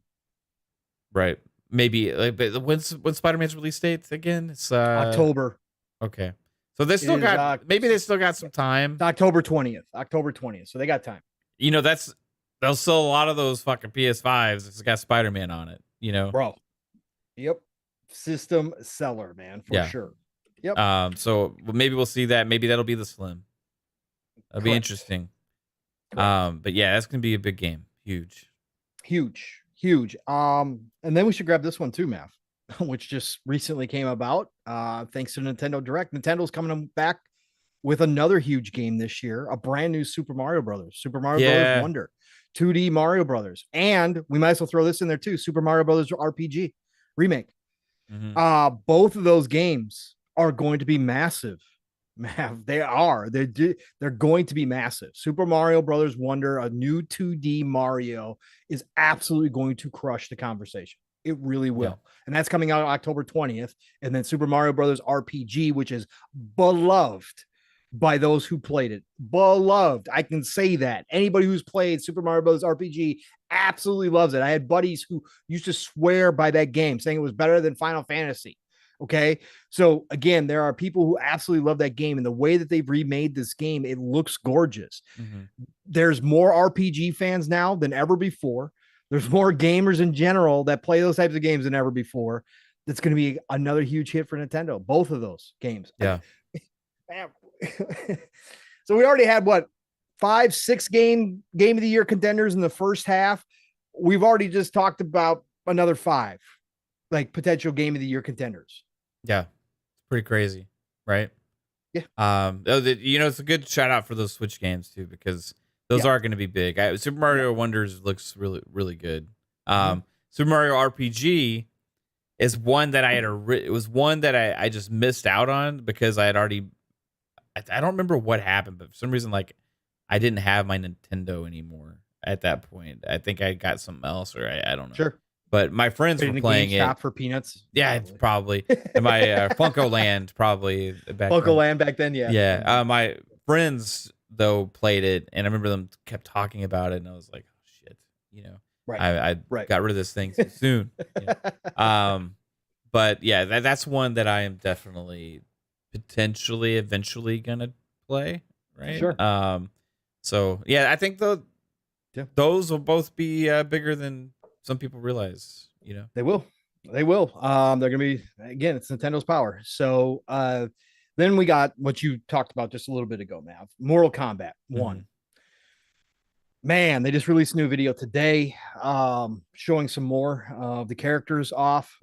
Right. Maybe. But when's Spider-Man's release date again? It's October. Okay. So they still got. Maybe they still got some time. October 20th. So they got time. You know, they'll sell a lot of those fucking PS5s. It's got Spider-Man on it. You know, bro. Yep. System seller, man, for sure. Yep. So maybe we'll see that. Maybe that'll be the Slim. That'll be interesting. But yeah, that's gonna be a big game. Huge. And then we should grab this one too, Mav, which just recently came about. Thanks to Nintendo Direct. Nintendo's coming back with another huge game this year, a brand new Super Mario Brothers. Super Mario Brothers Wonder. 2D Mario Brothers. And we might as well throw this in there too. Super Mario Brothers RPG remake. Mm-hmm. Both of those games are going to be massive. Mav, they are. They're going to be massive. Super Mario Brothers Wonder, a new 2D Mario, is absolutely going to crush the conversation. It really will. Yeah. And that's coming out October 20th. And then Super Mario Brothers RPG, which is beloved by those who played it. Beloved. I can say that. Anybody who's played Super Mario Brothers RPG absolutely loves it. I had buddies who used to swear by that game, saying it was better than Final Fantasy. Okay. So again, there are people who absolutely love that game, and the way that they've remade this game, it looks gorgeous. Mm-hmm. There's more RPG fans now than ever before. There's more gamers in general that play those types of games than ever before. That's going to be another huge hit for Nintendo. Both of those games. Yeah. So we already had what 5-6 game of the year contenders in the first half. We've already just talked about another 5 like potential game of the year contenders. Yeah, it's pretty crazy, right? Yeah. It's a good shout out for those Switch games too, because those are going to be big. Super Mario Wonders looks really, really good. Super Mario RPG is one that it was one that I just missed out on because I had already. I don't remember what happened, but for some reason, like I didn't have my Nintendo anymore at that point. I think I got something else, or I don't know. Sure. But my friends were playing it for peanuts. Yeah, it's probably in my Funko Land probably back Funko then. Land back then. Yeah. Yeah. My friends though played it, and I remember them kept talking about it, and I was like, oh, shit, I got rid of this thing too soon. But yeah, that's one that I am definitely potentially eventually gonna play. Right. Sure. So yeah, I think those will both be bigger than some people realize, They will. They're gonna be, again, it's Nintendo's power. So then we got what you talked about just a little bit ago, Mav. Mortal Kombat 1. Man, they just released a new video today, showing some more of the characters off,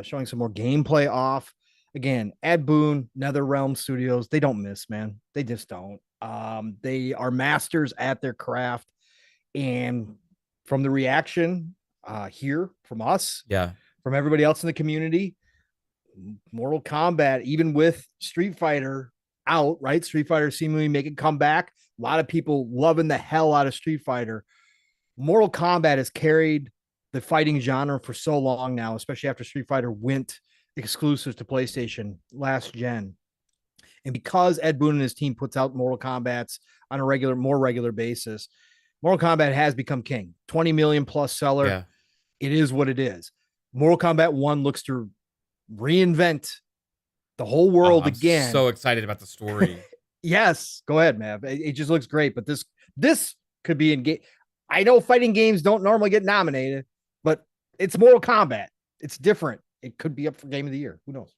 showing some more gameplay off. Again, Ed Boon, NetherRealm Studios, they don't miss, man. They just don't. They are masters at their craft. And from the reaction here from us, from everybody else in the community, Mortal Kombat, even with Street Fighter out, right? Street Fighter seemingly making comeback. A lot of people loving the hell out of Street Fighter. Mortal Kombat has carried the fighting genre for so long now, especially after Street Fighter went exclusive to PlayStation last gen. And because Ed Boon and his team puts out Mortal Kombats on a more regular basis, Mortal Kombat has become king. 20 million plus seller. Yeah. It is what it is. Mortal Kombat 1 looks to reinvent the whole world again. So excited about the story. Yes, go ahead, Mav. It just looks great. But this could be in game. I know fighting games don't normally get nominated, but it's Mortal Kombat. It's different. It could be up for game of the year. Who knows?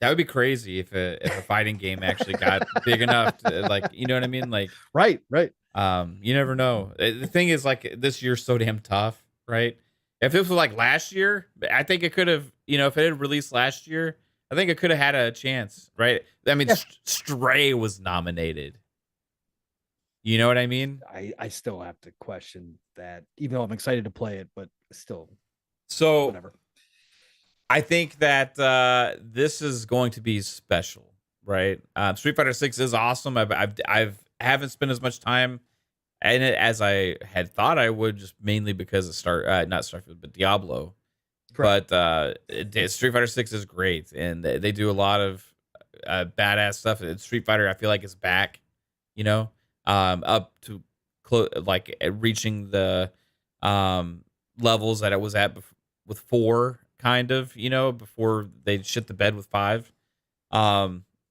That would be crazy if a fighting game actually got big enough to, like, you know what I mean? Like, right. You never know. The thing is, like, this year's so damn tough, right? If this was like last year, I think it could have, if it had released last year, I think it could have had a chance, right? I mean, Stray was nominated. You know what I mean? I still have to question that, even though I'm excited to play it, but still. So whatever. I think that this is going to be special, right? Street Fighter 6 is awesome. I haven't spent as much time in it as I had thought I would, just mainly because of not Starfield, but Diablo. Correct. But Street Fighter 6 is great, and they do a lot of badass stuff. Street Fighter, I feel like, is back, up to reaching the levels that it was at with 4, kind of, before they shit the bed with 5.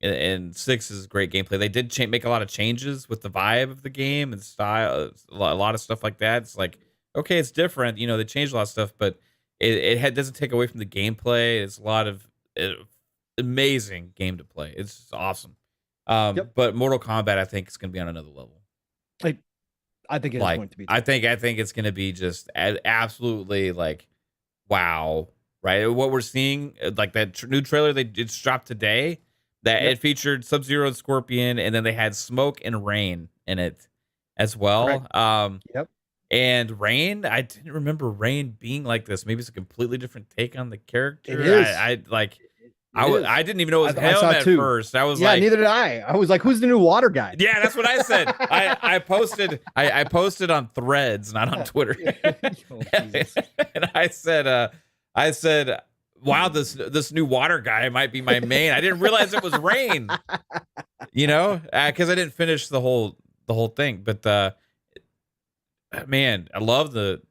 And 6 is great gameplay. They did make a lot of changes with the vibe of the game and style, a lot of stuff like that. It's like, okay, it's different. They changed a lot of stuff, but it doesn't take away from the gameplay. It's a lot of amazing game to play. It's just awesome. But Mortal Kombat, I think, is going to be on another level. I think it's going to be. I think it's going to be just absolutely like, wow, right? What we're seeing, like that new trailer they just dropped today. That it featured Sub-Zero and Scorpion, and then they had Smoke and Rain in it as well. And Rain, I didn't remember Rain being like this. Maybe it's a completely different take on the character. It is. I didn't even know it was him at first. I was like, neither did I. I was like, who's the new water guy? Yeah, that's what I said. I posted on Threads, not on Twitter. And I said, wow, this new water guy might be my main. I didn't realize it was Rain, because I didn't finish the whole thing. But man, I love the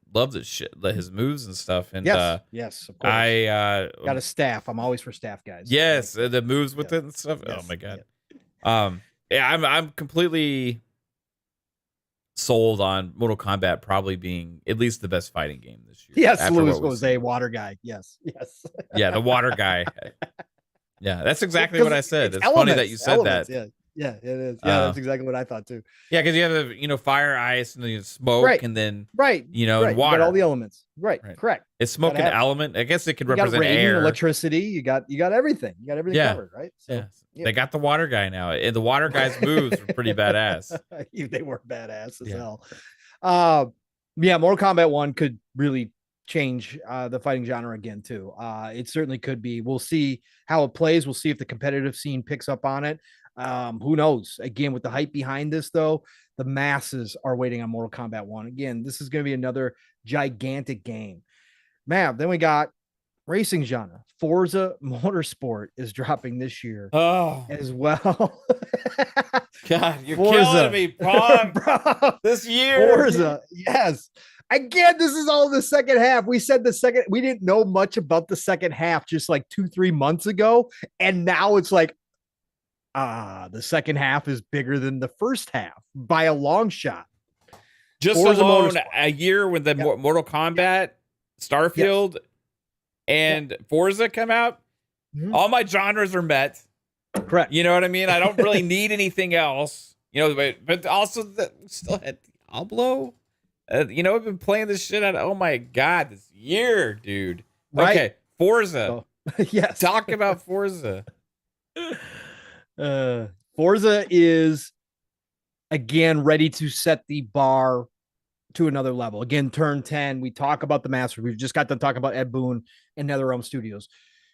shit, his moves and stuff. And yes, of course. I got a staff. I'm always for staff guys. Yes, the moves with it and stuff. Yes, oh my god. I'm completely sold on Mortal Kombat probably being at least the best fighting game this year. Yes, Luis was a water guy. Yes. Yeah, the water guy. Yeah, that's exactly what I said. It's funny that you said that. Yeah, it is. Yeah, that's exactly what I thought too. Yeah, because you have the fire, ice, and then smoke, and then and water. You got all the elements. Right. Correct. It's smoke an element. I guess it could represent rain, air, electricity. You got everything. You got everything covered, right? So, they got the water guy now, and the water guy's moves were pretty badass. They were badass as hell. Mortal Kombat 1 could really change the fighting genre again too. It certainly could be. We'll see how it plays. We'll see if the competitive scene picks up on it. Who knows? Again, with the hype behind this, though, the masses are waiting on Mortal Kombat 1. Again, this is going to be another gigantic game. Man, then we got racing genre. Forza Motorsport is dropping this year as well. God, you're killing me, Pong. Bro, this year. Forza, yes. Again, this is all the second half. We said we didn't know much about the second half just like 2-3 months ago. And now it's like, the second half is bigger than the first half by a long shot. Just Forza alone a year when the Mortal Kombat, Starfield, and Forza come out, all my genres are met. Correct. You know what I mean? I don't really need anything else. But also still had Diablo. I've been playing this shit out. Oh my God, this year, dude. Right. Okay, Forza. Yes. Talk about Forza. Forza is again ready to set the bar to another level. Again, turn 10. We talk about the Masters. We've just got to talk about Ed Boon and NetherRealm Studios.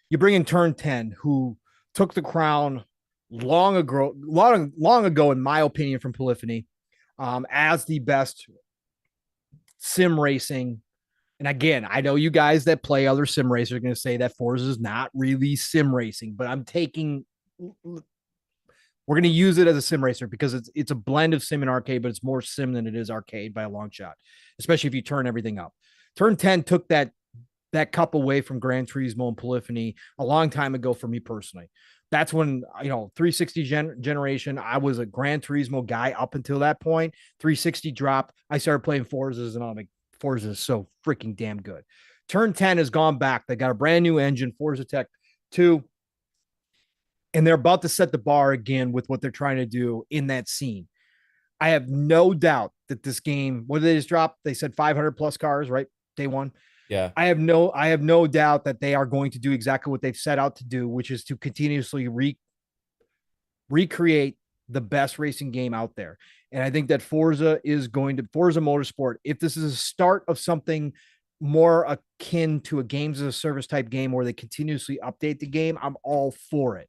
You bring in turn 10, who took the crown long ago, in my opinion, from Polyphony, as the best sim racing. And again, I know you guys that play other sim racers are going to say that Forza is not really sim racing, but we're going to use it as a sim racer because it's a blend of sim and arcade, but it's more sim than it is arcade by a long shot, especially if you turn everything up. Turn 10 took that cup away from Gran Turismo and Polyphony a long time ago for me personally. That's when, 360 generation, I was a Gran Turismo guy up until that point. 360 dropped. I started playing Forzas, and I'm like, Forza is so freaking damn good. Turn 10 has gone back. They got a brand new engine, Forza Tech 2. And they're about to set the bar again with what they're trying to do in that scene. I have no doubt that this game, what did they just drop? They said 500 plus cars, right? Day one. Yeah. I have no doubt that they are going to do exactly what they've set out to do, which is to continuously recreate the best racing game out there. And I think that Forza Motorsport, if this is a start of something more akin to a games as a service type game where they continuously update the game, I'm all for it.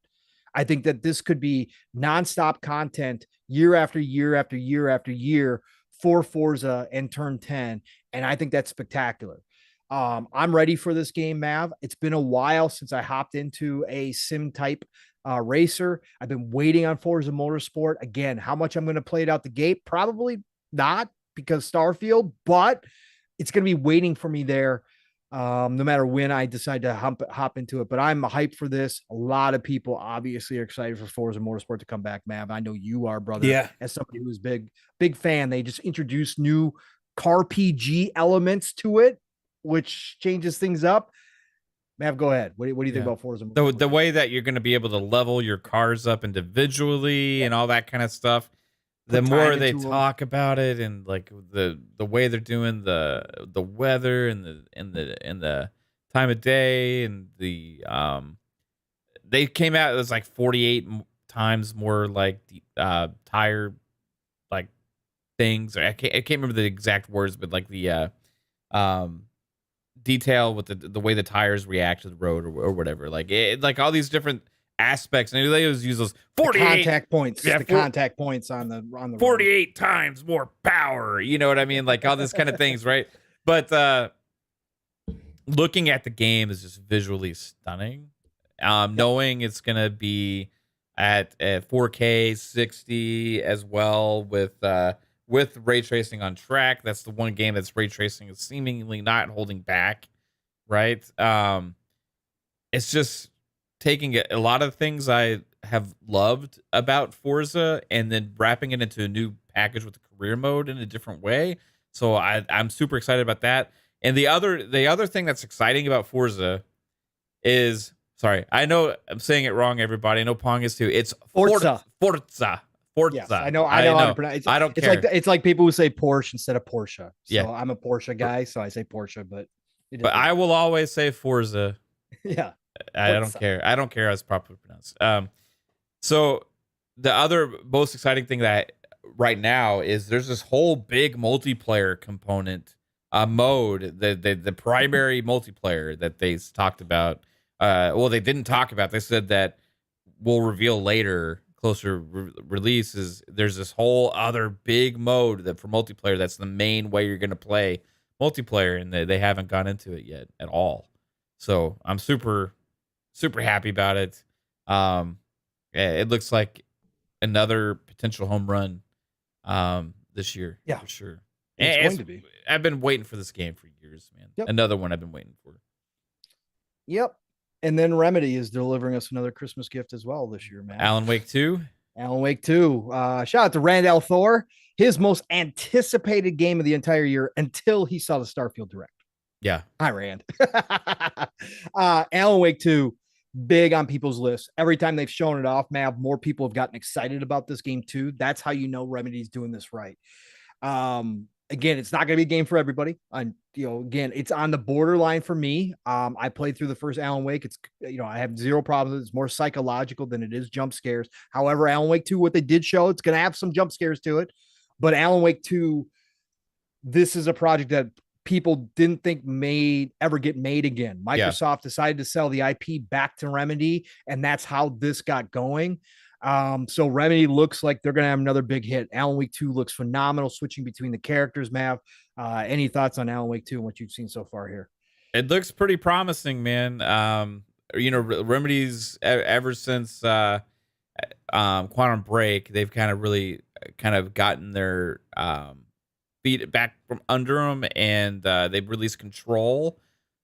I think that this could be nonstop content year after year after year after year for Forza and Turn 10. And I think that's spectacular. I'm ready for this game, Mav. It's been a while since I hopped into a sim type racer. I've been waiting on Forza Motorsport. Again, how much I'm going to play it out the gate? Probably not, because Starfield, but it's going to be waiting for me there. No matter when I decide to hop into it, but I'm hyped for this. A lot of people obviously are excited for Forza Motorsport to come back, Mav. I know you are, brother. Yeah. As somebody who's big fan, they just introduced new car PG elements to it, which changes things up. Mav, go ahead. What do you think about Forza Motorsport? The way that you're going to be able to level your cars up individually and all that kind of stuff. The more they talk about it, and like the way they're doing the weather and the time of day, and they came out, it was like 48 times more like tire like things. I can't remember the exact words, but like the detail with the way the tires react to the road or whatever. Like like all these different aspects, and they always use those 48 contact points. Yeah, contact points on the 48 times more power. You know what I mean? Like all this kind of things, right? But looking at the game is just visually stunning. Knowing it's gonna be at 4K 60 as well with ray tracing on track. That's the one game that's ray tracing is seemingly not holding back, right? It's just taking a lot of things I have loved about Forza, and then wrapping it into a new package with the career mode in a different way. So I'm super excited about that. And the other thing that's exciting about Forza is, sorry, I know I'm saying it wrong, everybody. I know Pong is too. It's Forza. Forza. Yes, I know how to pronounce it. I don't care. It's like people who say Porsche instead of Porsche. So Yeah. I'm a Porsche guy, so I say Porsche, but I will always say Forza. Yeah. I don't care. I don't care how it's properly pronounced. So the other most exciting thing that right now is there's this whole big multiplayer component mode, the primary multiplayer that they talked about. Well, they didn't talk about. They said that we'll reveal later, closer release. Is there's this whole other big mode that for multiplayer that's the main way you're going to play multiplayer, and they haven't gone into it yet at all. So I'm super happy about it. It looks like another potential home run this year. Yeah, for sure. It's going to be. I've been waiting for this game for years, man. Yep. Another one I've been waiting for. Yep. And then Remedy is delivering us another Christmas gift as well this year, man. Alan Wake 2. Alan Wake 2. Shout out to Randall Thor. His most anticipated game of the entire year until he saw the Starfield Direct. Yeah. Hi, Rand. Alan Wake 2, big on people's lists. Every time they've shown it off, Mav, more people have gotten excited about this game too. That's how you know Remedy's doing this right. Again, it's not going to be a game for everybody. Again, it's on the borderline for me. I played through the first Alan Wake. It's, I have zero problems. It's more psychological than it is jump scares. However, Alan Wake 2, what they did show, it's going to have some jump scares to it. But Alan Wake 2, this is a project that people didn't think ever get made again. Microsoft decided to sell the IP back to Remedy, and that's how this got going. So Remedy looks like they're going to have another big hit. Alan Wake 2 looks phenomenal, switching between the characters, Mav. Any thoughts on Alan Wake 2 and what you've seen so far here? It looks pretty promising, man. Remedy's ever since Quantum Break, they've kind of gotten their feet back from under them, and they've released Control.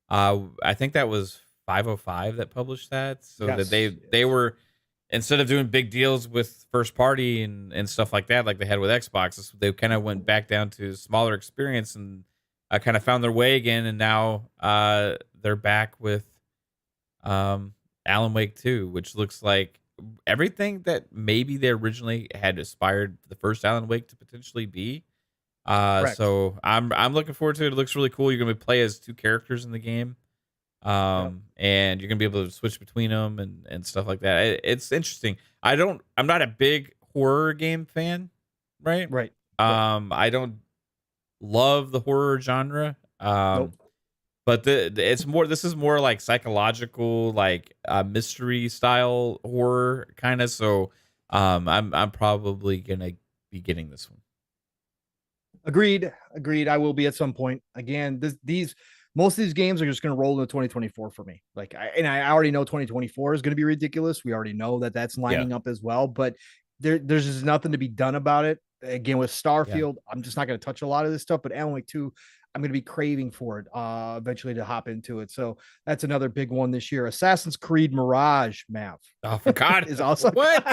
I think that was 505 that published that, so that they were, instead of doing big deals with first party and stuff like that, like they had with Xbox, they kind of went back down to smaller experience and kind of found their way again. And now they're back with Alan Wake 2, which looks like everything that maybe they originally had aspired the first Alan Wake to potentially be. So I'm looking forward to it. It looks really cool. You're going to play as two characters in the game. And you're gonna be able to switch between them and stuff like that. It's interesting. I'm not a big horror game fan, right? I don't love the horror genre. But this is more like psychological, like mystery style horror kind of. So I'm probably gonna be getting this one. Agreed. I will be at some point. Again, most of these games are just going to roll into 2024 for me. I already know 2024 is going to be ridiculous. We already know that that's lining up as well, but there's just nothing to be done about it. Again, with Starfield, I'm just not going to touch a lot of this stuff, but Alan Wake 2, I'm going to be craving for it eventually to hop into it. So that's another big one this year. Assassin's Creed Mirage, Mav. Oh, God. is also what?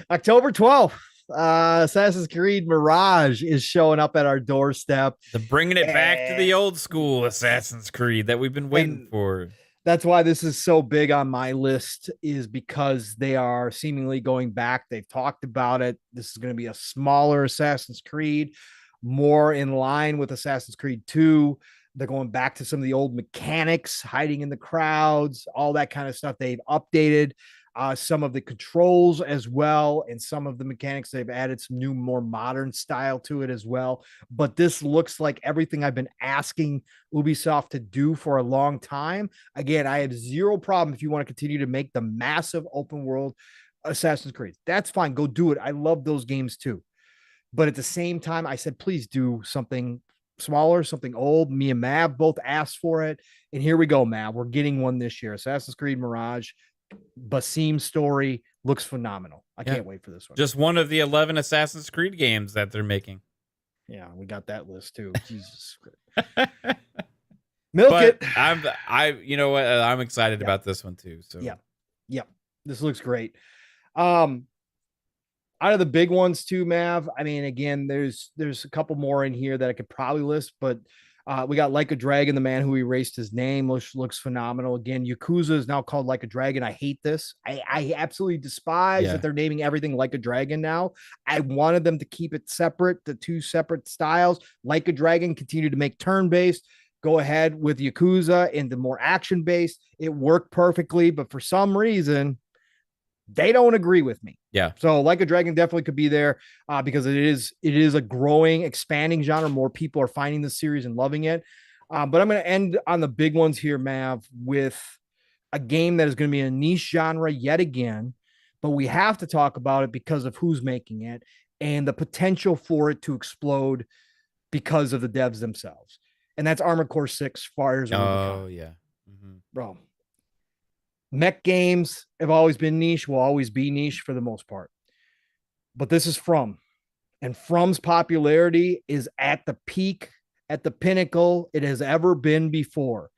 October 12th. Assassin's Creed Mirage is showing up at our doorstep. They're bringing it back to the old school Assassin's Creed that we've been waiting for. That's why this is so big on my list, is because they are seemingly going back. They've talked about it. This is going to be a smaller Assassin's Creed, more in line with Assassin's Creed 2. They're going back to some of the old mechanics, hiding in the crowds, all that kind of stuff. They've updated some of the controls as well, and some of the mechanics. They've added some new, more modern style to it as well. But this looks like everything I've been asking Ubisoft to do for a long time. Again, I have zero problem if you want to continue to make the massive open world Assassin's Creed. That's fine. Go do it. I love those games too. But at the same time, I said, please do something smaller, something old. Me and Mav both asked for it. And here we go, Mav. We're getting one this year. Assassin's Creed Mirage. Basim story looks phenomenal. I can't wait for this one. Just one of the 11 Assassin's Creed games that they're making. Yeah, we got that list too. Jesus Christ. Milk it. You know what? I'm excited about this one too. So yeah. This looks great. Out of the big ones too, Mav. I mean, again, there's a couple more in here that I could probably list, but we got Like a Dragon, the man who erased his name, looks phenomenal. Again, Yakuza is now called Like a Dragon. I hate this. I absolutely despise that they're naming everything Like a Dragon now. I wanted them to keep it separate, the two separate styles. Like a Dragon continued to make turn-based. Go ahead with Yakuza into more action-based. It worked perfectly, but for some reason, they don't agree with me. Yeah. So Like a Dragon definitely could be there because it is a growing, expanding genre. More people are finding the series and loving it. But I'm going to end on the big ones here, Mav, with a game that is going to be a niche genre yet again, but we have to talk about it because of who's making it and the potential for it to explode because of the devs themselves. And that's Armored Core 6 Fires of Rubicon. Oh, yeah. Mm-hmm. Bro. Mech games have always been niche, will always be niche for the most part. But this is and From's popularity is at the peak, at the pinnacle it has ever been before.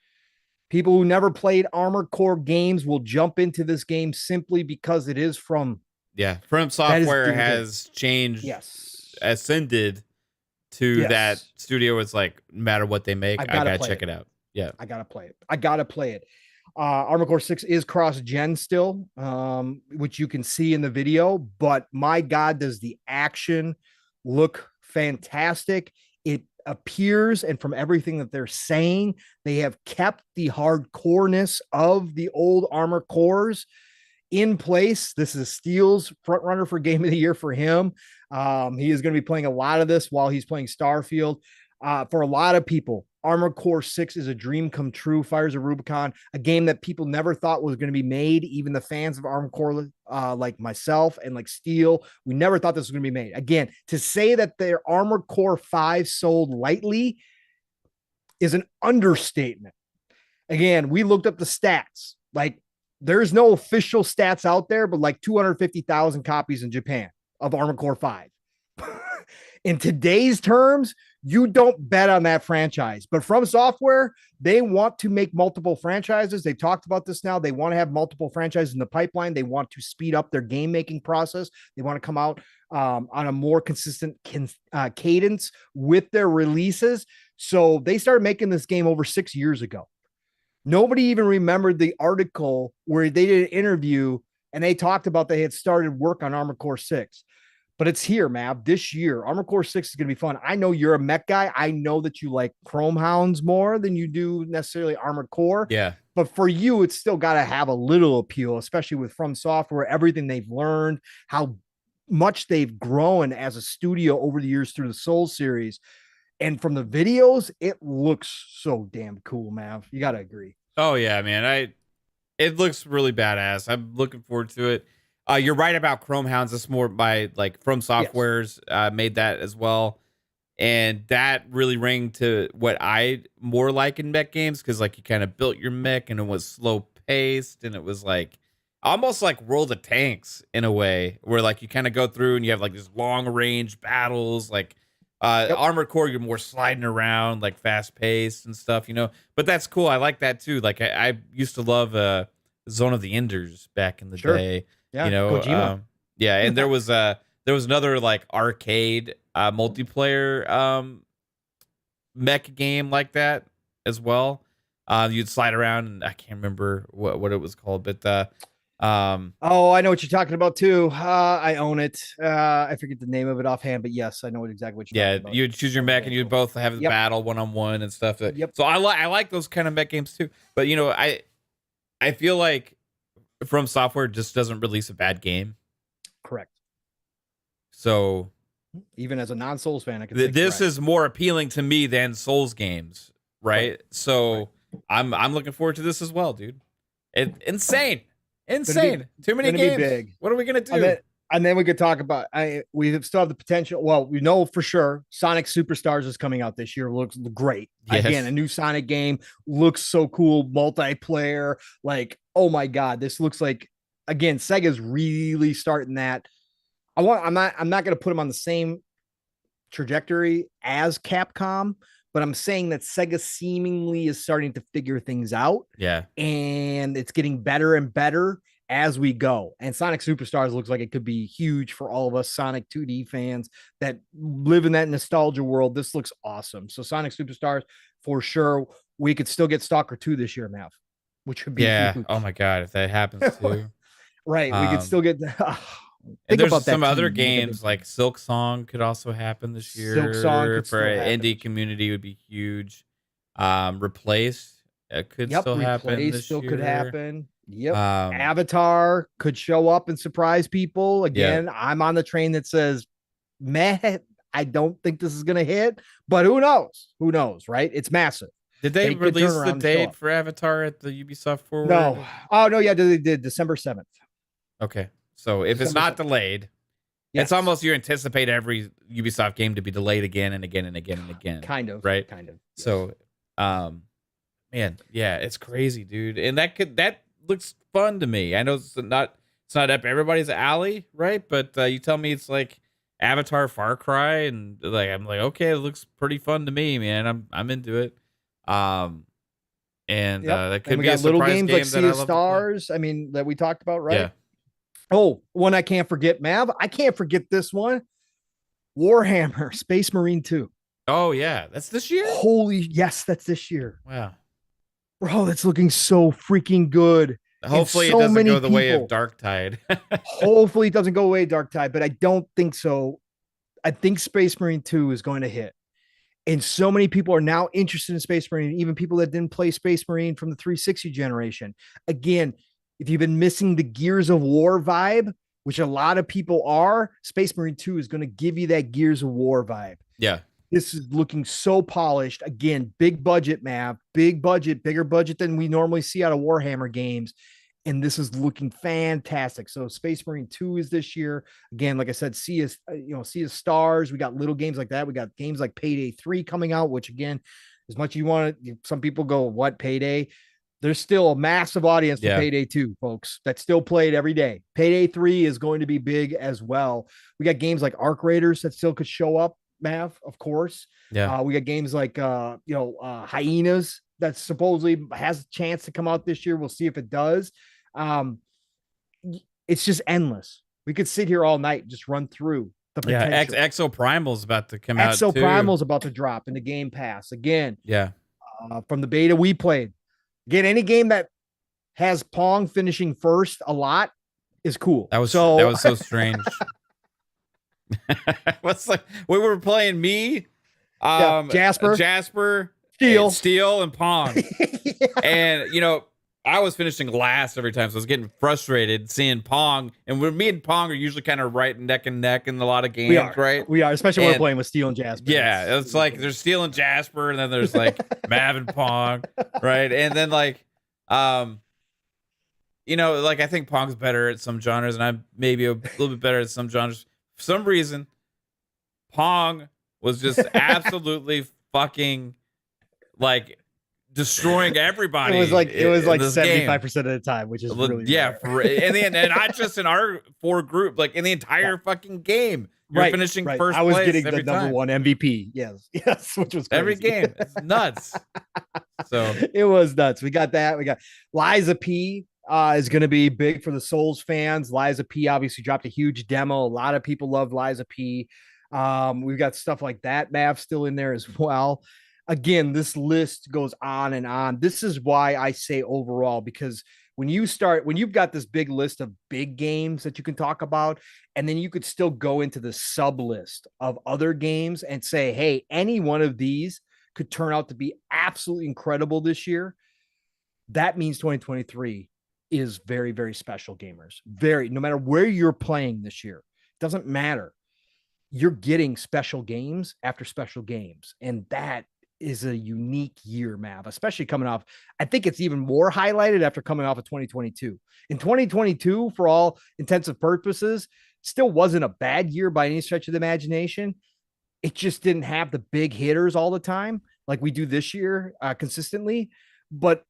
People who never played Armored Core games will jump into this game simply because it is From. Yeah, From Software has changed, ascended to that studio. It's like, no matter what they make, I gotta check it out. Yeah, I gotta play it. Armored Core 6 is cross-gen still, which you can see in the video, but my God, does the action look fantastic. It appears, and from everything that they're saying, they have kept the hardcoreness of the old Armored Cores in place. This is Steele's front runner for Game of the Year for him. He is going to be playing a lot of this while he's playing Starfield. For a lot of people, Armored Core 6 is a dream come true. Fires of Rubicon, a game that people never thought was going to be made. Even the fans of Armored Core, like myself and like Steele, we never thought this was going to be made. Again, to say that their Armored Core 5 sold lightly is an understatement. Again, we looked up the stats. Like, there's no official stats out there, but like 250,000 copies in Japan of Armored Core 5. In today's terms, you don't bet on that franchise. But From Software, they want to make multiple franchises. They talked about this now. They want to have multiple franchises in the pipeline. They want to speed up their game making process. They want to come out on a more consistent cadence with their releases. So they started making this game over 6 years ago. Nobody even remembered the article where they did an interview and they talked about they had started work on Armored Core 6. But it's here, Mav, this year. Armored Core 6 is going to be fun. I know you're a mech guy. I know that you like Chrome Hounds more than you do necessarily Armored Core. Yeah. But for you, it's still got to have a little appeal, especially with From Software, everything they've learned, how much they've grown as a studio over the years through the Soul series. And from the videos, it looks so damn cool, Mav. You got to agree. Oh, yeah, man. It looks really badass. I'm looking forward to it. You're right about Chrome Hounds. It's more by like From Software's made that as well. And that really rang to what I more like in mech games, because like you kind of built your mech and it was slow paced and it was like almost like World of Tanks in a way, where like you kind of go through and you have like these long range battles, like Armored Core, you're more sliding around, like fast paced and stuff, you know. But that's cool. I like that too. Like I used to love Zone of the Enders back in the day. Yeah, you know, and there was another like arcade multiplayer mech game like that as well. You'd slide around, and I can't remember what it was called, but I know what you're talking about too. I own it. I forget the name of it offhand, but yes, I know exactly what you're talking about. You'd choose your mech, and you'd both have the battle one-on-one and stuff. So I like those kind of mech games too. But you know, I feel like From Software just doesn't release a bad game. Correct. So even as a non-Souls fan, I can this is more appealing to me than Souls games, right? So I'm looking forward to this as well, dude. Insane. Too many games. Big. What are we gonna do? And then we could talk about. We still have the potential. Well, we know for sure Sonic Superstars is coming out this year. Looks great. Yes. Again, a new Sonic game looks so cool. Multiplayer, like, oh my God, this looks like, again, Sega's really starting that. I'm not going to put them on the same trajectory as Capcom, but I'm saying that Sega seemingly is starting to figure things out. Yeah. And it's getting better and better as we go. And Sonic Superstars looks like it could be huge for all of us Sonic 2D fans that live in that nostalgia world. This looks awesome. So Sonic Superstars for sure. We could still get Stalker 2 this year, Mav, which would be huge. Oh my god, if that happens too. Right. We could still get and there's some other games like Silk Song could also happen this year. Silk Song could for an indie community would be huge. Replace could still happen this year. Could happen. Yep. Avatar could show up and surprise people. Again, I'm on the train that says, meh, I don't think this is gonna hit, but who knows? Who knows, right? It's massive. Did they release the date for Avatar at the Ubisoft Forward? No. Oh no, yeah, they did December 7th. Okay. So if it's not delayed, it's almost you anticipate every Ubisoft game to be delayed again and again and again and again. Kind of. Right? Kind of. Yes. So man, yeah, it's crazy, dude. And that looks fun to me. I know it's not up everybody's alley, right? But you tell me it's like Avatar, Far Cry, and like I'm like, okay, it looks pretty fun to me, man. I'm into it. That could be a little games game like Sea of Stars. I mean, that we talked about, right? Yeah. Oh, one I can't forget, Mav. I can't forget this one. Warhammer Space Marine 2. Oh yeah, that's this year. Yes, that's this year. Wow, bro, that's looking so freaking good. Hopefully it doesn't go the way of Darktide. Hopefully it doesn't go away Darktide, but I don't think so. I think Space Marine 2 is going to hit. And so many people are now interested in Space Marine, even people that didn't play Space Marine from the 360 generation. Again, if you've been missing the Gears of War vibe, which a lot of people are, Space Marine 2 is going to give you that Gears of War vibe. Yeah. This is looking so polished. Again, big budget map, big budget, bigger budget than we normally see out of Warhammer games. And this is looking fantastic. So Space Marine 2 is this year. Again, like I said, Sea of Stars. We got little games like that. We got games like Payday 3 coming out, which again, as much as you want to, some people go, what Payday? There's still a massive audience for Payday 2, folks, that's still played every day. Payday 3 is going to be big as well. We got games like Arc Raiders that still could show up, Mav, of course. Yeah. We got games like Hyenas that supposedly has a chance to come out this year. We'll see if it does. It's just endless. We could sit here all night and just run through the potential. Exo Primal's about to come out. Exo Primal's about to drop in the Game Pass again. Yeah. From the beta we played. Again, any game that has Pong finishing first a lot is cool. That was so strange. What's like we were playing Jasper, Steel, and Pong. And I was finishing last every time, so I was getting frustrated seeing Pong. And me and Pong are usually kind of right neck and neck in a lot of games, right? We are, especially when we're playing with Steel and Jasper. Yeah, it's like there's Steel and Jasper, and then there's like Mav and Pong, right? And then like, I think Pong's better at some genres, and I'm maybe a little bit better at some genres. For some reason, Pong was just absolutely fucking like destroying everybody. It was like 75% of the time, which is really and not just in our group, like in the entire fucking game. You're finishing first. I was place getting every the number one MVP. Yes, which was crazy. Every game. It's nuts. So it was nuts. We got that. We got Liza P. Is going to be big for the Souls fans. Liza P. obviously dropped a huge demo. A lot of people love Liza P. We've got stuff like that. Mav still in there as well. Again, this list goes on and on. This is why I say overall, because when you've got this big list of big games that you can talk about, and then you could still go into the sub list of other games and say, hey, any one of these could turn out to be absolutely incredible this year. That means 2023 is very, very special, gamers. No matter where you're playing this year, it doesn't matter. You're getting special games after special games. And that is a unique year, Mav, especially coming off. I think it's even more highlighted after coming off of 2022. In 2022, for all intensive purposes, still wasn't a bad year by any stretch of the imagination. It just didn't have the big hitters all the time like we do this year consistently. But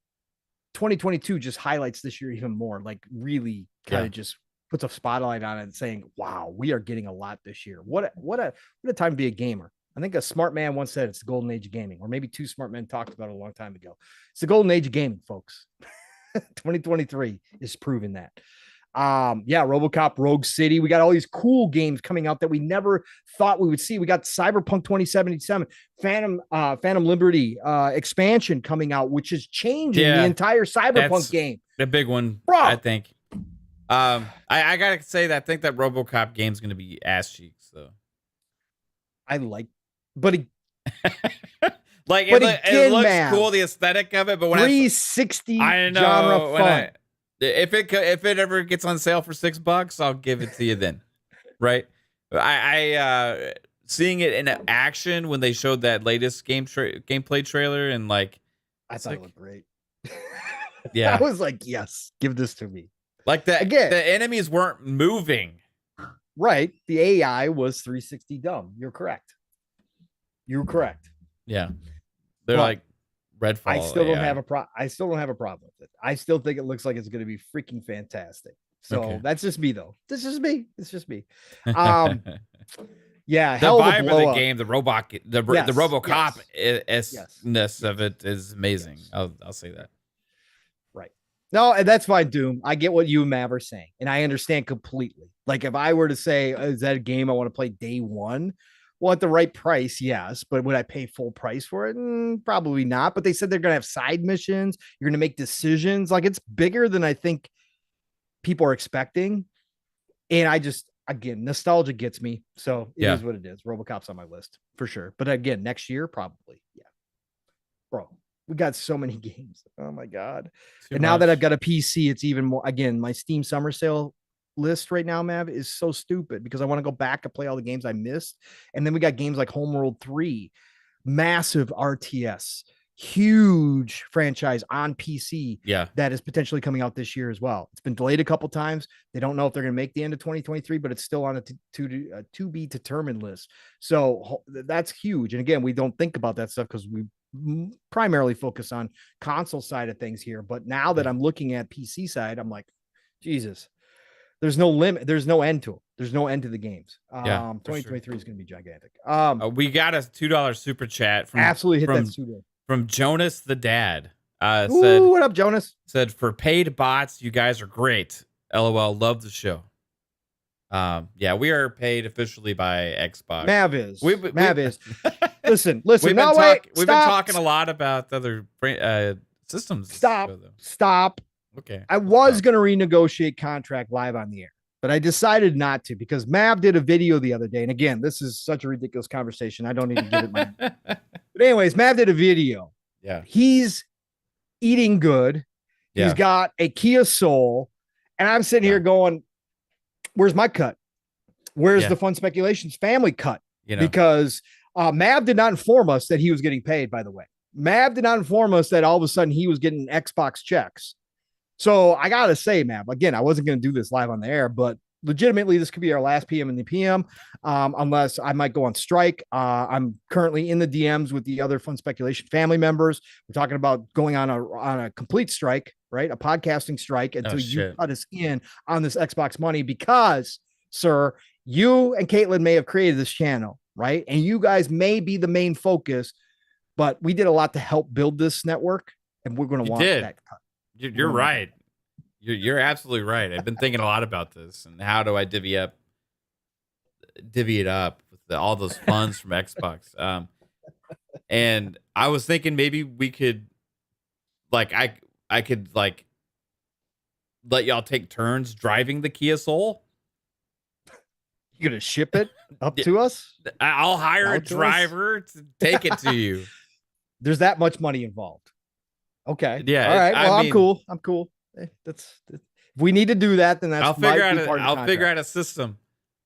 2022 just highlights this year even more, like really kind of just puts a spotlight on it and saying, wow, we are getting a lot this year. What a time to be a gamer. I think a smart man once said it's the golden age of gaming, or maybe two smart men talked about it a long time ago. It's the golden age of gaming, folks. 2023 is proving that. Yeah, RoboCop, Rogue City. We got all these cool games coming out that we never thought we would see. We got Cyberpunk 2077, Phantom Liberty expansion coming out, which is changing the entire Cyberpunk game. The big one, bro. I think. I gotta say that I think that RoboCop game's gonna be ass cheeks though. I like, but like but it looks cool, the aesthetic of it. But when 360 genre fun. If it ever gets on sale for $6, I'll give it to you then, right? I seeing it in action when they showed that latest gameplay trailer and like I thought it looked great. Yeah, I was like, yes, give this to me. Like that again, the enemies weren't moving. Right, the AI was 360 dumb. You're correct. Yeah, they're like Redfall. I still don't AI. have a problem with it. I still think it looks like it's going to be freaking fantastic. So that's just me, though. It's just me. Yeah, the vibe of the game, the RoboCop ness of it is amazing. Yes. I'll say that. Right. No, and that's fine, Doom. I get what you and Mav are saying, and I understand completely. Like if I were to say, is that a game I want to play day one? Well, at the right price, yes. But would I pay full price for it? Probably not. But they said they're going to have side missions. You're going to make decisions. Like it's bigger than I think people are expecting. And I just, again, nostalgia gets me. So it is what it is. RoboCop's on my list for sure. But again, next year, probably. Yeah. Bro, we got so many games. Oh my God. Now that I've got a PC, it's even more. Again, my Steam summer sale list right now, Mav, is so stupid because I want to go back and play all the games I missed. And then we got games like Homeworld 3, massive RTS, huge franchise on PC that is potentially coming out this year as well. It's been delayed a couple times. They don't know if they're going to make the end of 2023, but it's still on a to be determined list. So that's huge. And again, we don't think about that stuff because we primarily focus on console side of things here. But now that I'm looking at PC side, I'm like, Jesus. There's no limit. There's no end to it. There's no end to the games. 2023 is going to be gigantic. We got a $2 super chat from from Jonas the Dad. Said, what up, Jonas? Said for paid bots, you guys are great. LOL, love the show. Yeah, we are paid officially by Xbox. Mav is. Mav is. Listen. We've been talking a lot about other systems. Stop. Okay. I was going to renegotiate contract live on the air, but I decided not to because Mav did a video the other day. And again, this is such a ridiculous conversation. I don't need to give it my. But anyways, Mav did a video. Yeah. He's eating good. Yeah. He's got a Kia Soul. And I'm sitting here going, where's my cut? Where's the Fun Speculations family cut? Because Mav did not inform us that he was getting paid, by the way. Mav did not inform us that all of a sudden he was getting Xbox checks. So I got to say, Mav, again, I wasn't going to do this live on the air, but legitimately, this could be our last PM in the PM, unless I might go on strike. I'm currently in the DMs with the other Fun Speculation family members. We're talking about going on a complete strike, right? A podcasting strike until you cut us in on this Xbox money because, sir, you and Caitlin may have created this channel, right? And you guys may be the main focus, but we did a lot to help build this network, and we're going to want that cut. You're right. You're absolutely right. I've been thinking a lot about this and how do I divvy it up with all those funds from Xbox. And I was thinking maybe we could, like, I could like let y'all take turns driving the Kia Soul. You gonna ship it up to us? I'll hire a driver to take it to you. There's that much money involved. Okay. Yeah. All right. Well, I'm cool. That's if we need to do that, then that's I'll figure out a system.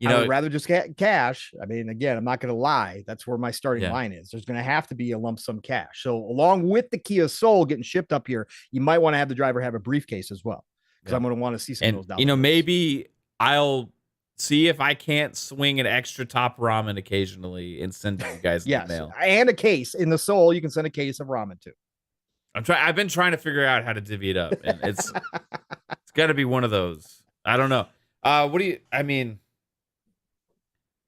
I would rather just get cash. I mean, again, I'm not going to lie. That's where my starting line is. There's going to have to be a lump sum cash. So along with the Kia Soul getting shipped up here, you might want to have the driver have a briefcase as well, because I'm going to want to see some of those dollars. Maybe I'll see if I can't swing an extra top ramen occasionally and send you guys the mail. And a case in the Soul. You can send a case of ramen too. I've been trying to figure out how to divvy it up, and it's got to be one of those. I don't know. I mean,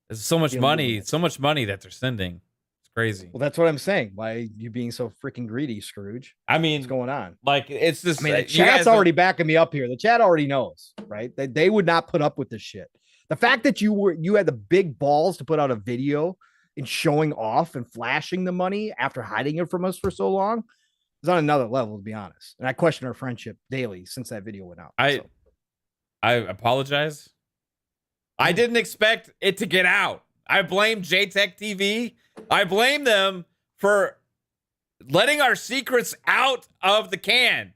there's so much money that they're sending. It's Crazy. Well, that's what I'm saying. Why are you being so freaking greedy, Scrooge? I mean, what's going on? Like, it's just. I mean, the chat's already backing me up here. The chat already knows, right? They would not put up with this shit. The fact that you had the big balls to put out a video and showing off and flashing the money after hiding it from us for so long is on another level, to be honest. And I question our friendship daily since that video went out. I apologize. I didn't expect it to get out. I blame JTech TV. I blame them for letting our secrets out of the can.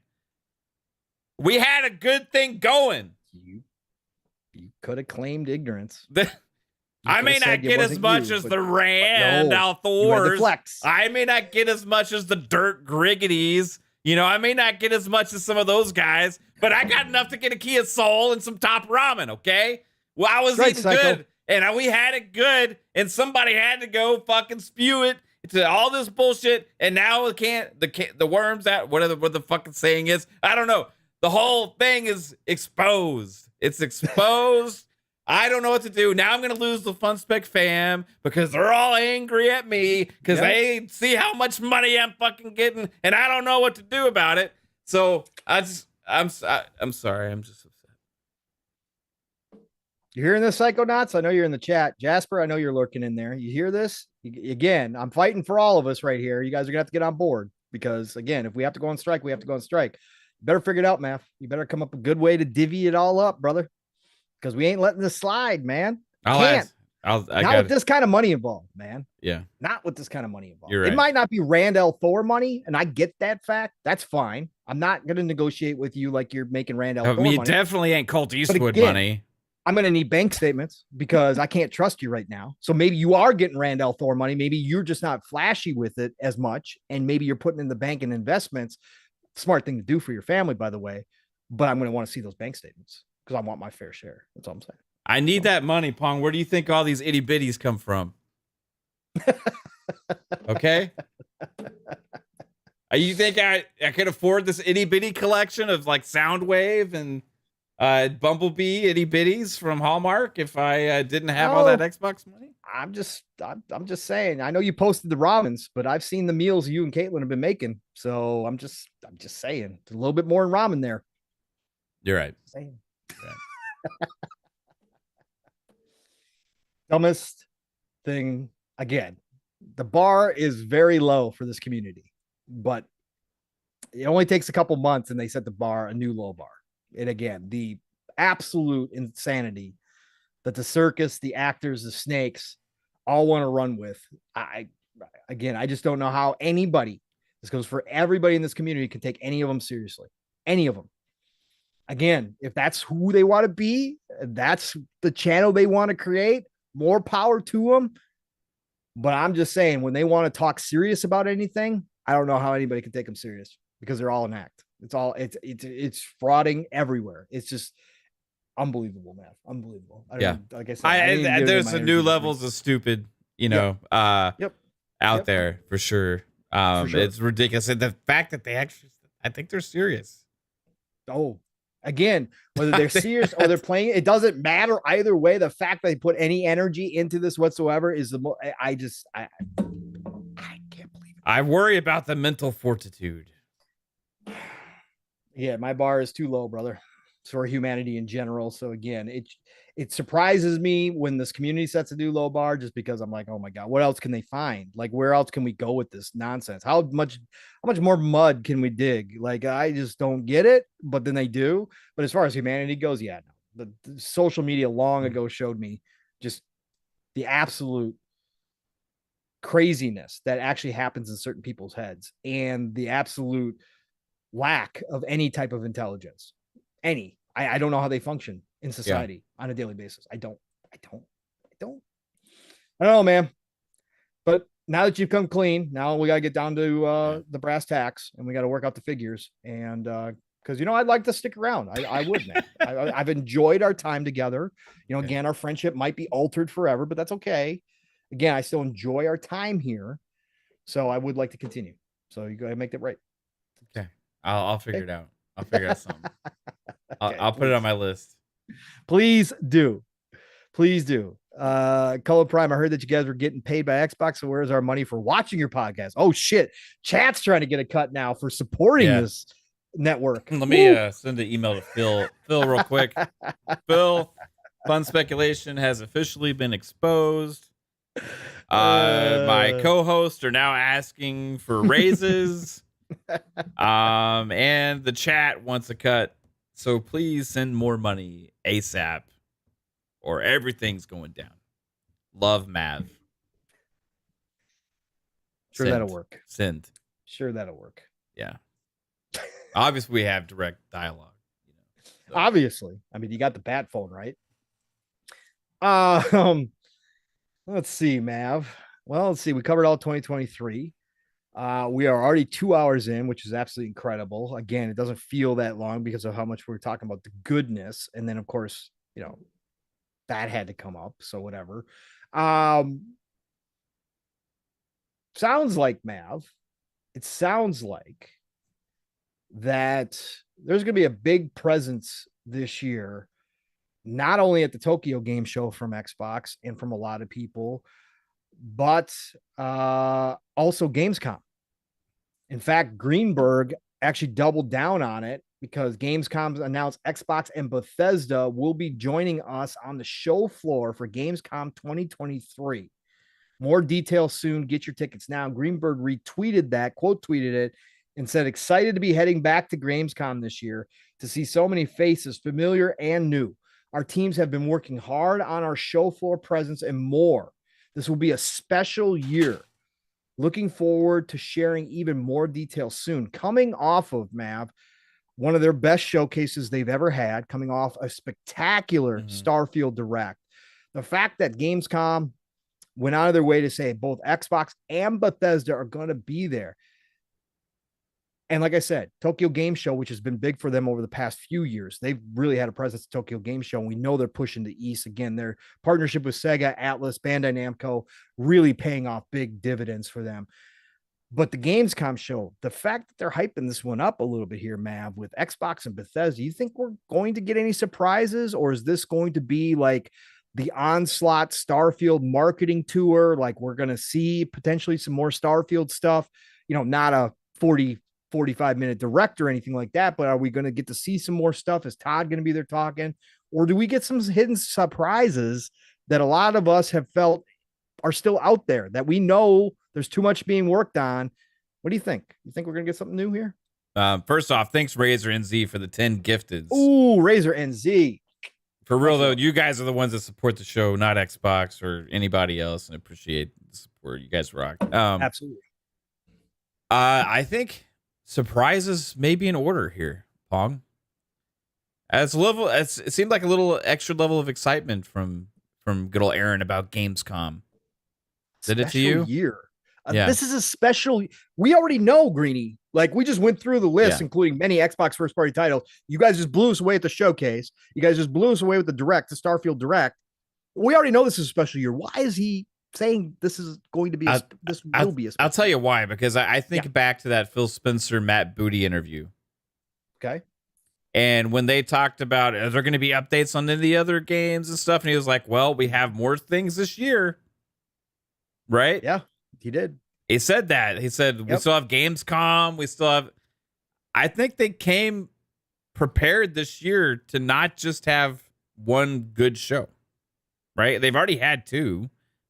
We had a good thing going. You could have claimed ignorance. I may not get as much as the Randall Thors. I may not get as much as the Dirt Griggities. You know, I may not get as much as some of those guys, but I got enough to get a Kia Soul and some top ramen, okay? Well, I was eating good, and we had it good, and somebody had to go fucking spew it to all this bullshit, and now the worms out, whatever the fucking saying is, I don't know. The whole thing is exposed. It's exposed. I don't know what to do. Now I'm going to lose the FunSpec fam because they're all angry at me because they see how much money I'm fucking getting, and I don't know what to do about it. So I'm sorry. I'm just upset. You hearing this, Psychonauts? I know you're in the chat. Jasper, I know you're lurking in there. You hear this? Again, I'm fighting for all of us right here. You guys are going to have to get on board because, again, if we have to go on strike, we have to go on strike. You better figure it out, Math. You better come up with a good way to divvy it all up, brother. Because we ain't letting this slide, man. Not with this kind of money involved, man. Yeah. Not with this kind of money involved. You're right. It might not be Randall Thor money, and I get that fact. That's fine. I'm not going to negotiate with you like you're making Randall Thor money. You definitely ain't Colt Eastwood money. I'm going to need bank statements because I can't trust you right now. So maybe you are getting Randall Thor money. Maybe you're just not flashy with it as much. And maybe you're putting in the bank and investments. Smart thing to do for your family, by the way. But I'm going to want to see those bank statements because I want my fair share. That's all I'm saying. I need that money, Pong. Where do you think all these itty bitties come from? Okay. You think I could afford this itty bitty collection of like Soundwave and Bumblebee itty bitties from Hallmark if I didn't have all that Xbox money? I'm just saying. I know you posted the ramens, but I've seen the meals you and Caitlin have been making. So I'm just saying, there's a little bit more in ramen there. You're right. Saying. Dumbest thing again. The bar is very low for this community, but it only takes a couple months and they set the bar a new low bar. And again, the absolute insanity that the circus, the actors, the snakes all want to run with. I just don't know how anybody, this goes for everybody in this community, can take any of them seriously. Any of them. Again, if that's who they want to be, that's the channel they want to create, more power to them. But I'm just saying, when they want to talk serious about anything, I don't know how anybody can take them serious because they're all an act. It's frauding everywhere. It's just unbelievable, man. Unbelievable. Like I said, there's a new levels of stupid, out there for sure. It's ridiculous. And the fact that I think they're serious. Oh, again, whether they're serious or they're playing, it doesn't matter either way. The fact that they put any energy into this whatsoever is the most. I can't believe it. I worry about the mental fortitude. Yeah, my bar is too low, brother. It's for humanity in general. So again, it surprises me when this community sets a new low bar, just because I'm like, oh my God, what else can they find? Like, where else can we go with this nonsense? How much more mud can we dig? Like, I just don't get it, but then they do. But as far as humanity goes, yeah, no. The social media long ago showed me just the absolute craziness that actually happens in certain people's heads and the absolute lack of any type of intelligence. I don't know how they function in society on a daily basis. I don't know, man. But now that you've come clean, now we got to get down to the brass tacks and we got to work out the figures. And because, I'd like to stick around. I would, man. I've enjoyed our time together. Again, our friendship might be altered forever, but that's okay. Again, I still enjoy our time here. So I would like to continue. So you go ahead and make that right. Okay. I'll figure it out. I'll figure out something. Okay, I'll put it on my list. Please do. Cullenprime, I heard that you guys were getting paid by Xbox, so where's our money for watching your podcast? Oh shit, chat's trying to get a cut now for supporting this network. Let me send an email to Phil real quick. Phil, Fun Speculation has officially been exposed. My co-hosts are now asking for raises. And the chat wants a cut, so please send more money ASAP or everything's going down. Love, Mav. Sure, that'll work. Send. Sure, that'll work. Yeah. Obviously, we have direct dialogue. So. Obviously. I mean, you got the bat phone, right? Let's see, Mav. Well, let's see. We covered all 2023. We are already 2 hours in, which is absolutely incredible. Again, it doesn't feel that long because of how much we're talking about the goodness. And then, of course, that had to come up. So whatever. Sounds like, Mav, it sounds like that there's going to be a big presence this year, not only at the Tokyo Game Show from Xbox and from a lot of people, but also Gamescom. In fact, Greenberg actually doubled down on it because Gamescom announced Xbox and Bethesda will be joining us on the show floor for Gamescom 2023. More details soon. Get your tickets now. Greenberg retweeted that, quote tweeted it, and said, excited to be heading back to Gamescom this year to see so many faces, familiar and new. Our teams have been working hard on our show floor presence and more. This will be a special year. Looking forward to sharing even more details soon. Coming off of, Mav, one of their best showcases they've ever had, coming off a spectacular Starfield Direct. The fact that Gamescom went out of their way to say both Xbox and Bethesda are going to be there. And like I said, Tokyo Game Show, which has been big for them over the past few years, they've really had a presence at Tokyo Game Show. And we know they're pushing the East again. Their partnership with Sega, Atlas, Bandai Namco, really paying off big dividends for them. But the Gamescom show, the fact that they're hyping this one up a little bit here, Mav, with Xbox and Bethesda, you think we're going to get any surprises? Or is this going to be like the Onslaught Starfield marketing tour? Like we're going to see potentially some more Starfield stuff, not a 45-minute direct or anything like that, but are we going to get to see some more stuff? Is Todd going to be there talking? Or do we get some hidden surprises that a lot of us have felt are still out there that we know there's too much being worked on? What do you think? You think we're going to get something new here? First off, thanks Razor NZ for the 10 gifteds. Ooh, Razor NZ. For real though, you guys are the ones that support the show, not Xbox or anybody else, and appreciate the support. You guys rock. Absolutely. I think surprises may be in order here, Pong. It seemed like a little extra level of excitement from good old Aaron about Gamescom. Did it to you? Year. This is a special. We already know, Greeny. Like we just went through the list, including many Xbox first party titles. You guys just blew us away at the showcase. You guys just blew us away with the Starfield Direct. We already know this is a special year. Why is he saying this is going to be this will be a special I'll tell you why, because I think back to that Phil Spencer Matt Booty interview. Okay. And when they talked about are there going to be updates on the other games and stuff, and he was like, well, we have more things this year. Right? Yeah, he did. He said that. He said, we still have Gamescom. We still have. I think they came prepared this year to not just have one good show. Right? They've already had two.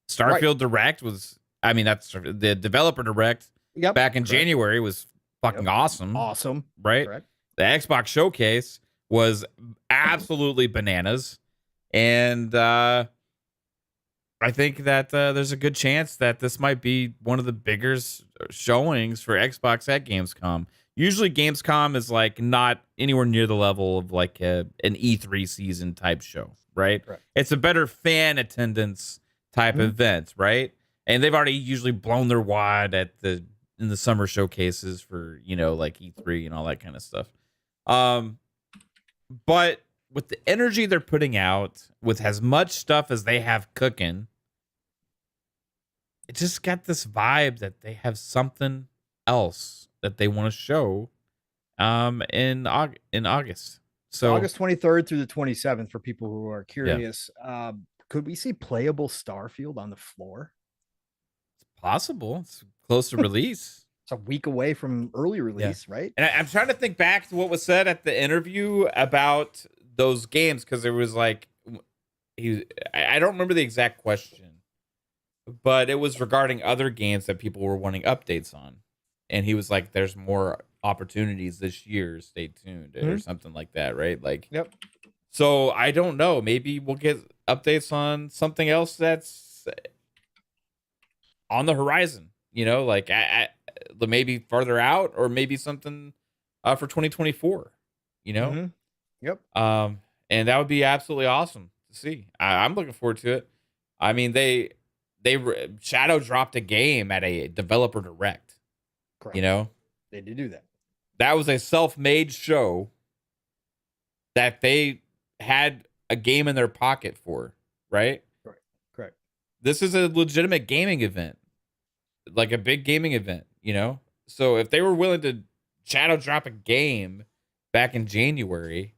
Starfield Direct was, that's the developer Direct back in January was fucking awesome. Awesome. Right? Correct. The Xbox Showcase was absolutely bananas. And I think that there's a good chance that this might be one of the bigger showings for Xbox at Gamescom. Usually Gamescom is like not anywhere near the level of like an E3 season type show, right? It's a better fan attendance type event, right? And they've already usually blown their wad in the summer showcases for, like E3 and all that kind of stuff. But with the energy they're putting out, with as much stuff as they have cooking, it just got this vibe that they have something else that they want to show in August. So August 23rd through the 27th for people who are curious. could we see playable Starfield on the floor? It's possible. It's close to release. It's a week away from early release, right? And I'm trying to think back to what was said at the interview about those games, because there was like, I don't remember the exact question, but it was regarding other games that people were wanting updates on. And he was like, there's more opportunities this year. Stay tuned, or something like that, right? Like, yep. So I don't know. Maybe we'll get updates on something else that's on the horizon, you know, like maybe farther out, or maybe something for 2024, you know? Yep. And that would be absolutely awesome to see. I'm looking forward to it. I mean, they shadow dropped a game at a developer direct. Correct. You know, they did do that. That was a self-made show that they had a game in their pocket for, right? Correct. This is a legitimate gaming event, like a big gaming event, you know? So if they were willing to shadow drop a game back in January,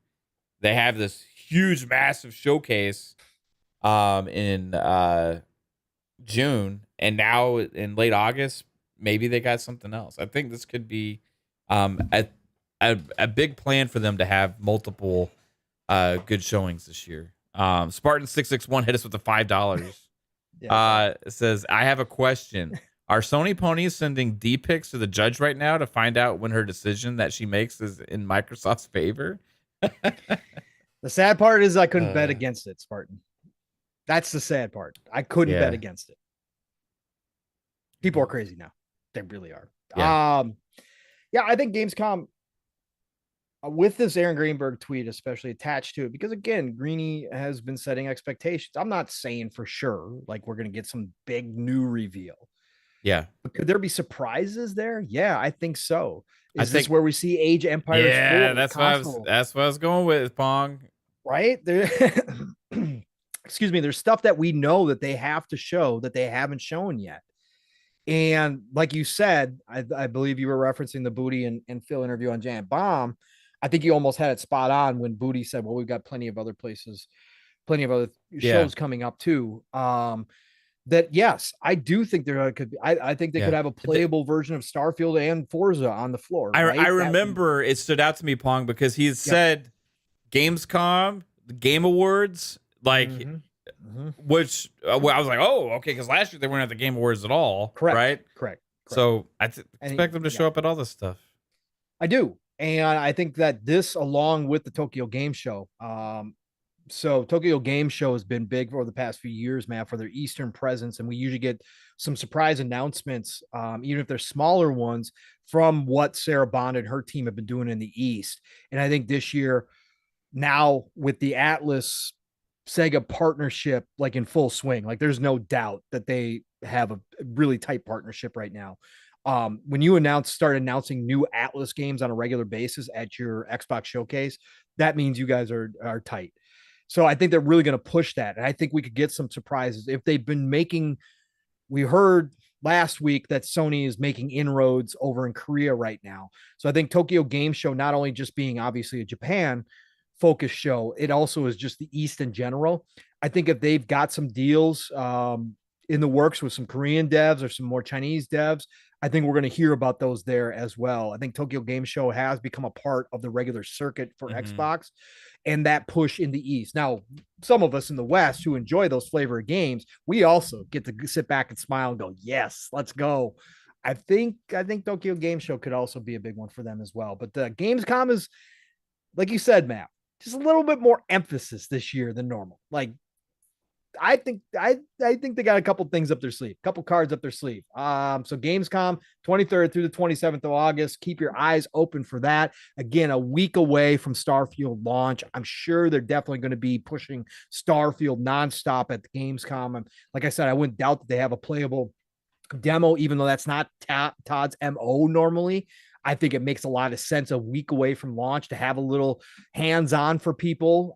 they have this huge, massive showcase in June, and now in late August, maybe they got something else. I think this could be a big plan for them to have multiple good showings this year. Spartan661 hit us with the $5. It says, I have a question. Are Sony ponies sending D-pics to the judge right now to find out when her decision that she makes is in Microsoft's favor? The sad part is I couldn't bet against it, Spartan. That's the sad part. I couldn't bet against it. People are crazy now. They really are. I think Gamescom, with this Aaron Greenberg tweet especially attached to it, because again, Greeny has been setting expectations. I'm not saying for sure like we're going to get some big new reveal. Yeah. But could there be surprises there? Yeah, I think so. Is this where we see Age Empires? Yeah, that's what I was going with, Pong. Right? There excuse me, there's stuff that we know that they have to show that they haven't shown yet. And like you said, I believe you were referencing the Booty and Phil interview on Giant Bomb. I think you almost had it spot on when Booty said, well, we've got plenty of other places, plenty of other shows coming up too. That yes, I do think there could be. I think they could have a playable version of Starfield and Forza on the floor. Right? I remember it stood out to me, Pong, because he said Gamescom, the Game Awards, like, which I was like, oh, okay, because last year they weren't at the Game Awards at all, right? Correct. So I expect them to show up at all this stuff. I do, and I think that this, along with the Tokyo Game Show, so Tokyo Game Show has been big for the past few years, man, for their Eastern presence. And we usually get some surprise announcements, even if they're smaller ones, from what Sarah Bond and her team have been doing in the East. And I think this year, now with the Atlas Sega partnership, like in full swing, like there's no doubt that they have a really tight partnership right now. When you start announcing new Atlas games on a regular basis at your Xbox showcase, that means you guys are tight. So I think they're really going to push that. And I think we could get some surprises if they've been making, we heard last week that Sony is making inroads over in Korea right now. So I think Tokyo Game Show, not only just being obviously a Japan focused show, it also is just the East in general. I think if they've got some deals in the works with some Korean devs or some more Chinese devs, I think we're going to hear about those there as well. I think Tokyo Game Show has become a part of the regular circuit for Xbox and that push in the East. Now, some of us in the West who enjoy those flavor of games, we also get to sit back and smile and go, yes, let's go. I think Tokyo Game Show could also be a big one for them as well. But the Gamescom is, like you said, Matt, just a little bit more emphasis this year than normal. Like, I think they got a couple things up their sleeve, a couple cards up their sleeve. So Gamescom 23rd through the 27th of August. Keep your eyes open for that. Again, a week away from Starfield launch. I'm sure they're definitely going to be pushing Starfield nonstop at the Gamescom. And like I said, I wouldn't doubt that they have a playable demo, even though that's not Todd's MO normally. I think it makes a lot of sense a week away from launch to have a little hands-on for people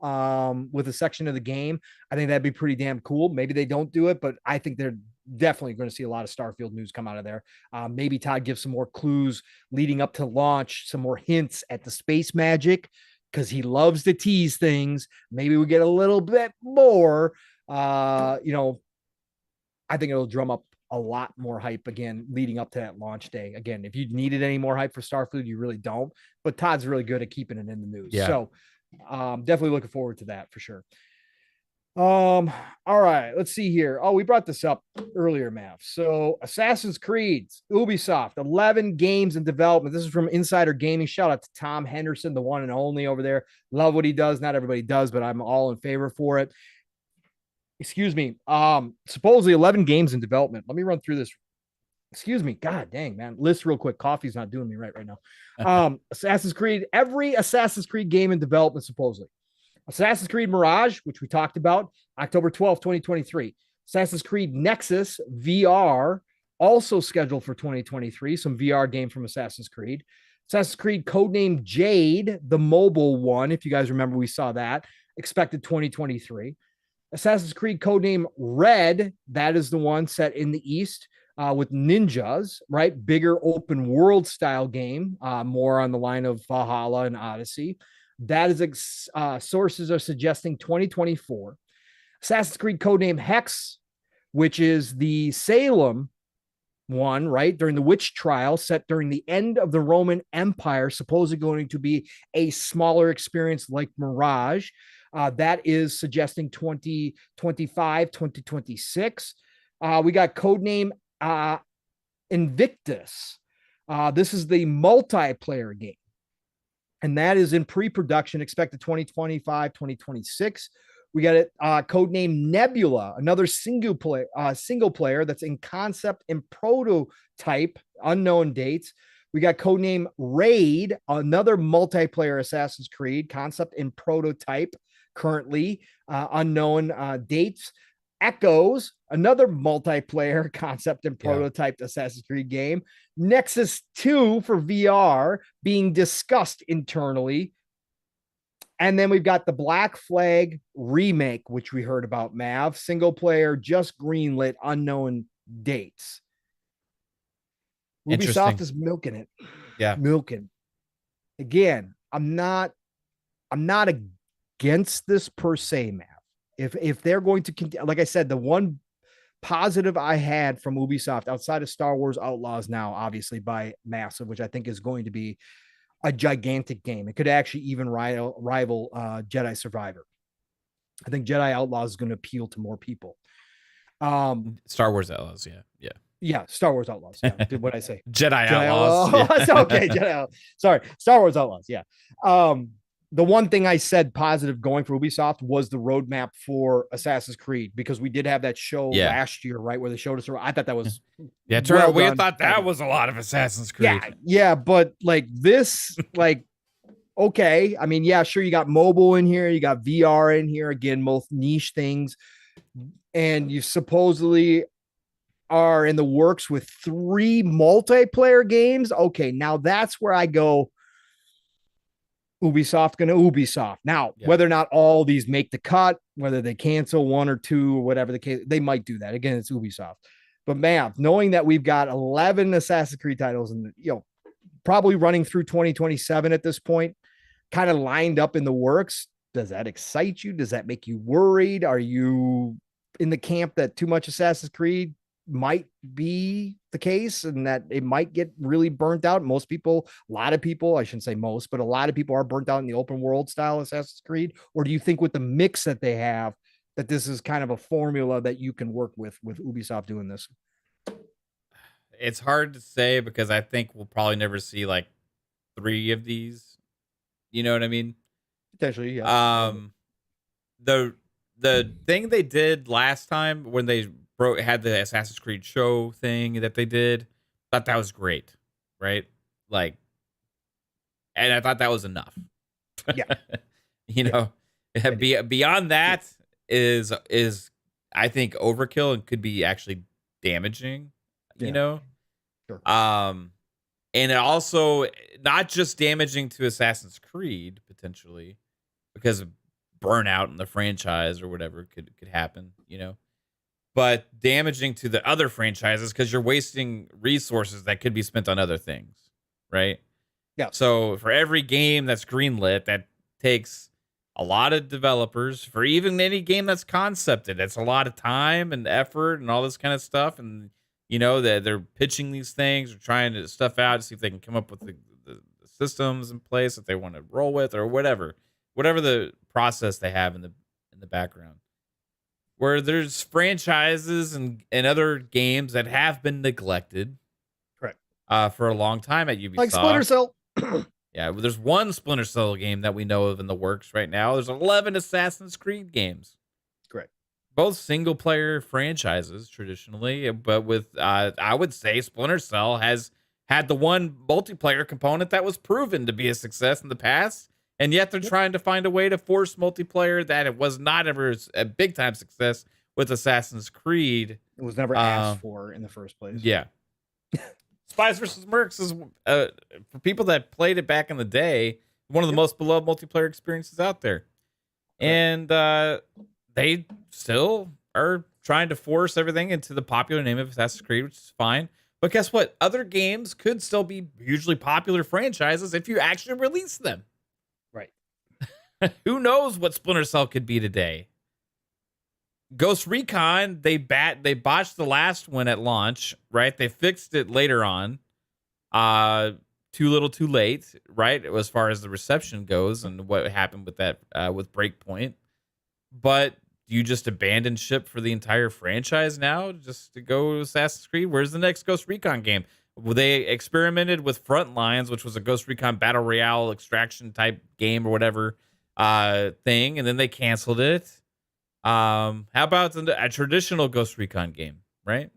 with a section of the game. I think that'd be pretty damn cool. Maybe they don't do it, but I think they're definitely going to see a lot of Starfield news come out of there. Maybe Todd gives some more clues leading up to launch, some more hints at the space magic, because he loves to tease things. Maybe we get a little bit more You know, I think it'll drum up a lot more hype again leading up to that launch day. Again, if you needed any more hype for Starfield, you really don't. But Todd's really good at keeping it in the news. Yeah. So definitely looking forward to that for sure. All right, let's see here. Oh, we brought this up earlier, Mav. So Assassin's Creed, Ubisoft, 11 games in development. This is from Insider Gaming. Shout out to Tom Henderson, the one and only over there. Love what he does. Not everybody does, but I'm all in favor for it. Excuse me. Supposedly 11 games in development. Let me run through this. Excuse me. God dang, man. List real quick. Coffee's not doing me right now. Assassin's Creed, every Assassin's Creed game in development, supposedly. Assassin's Creed Mirage, which we talked about, October 12th, 2023. Assassin's Creed Nexus VR, also scheduled for 2023. Some VR game from Assassin's Creed. Assassin's Creed Codename Jade, the mobile one. If you guys remember, we saw that. Expected 2023. Assassin's Creed Codename Red, that is the one set in the East with ninjas, right? Bigger open world style game, more on the line of Valhalla and Odyssey. That is sources are suggesting 2024. Assassin's Creed Codename Hex, which is the Salem one, right? During the witch trial set during the end of the Roman Empire, supposedly going to be a smaller experience like Mirage. That is suggesting 2025, 2026. We got Codename Invictus. This is the multiplayer game. And that is in pre-production, expected 2025, 2026. We got it codename Nebula, another single player that's in concept and prototype, unknown dates. We got codename Raid, another multiplayer Assassin's Creed, concept and prototype, currently unknown dates. Echoes, another multiplayer concept and prototyped Assassin's Creed game. Nexus 2 for VR being discussed internally. And then we've got the Black Flag remake, which we heard about, Mav. Single player, just greenlit, unknown dates. Ubisoft is milking it. Yeah. Milking. Again, I'm not against this per se, Mav. If they're going to, like I said, the one positive I had from Ubisoft outside of Star Wars Outlaws now, obviously by Massive, which I think is going to be a gigantic game. It could actually even rival Jedi Survivor. I think Jedi Outlaws is going to appeal to more people. Star Wars Outlaws, yeah, Star Wars Outlaws. Yeah, what did I say? Jedi Outlaws. Yeah. Okay, Jedi Outlaws. Sorry, Star Wars Outlaws. Yeah. The one thing I said positive going for Ubisoft was the roadmap for Assassin's Creed, because we did have that show last year, right, where they showed us. I thought that was we thought that was a lot of Assassin's Creed. Yeah, but like this, like, okay, I mean, yeah, sure, you got mobile in here, you got VR in here, again, both niche things, and you supposedly are in the works with 3 multiplayer games. Okay, now that's where I go. Ubisoft gonna Ubisoft. Now, whether or not all these make the cut, whether they cancel 1 or 2 or whatever the case, they might do that. Again, it's Ubisoft. But man, knowing that we've got 11 Assassin's Creed titles and probably running through 2027 at this point, kind of lined up in the works, does that excite you? Does that make you worried? Are you in the camp that too much Assassin's Creed might be the case and that it might get really burnt out? Most people, a lot of people, I shouldn't say most, but a lot of people are burnt out in the open world style Assassin's Creed. Or do you think with the mix that they have, that this is kind of a formula that you can work with Ubisoft doing this? It's hard to say, because I think we'll probably never see like 3 of these. You know what I mean? Potentially, yeah. The thing they did last time when they had the Assassin's Creed show thing that they did, thought that was great, right? Like, and I thought that was enough. Yeah. Beyond that is I think overkill and could be actually damaging. Sure. And it also not just damaging to Assassin's Creed potentially, because of burnout in the franchise or whatever could happen, but damaging to the other franchises, because you're wasting resources that could be spent on other things, right? Yeah. So for every game that's greenlit, that takes a lot of developers for even any game that's concepted. It's a lot of time and effort and all this kind of stuff. And, you know, that they're pitching these things or trying to stuff out to see if they can come up with the systems in place that they want to roll with or whatever the process they have in the background. Where there's franchises and other games that have been neglected, correct, for a long time at Ubisoft. Like Splinter Cell. Yeah, well, there's one Splinter Cell game that we know of in the works right now. There's 11 Assassin's Creed games. Correct. Both single player franchises traditionally, but with I would say Splinter Cell has had the one multiplayer component that was proven to be a success in the past, and yet they're trying to find a way to force multiplayer that it was not ever a big time success with Assassin's Creed. It was never asked for in the first place. Yeah. Spies vs. Mercs is, for people that played it back in the day, one of the most beloved multiplayer experiences out there. And they still are trying to force everything into the popular name of Assassin's Creed, which is fine. But guess what? Other games could still be hugely popular franchises if you actually release them. Right. Who knows what Splinter Cell could be today? Ghost Recon, they botched the last one at launch, right? They fixed it later on. Too little, too late, right? As far as the reception goes and what happened with that with Breakpoint. But you just abandon ship for the entire franchise now just to go to Assassin's Creed? Where's the next Ghost Recon game? Well, they experimented with Frontlines, which was a Ghost Recon Battle Royale extraction type game or whatever thing, and then they canceled it. How about a traditional Ghost Recon game, right?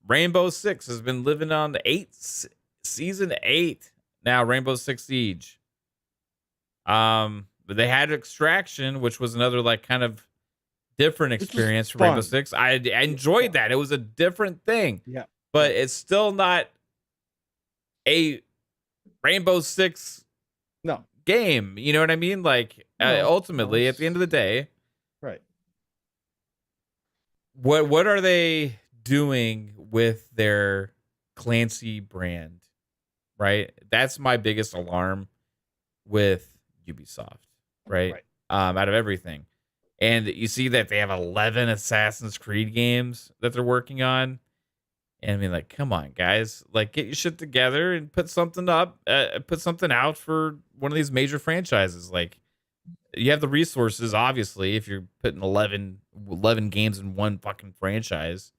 Rainbow Six has been living on the season 8 now. Rainbow Six Siege. But they had Extraction, which was another like kind of different experience for Rainbow Six. I enjoyed that. It was a different thing. Yeah, but it's still not a Rainbow Six game. You know what I mean? Like ultimately, at the end of the day. Right. What are they doing with their Clancy brand? Right? That's my biggest alarm with Ubisoft, right? Out of everything. And you see that they have 11 Assassin's Creed games that they're working on. And I mean, like, come on, guys. Like, get your shit together and put something up, put something out for one of these major franchises. Like, you have the resources, obviously, if you're putting 11 games in one fucking franchise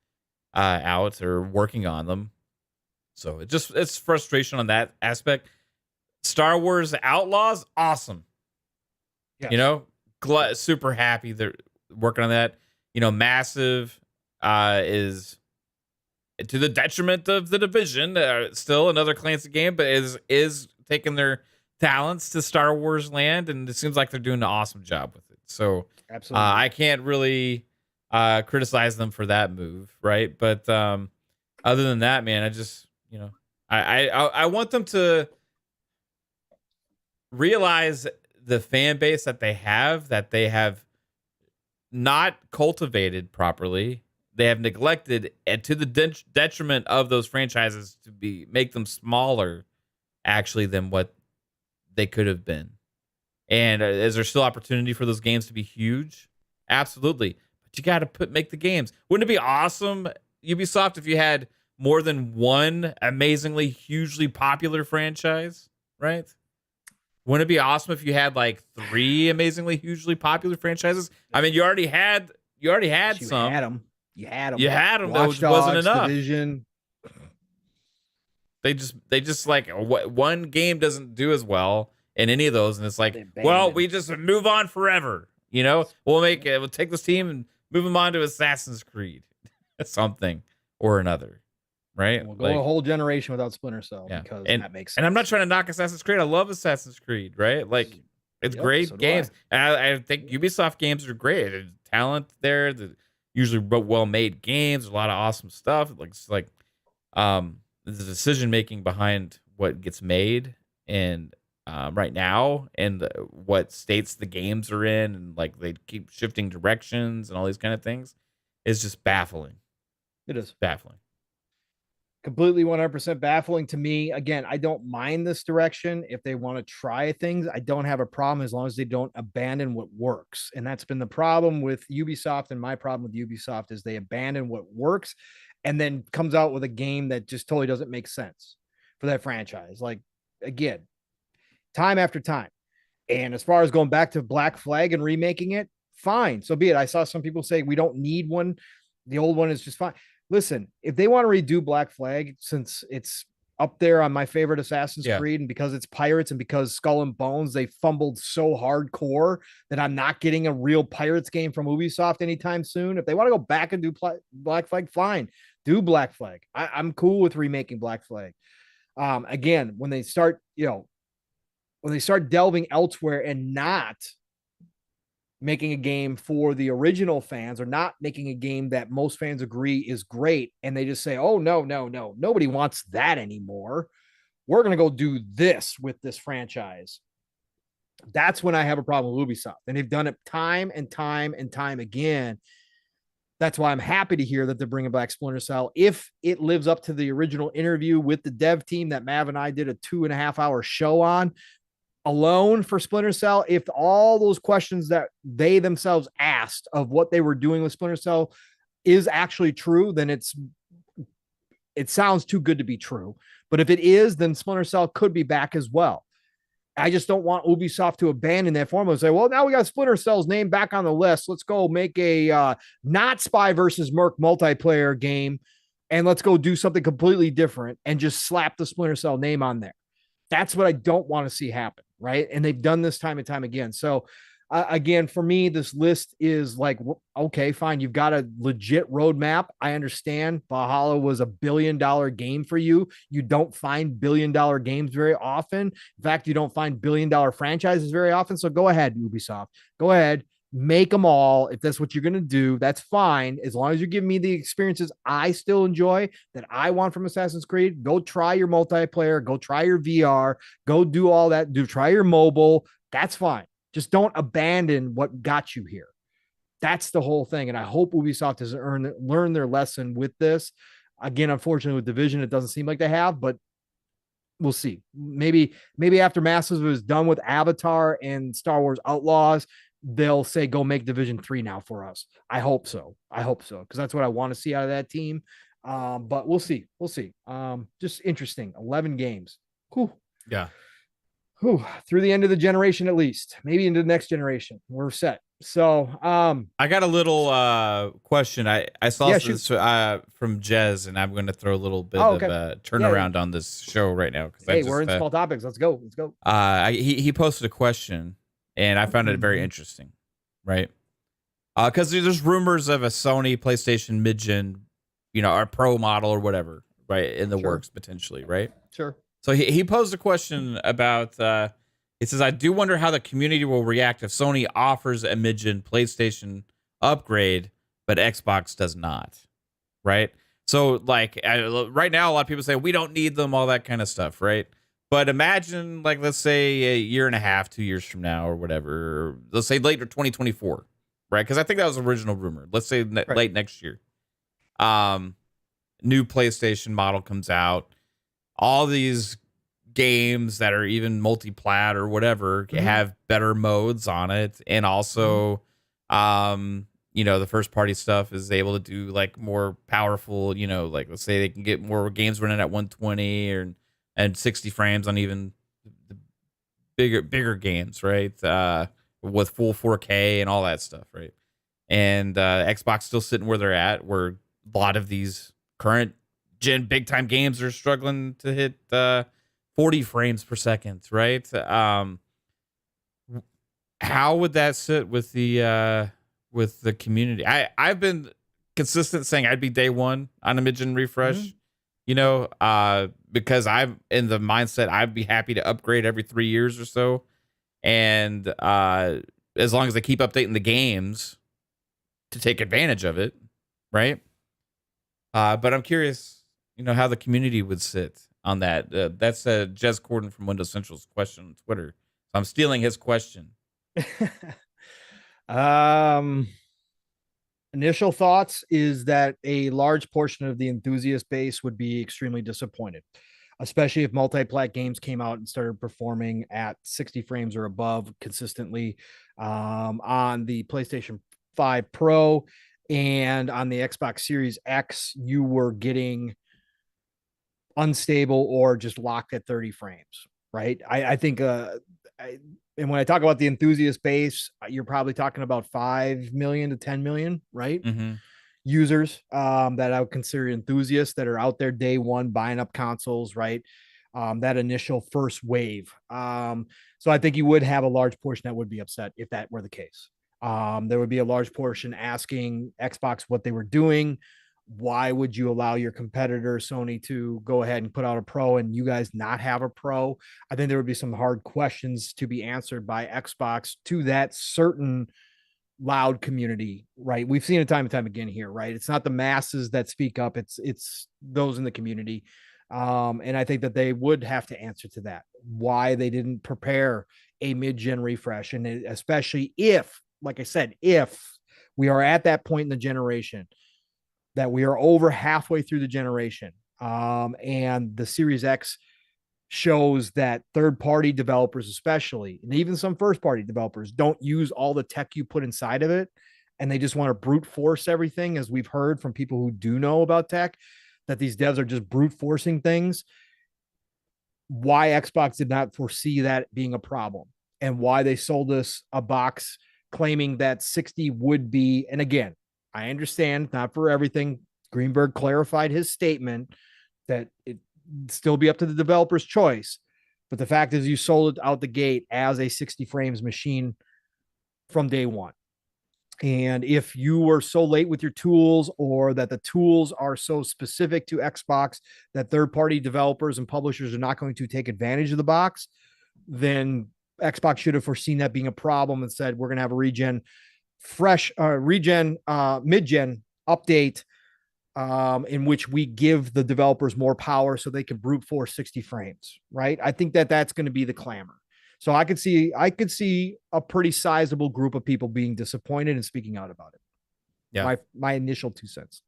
out or working on them. So it's frustration on that aspect. Star Wars Outlaws, awesome. Yes. You know, super happy they're working on that. You know, Massive is to the detriment of the Division. Still another Clancy game, but is taking their talents to Star Wars land, and it seems like they're doing an awesome job with it. So absolutely, I can't really criticize them for that move, right? But other than that, man, I just I want them to realize the fan base that they have not cultivated properly. They have neglected, and to the detriment of those franchises to make them smaller, actually, than what they could have been. And is there still opportunity for those games to be huge? Absolutely. But you got to make the games. Wouldn't it be awesome, Ubisoft, if you had more than one amazingly, hugely popular franchise, right? Wouldn't it be awesome if you had like 3 amazingly, hugely popular franchises? I mean, you already had some. You had them. That wasn't enough. Division. They just like one game doesn't do as well in any of those, and it's like, well, we just move on forever. You know, we'll take this team and move them on to Assassin's Creed, something or another, right? We'll go a whole generation without Splinter Cell because that makes sense. And I'm not trying to knock Assassin's Creed. I love Assassin's Creed, right? Like it's great games, and I think Ubisoft games are great. There's talent there. Usually well-made games. A lot of awesome stuff. Like the decision making behind what gets made and right now and what states the games are in, and like they keep shifting directions and all these kind of things is just baffling. It is baffling. completely 100% baffling to me. Again, I don't mind this direction. If they want to try things, I don't have a problem as long as they don't abandon what works. And that's been the problem with Ubisoft. And my problem with Ubisoft is they abandon what works and then comes out with a game that just totally doesn't make sense for that franchise. Like, again, time after time. And as far as going back to Black Flag and remaking it, fine, so be it. I saw some people say we don't need one. The old one is just fine. Listen, if they want to redo Black Flag, since it's up there on my favorite Assassin's Creed, and because it's pirates and because Skull and Bones, they fumbled so hardcore that I'm not getting a real pirates game from Ubisoft anytime soon. If they want to go back and do Black Flag, fine, do Black Flag. I'm cool with remaking Black Flag. Again, when they start, when they start delving elsewhere and not making a game for the original fans or not making a game that most fans agree is great, and they just say, oh, no, nobody wants that anymore. We're going to go do this with this franchise. That's when I have a problem with Ubisoft. And they've done it time and time and time again. That's why I'm happy to hear that they're bringing back Splinter Cell. If it lives up to the original interview with the dev team that Mav and I did a 2.5-hour show on, alone for Splinter Cell, if all those questions that they themselves asked of what they were doing with Splinter Cell is actually true, then it sounds too good to be true. But if it is, then Splinter Cell could be back as well. I just don't want Ubisoft to abandon that formula and say, well, now we got Splinter Cell's name back on the list. Let's go make a not Spy versus Merc multiplayer game, and let's go do something completely different and just slap the Splinter Cell name on there. That's what I don't want to see happen, right? And they've done this time and time again. So, again, for me, this list is like, okay, fine. You've got a legit roadmap. I understand Valhalla was $1 billion game for you. You don't find $1 billion games very often. In fact, you don't find $1 billion franchises very often. So go ahead, Ubisoft. Go ahead. Make them all. If that's what you're going to do, that's fine. As long as you give me the experiences I still enjoy, that I want from Assassin's Creed, go try your multiplayer, go try your VR, go do all that, try your mobile. That's fine. Just don't abandon what got you here. That's the whole thing. And I hope Ubisoft has learned their lesson with this. Again, unfortunately, with Division, it doesn't seem like they have, but we'll see. Maybe after Masters was done with Avatar and Star Wars Outlaws, they'll say, go make Division 3 now for us. I hope so. Because that's what I want to see out of that team. But we'll see. Just interesting. 11 games. Cool. Yeah. Through the end of the generation, at least. Maybe into the next generation. We're set. So I got a little question. I saw this from Jez, and I'm going to throw a little bit of a turnaround on this show right now. Hey, we're in small topics. Let's go. He posted a question, and I found it very interesting, right? Because there's rumors of a Sony PlayStation mid-gen, our pro model or whatever, right, in the works potentially, right? Sure. So he posed a question about, it says, I do wonder how the community will react if Sony offers a mid-gen PlayStation upgrade, but Xbox does not, right? So, like, right now, a lot of people say, we don't need them, all that kind of stuff, right? But imagine, like, let's say a year and a half, 2 years from now or whatever, or let's say later 2024, right? Because I think that was the original rumor. Let's say late next year. New PlayStation model comes out. All these games that are even multi-plat or whatever have better modes on it. And also, the first party stuff is able to do like more powerful, like let's say they can get more games running at 120 and 60 frames on even the bigger games, right? With full 4K and all that stuff, right? And Xbox still sitting where they're at, where a lot of these current gen big time games are struggling to hit 40 frames per second, right? How would that sit with the community? I've been consistent saying I'd be day one on a mid-gen refresh, because I'm in the mindset I'd be happy to upgrade every 3 years or so, and as long as they keep updating the games to take advantage of it, right? But I'm curious, how the community would sit on that. That's Jez Corden from Windows Central's question on Twitter. So I'm stealing his question. It's Initial thoughts is that a large portion of the enthusiast base would be extremely disappointed, especially if multi-plat games came out and started performing at 60 frames or above consistently on the PlayStation 5 Pro and on the Xbox Series X. You were getting unstable or just locked at 30 frames, right? I think, and when I talk about the enthusiast base, you're probably talking about 5 million to 10 million, right? Users that I would consider enthusiasts that are out there day one buying up consoles, right? That initial first wave. So I think you would have a large portion that would be upset if that were the case. There would be a large portion asking Xbox what they were doing. Why would you allow your competitor Sony to go ahead and put out a Pro and you guys not have a Pro? I think there would be some hard questions to be answered by Xbox to that certain loud community, right? We've seen it time and time again here, right? It's not the masses that speak up, it's those in the community. And I think that they would have to answer to that, why they didn't prepare a mid-gen refresh. And especially if, like I said, if we are at that point in the generation that we are over halfway through the generation, and the Series X shows that third-party developers, especially, and even some first-party developers, don't use all the tech you put inside of it, and they just want to brute force everything, as we've heard from people who do know about tech, that these devs are just brute forcing things. Why Xbox did not foresee that being a problem, and why they sold us a box claiming that 60 would be, and again, I understand not for everything. Greenberg clarified his statement that it still be up to the developer's choice. But the fact is you sold it out the gate as a 60 frames machine from day one. And if you were so late with your tools, or that the tools are so specific to Xbox that third-party developers and publishers are not going to take advantage of the box, then Xbox should have foreseen that being a problem and said, we're going to have a mid-gen update in which we give the developers more power so they can brute force 60 frames, right? I think that that's going to be the clamor. So I could see a pretty sizable group of people being disappointed and speaking out about it. Yeah. My initial 2 cents.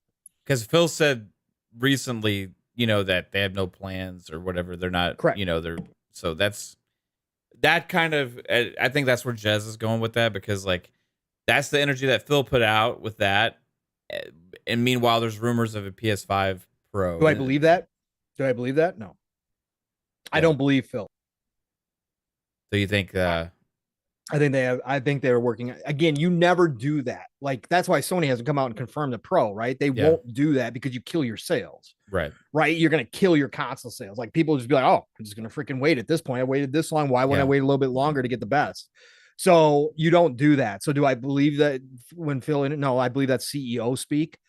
Because Phil said recently, that they have no plans or whatever. They're not, correct. So that kind of, I think that's where Jez is going with that, because like, that's the energy that Phil put out with that. And meanwhile, there's rumors of a PS5 Pro. Do I believe that? No. Yeah. I don't believe Phil. So you think I think they're working. Again, you never do that. Like, that's why Sony hasn't come out and confirmed the Pro, right? They won't do that because you kill your sales. Right. You're going to kill your console sales. Like, people just be like, oh, I'm just going to freaking wait at this point. I waited this long. Why wouldn't I wait a little bit longer to get the best? So you don't do that. So do I believe that when Phil, no, I believe that's CEO speak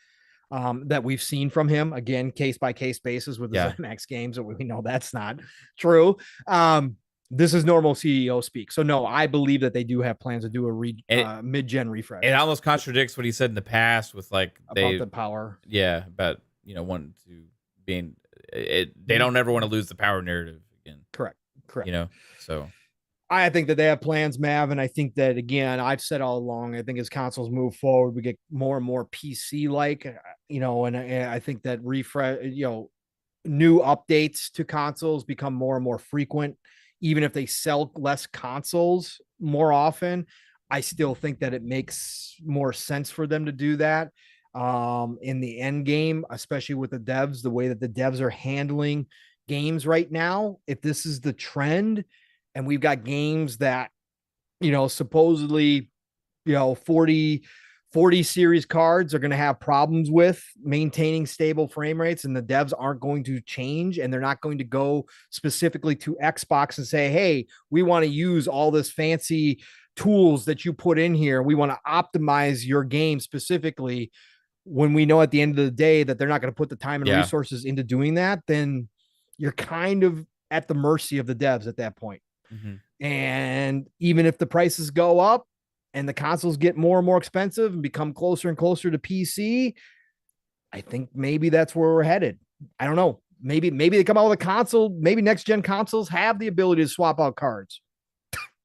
that we've seen from him, again, case by case basis with the ZeniMax games. We know that's not true. This is normal CEO speak. So no, I believe that they do have plans to do a mid-gen refresh. It almost contradicts what he said in the past with like about the power. Yeah. About, wanting to being they don't ever want to lose the power narrative again. Correct. So I think that they have plans, Mav, and I think that, again, I've said all along, I think as consoles move forward, we get more and more PC-like, and I think that refresh, new updates to consoles become more and more frequent. Even if they sell less consoles more often, I still think that it makes more sense for them to do that in the end game, especially with the devs, the way that the devs are handling games right now. If this is the trend, and we've got games that, supposedly, 40 series cards are going to have problems with maintaining stable frame rates, and the devs aren't going to change, and they're not going to go specifically to Xbox and say, hey, we want to use all this fancy tools that you put in here. We want to optimize your game specifically, when we know at the end of the day that they're not going to put the time and resources into doing that. Then you're kind of at the mercy of the devs at that point. Mm-hmm. And even if the prices go up and the consoles get more and more expensive and become closer and closer to PC, I think maybe that's where we're headed. I don't know. Maybe they come out with a console. Maybe next gen consoles have the ability to swap out cards.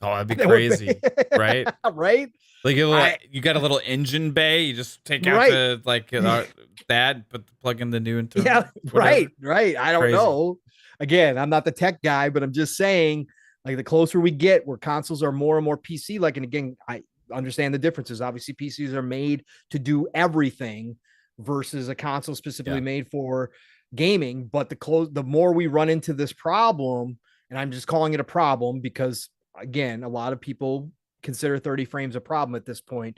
Oh, that'd be crazy. Right? Right? Like you got a little engine bay. You just take out the that, but plug in the new internal. Yeah, right. I don't know. Again, I'm not the tech guy, but I'm just saying, like, the closer we get where consoles are more and more PC like, and again, I understand the differences. Obviously, PCs are made to do everything versus a console specifically made for gaming. But the more we run into this problem, and I'm just calling it a problem because, again, a lot of people consider 30 frames a problem at this point,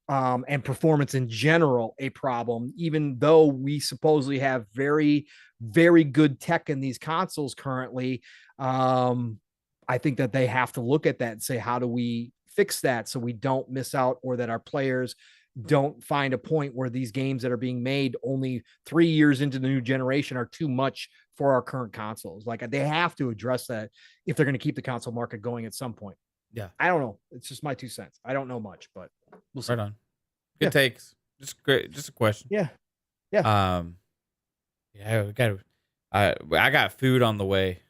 and performance in general a problem, even though we supposedly have very, very good tech in these consoles currently. I think that they have to look at that and say, how do we fix that so we don't miss out, or that our players don't find a point where these games that are being made only 3 years into the new generation are too much for our current consoles. Like, they have to address that if they're going to keep the console market going at some point. Yeah. I don't know. It's just my 2 cents. I don't know much, but we'll see. Right on. Good takes. Just great. Just a question. Yeah. Yeah, we got I got food on the way.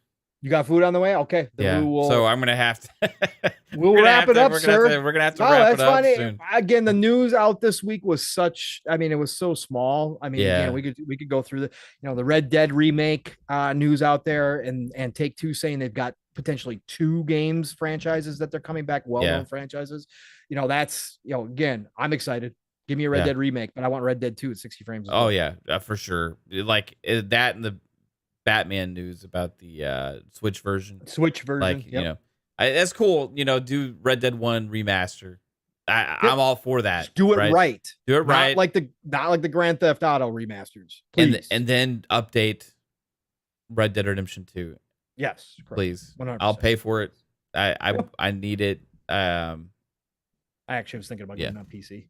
You got food on the way? Okay. So I'm gonna have to. We'll wrap it up, sir. We're gonna have to wrap it up soon. Again, the news out this week was such. I mean, it was so small. I mean, again, we could go through the Red Dead remake news out there, and Take-Two saying they've got potentially 2 games franchises that they're coming back, well-known franchises. That's again, I'm excited. Give me a Red Dead remake, but I want Red Dead 2 at 60 frames. Oh yeah, for sure. Like that and the Batman news about the Switch version. Like, that's cool. Do Red Dead 1 remaster. I'm all for that. Just do it right. Do it right. Not like the Grand Theft Auto remasters. Please. And then update Red Dead Redemption 2. Yes, correct. Please. 100%. I'll pay for it. I need it. I actually was thinking about getting on PC.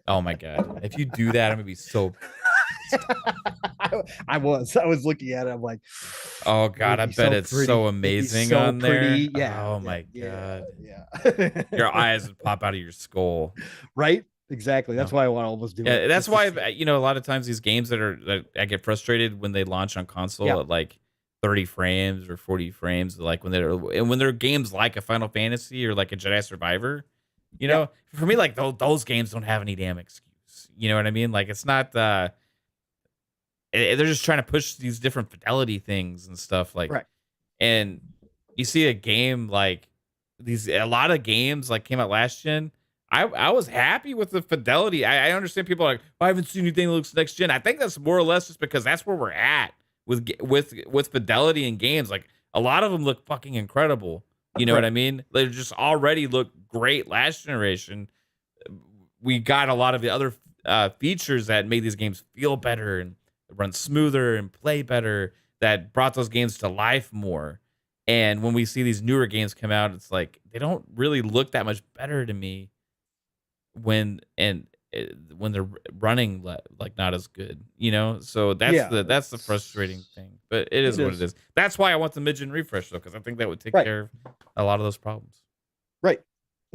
Oh my god! If you do that, I'm gonna be so. I was looking at it. I'm like, oh god, I bet it's so amazing on there. Yeah. Oh my god. Yeah. Your eyes would pop out of your skull. Right. Exactly. That's why I want to almost do it. Yeah, that's why a lot of times these games that I get frustrated when they launch on console at like 30 frames or 40 frames, like when they're games like a Final Fantasy or like a Jedi Survivor. For me, like those games don't have any damn excuse. You know what I mean? Like, it's not. They're just trying to push these different fidelity things and stuff. Like, and you see a game like a lot of games like came out last gen. I was happy with the fidelity. I understand people are like, I haven't seen anything that looks next gen. I think that's more or less just because that's where we're at with fidelity in games. Like, a lot of them look fucking incredible. You know what I mean? They just already look great last generation. We got a lot of the other features that made these games feel better and run smoother and play better, that brought those games to life more. And when we see these newer games come out, it's like they don't really look that much better to me when they're running like not as good, So that's the frustrating thing. But it is what it is. That's why I want the mid-gen refresh though, because I think that would take care of a lot of those problems. Right.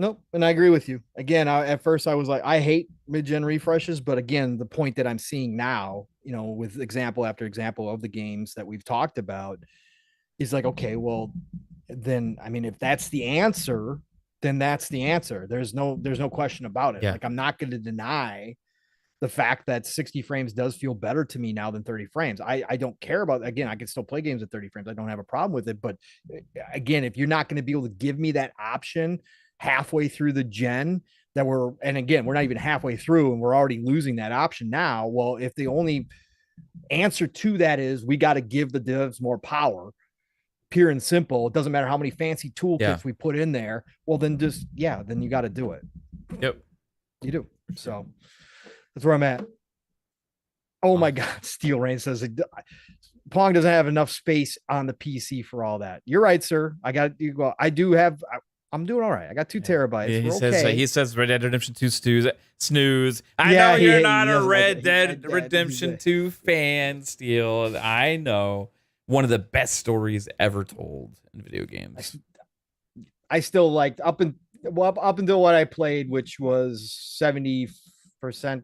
Nope. And I agree with you. Again, at first I was like, I hate mid-gen refreshes, but again, the point that I'm seeing now, with example after example of the games that we've talked about, is like, okay, well, then I mean, if that's the answer, then that's the answer. There's no question about it. Like, I'm not going to deny the fact that 60 frames does feel better to me now than 30 frames. I don't care about, again, I can still play games at 30 frames. I don't have a problem with it. But again, if you're not going to be able to give me that option halfway through the gen and again, we're not even halfway through and we're already losing that option now. Well, if the only answer to that is we got to give the devs more power, pure and simple, it doesn't matter how many fancy toolkits we put in there. Well, then then you got to do it. Yep. You do. So that's where I'm at. Oh my God. Steel Rain says Pong doesn't have enough space on the PC for all that. You're right, sir. I'm doing all right. I got 2 terabytes. Yeah, he says Red Dead Redemption 2 snooze. I know you're not a Red Dead Redemption 2 fan, Steel. I know. One of the best stories ever told in video games. I still liked up until what I played, which was 70%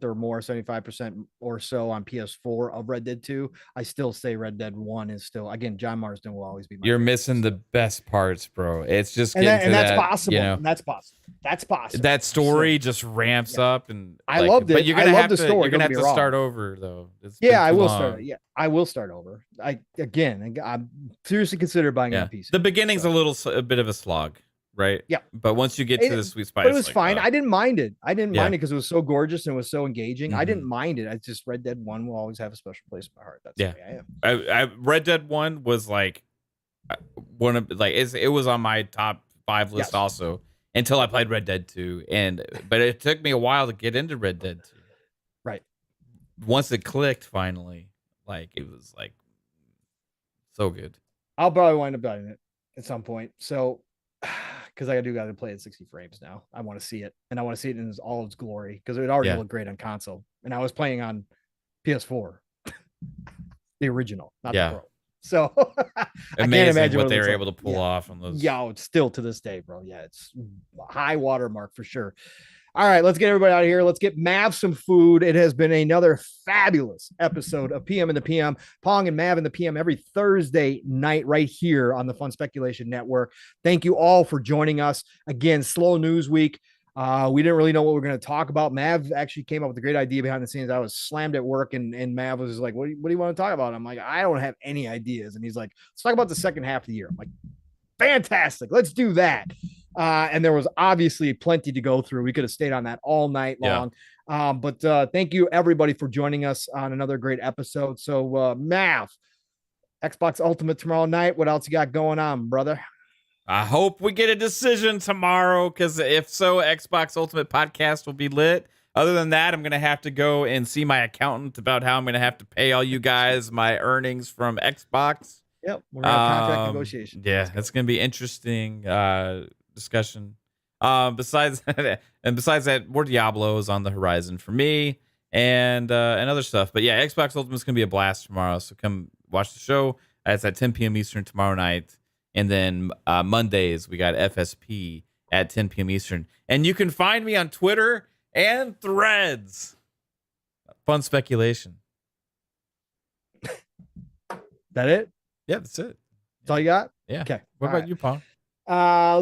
or more, 75% or so on PS4 of Red Dead 2. I still say Red Dead 1 is still, again, John Marston will always be my favorite. Missing the best parts, bro. It's just that's possible. And that's possible. That's possible. That story just ramps up, and I loved it. But you're gonna I have love the to. story. You're gonna have Don't to get me start wrong. over though. I will start. Yeah, I will start over. I'm seriously consider buying it on PC. The beginning's a bit of a slog, right? Yeah. But once you get to the sweet spot, but it was fine. I didn't mind it. I didn't mind it because it was so gorgeous and it was so engaging. I didn't mind it. I just Red Dead 1 will always have a special place in my heart. That's the way I am. Red Dead 1 was like one of it was on my top 5 list also until I played Red Dead 2, but it took me a while to get into Red Dead 2. Right. Once it clicked finally, it was so good. I'll probably wind up buying it at some point. So because I got to play at 60 frames now. I want to see it, and I want to see it in all its glory because it already looked great on console. And I was playing on PS4, the original, not the Pro. So I can't imagine what they were able to pull off on those. Yeah, it's still to this day, bro. Yeah, it's high watermark for sure. All right, let's get everybody out of here. Let's get Mav some food. It has been another fabulous episode of PM in the PM. Pong and Mav in the PM every Thursday night right here on the Fun Speculation Network. Thank you all for joining us. Again, slow news week. We didn't really know what we were going to talk about. Mav actually came up with a great idea behind the scenes. I was slammed at work, and Mav was like, what do you want to talk about? I'm like, I don't have any ideas. And he's like, let's talk about the second half of the year. I'm like, fantastic. Let's do that. And there was obviously plenty to go through. We could have stayed on that all night long. But thank you, everybody, for joining us on another great episode. So, Mav, Xbox Ultimate tomorrow night. What else you got going on, brother? I hope we get a decision tomorrow, because if so, Xbox Ultimate Podcast will be lit. Other than that, I'm going to have to go and see my accountant about how I'm going to have to pay all you guys my earnings from Xbox. Yep. We're going to have contract negotiations. Yeah, it's going to be interesting discussion. Besides that, more Diablo is on the horizon for me, and other stuff. But yeah, Xbox Ultimate is going to be a blast tomorrow. So come watch the show. It's at 10 p.m. Eastern tomorrow night. And then Mondays, we got FSP at 10 p.m. Eastern. And you can find me on Twitter and Threads. Fun speculation. That it? Yeah, that's it. That's all you got? Yeah. Okay. What about you, Pong?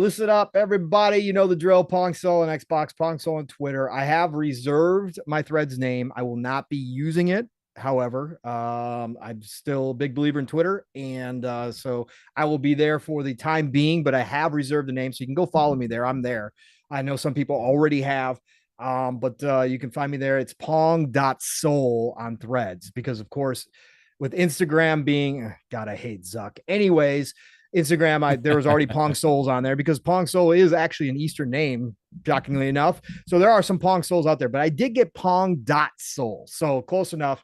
Listen up, everybody. You know the drill. Pong Soul on Xbox, Pong Soul on Twitter. I have reserved my Threads name. I will not be using it. However, I'm still a big believer in Twitter, and so I will be there for the time being, but I have reserved the name, so you can go follow me there. I'm there. I know some people already have, but you can find me there. It's pong.soul on Threads, because of course, with Instagram being, God, I hate Zuck. Anyways, Instagram, there was already Pong Souls on there, because Pong Soul is actually an Eastern name, shockingly enough. So there are some Pong Souls out there, but I did get Pong.soul. So close enough.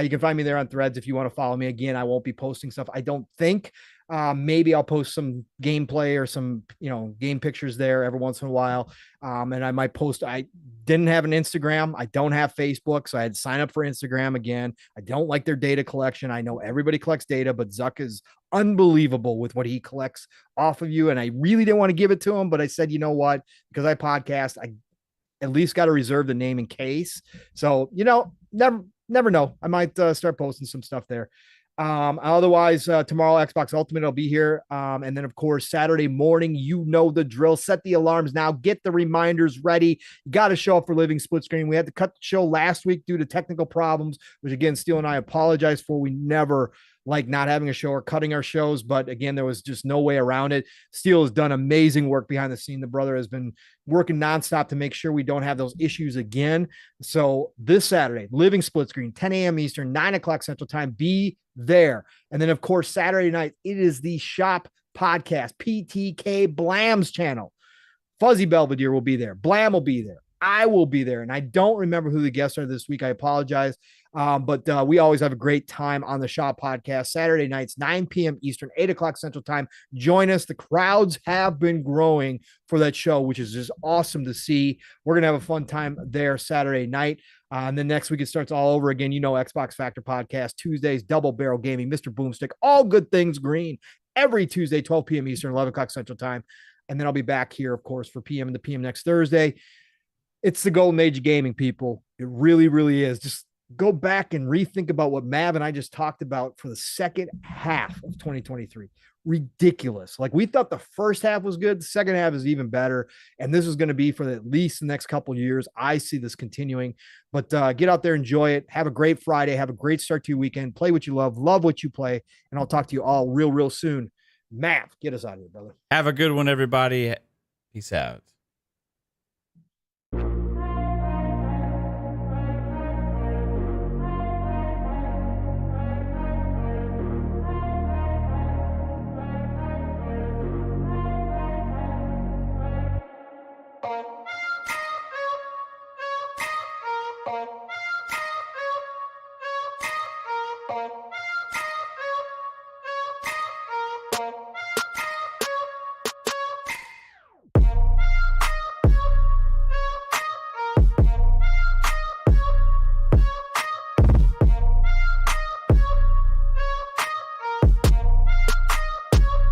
You can find me there on Threads if you want to follow me. Again, I won't be posting stuff, I don't think. Maybe I'll post some gameplay or some, game pictures there every once in a while. And I might post, I didn't have an Instagram. I don't have Facebook. So I had to sign up for Instagram again. I don't like their data collection. I know everybody collects data, but Zuck is unbelievable with what he collects off of you. And I really didn't want to give it to him, but I said, you know what, because I podcast, I at least got to reserve the name in case. So, never know. I might start posting some stuff there. Otherwise, tomorrow, Xbox Ultimate will be here. And then, of course, Saturday morning, you know the drill. Set the alarms now. Get the reminders ready. You got to show up for Living Split Screen. We had to cut the show last week due to technical problems, which, again, Steele and I apologize for. We never like not having a show or cutting our shows. But, again, there was just no way around it. Steele has done amazing work behind the scene. The brother has been working nonstop to make sure we don't have those issues again. So this Saturday, Living Split Screen, 10 a.m. Eastern, 9 o'clock Central Time. Be there. And then, of course, Saturday night, it is the Shop Podcast, PTK Blam's channel. Fuzzy Belvedere will be there. Blam will be there. I will be there. And I don't remember who the guests are this week. I apologize. But we always have a great time on the Shop Podcast. Saturday nights, 9 p.m. Eastern, 8 o'clock Central Time. Join us. The crowds have been growing for that show, which is just awesome to see. We're going to have a fun time there Saturday night. And then next week, it starts all over again. Xbox Factor Podcast, Tuesdays, Double Barrel Gaming, Mr. Boomstick, all good things green, every Tuesday, 12 p.m. Eastern, 11 o'clock Central Time. And then I'll be back here, of course, for PM and the PM next Thursday. It's the golden age of gaming, people. It really, really is. Just go back and rethink about what Mav and I just talked about for the second half of 2023. Ridiculous. Like, we thought the first half was good, the second half is even better, and this is going to be for at least the next couple of years. I see this continuing. But get out there, enjoy it, have a great Friday, have a great start to your weekend, play what you love what you play, and I'll talk to you all real soon. Mav, get us out of here, brother. Have a good one, everybody. Peace out.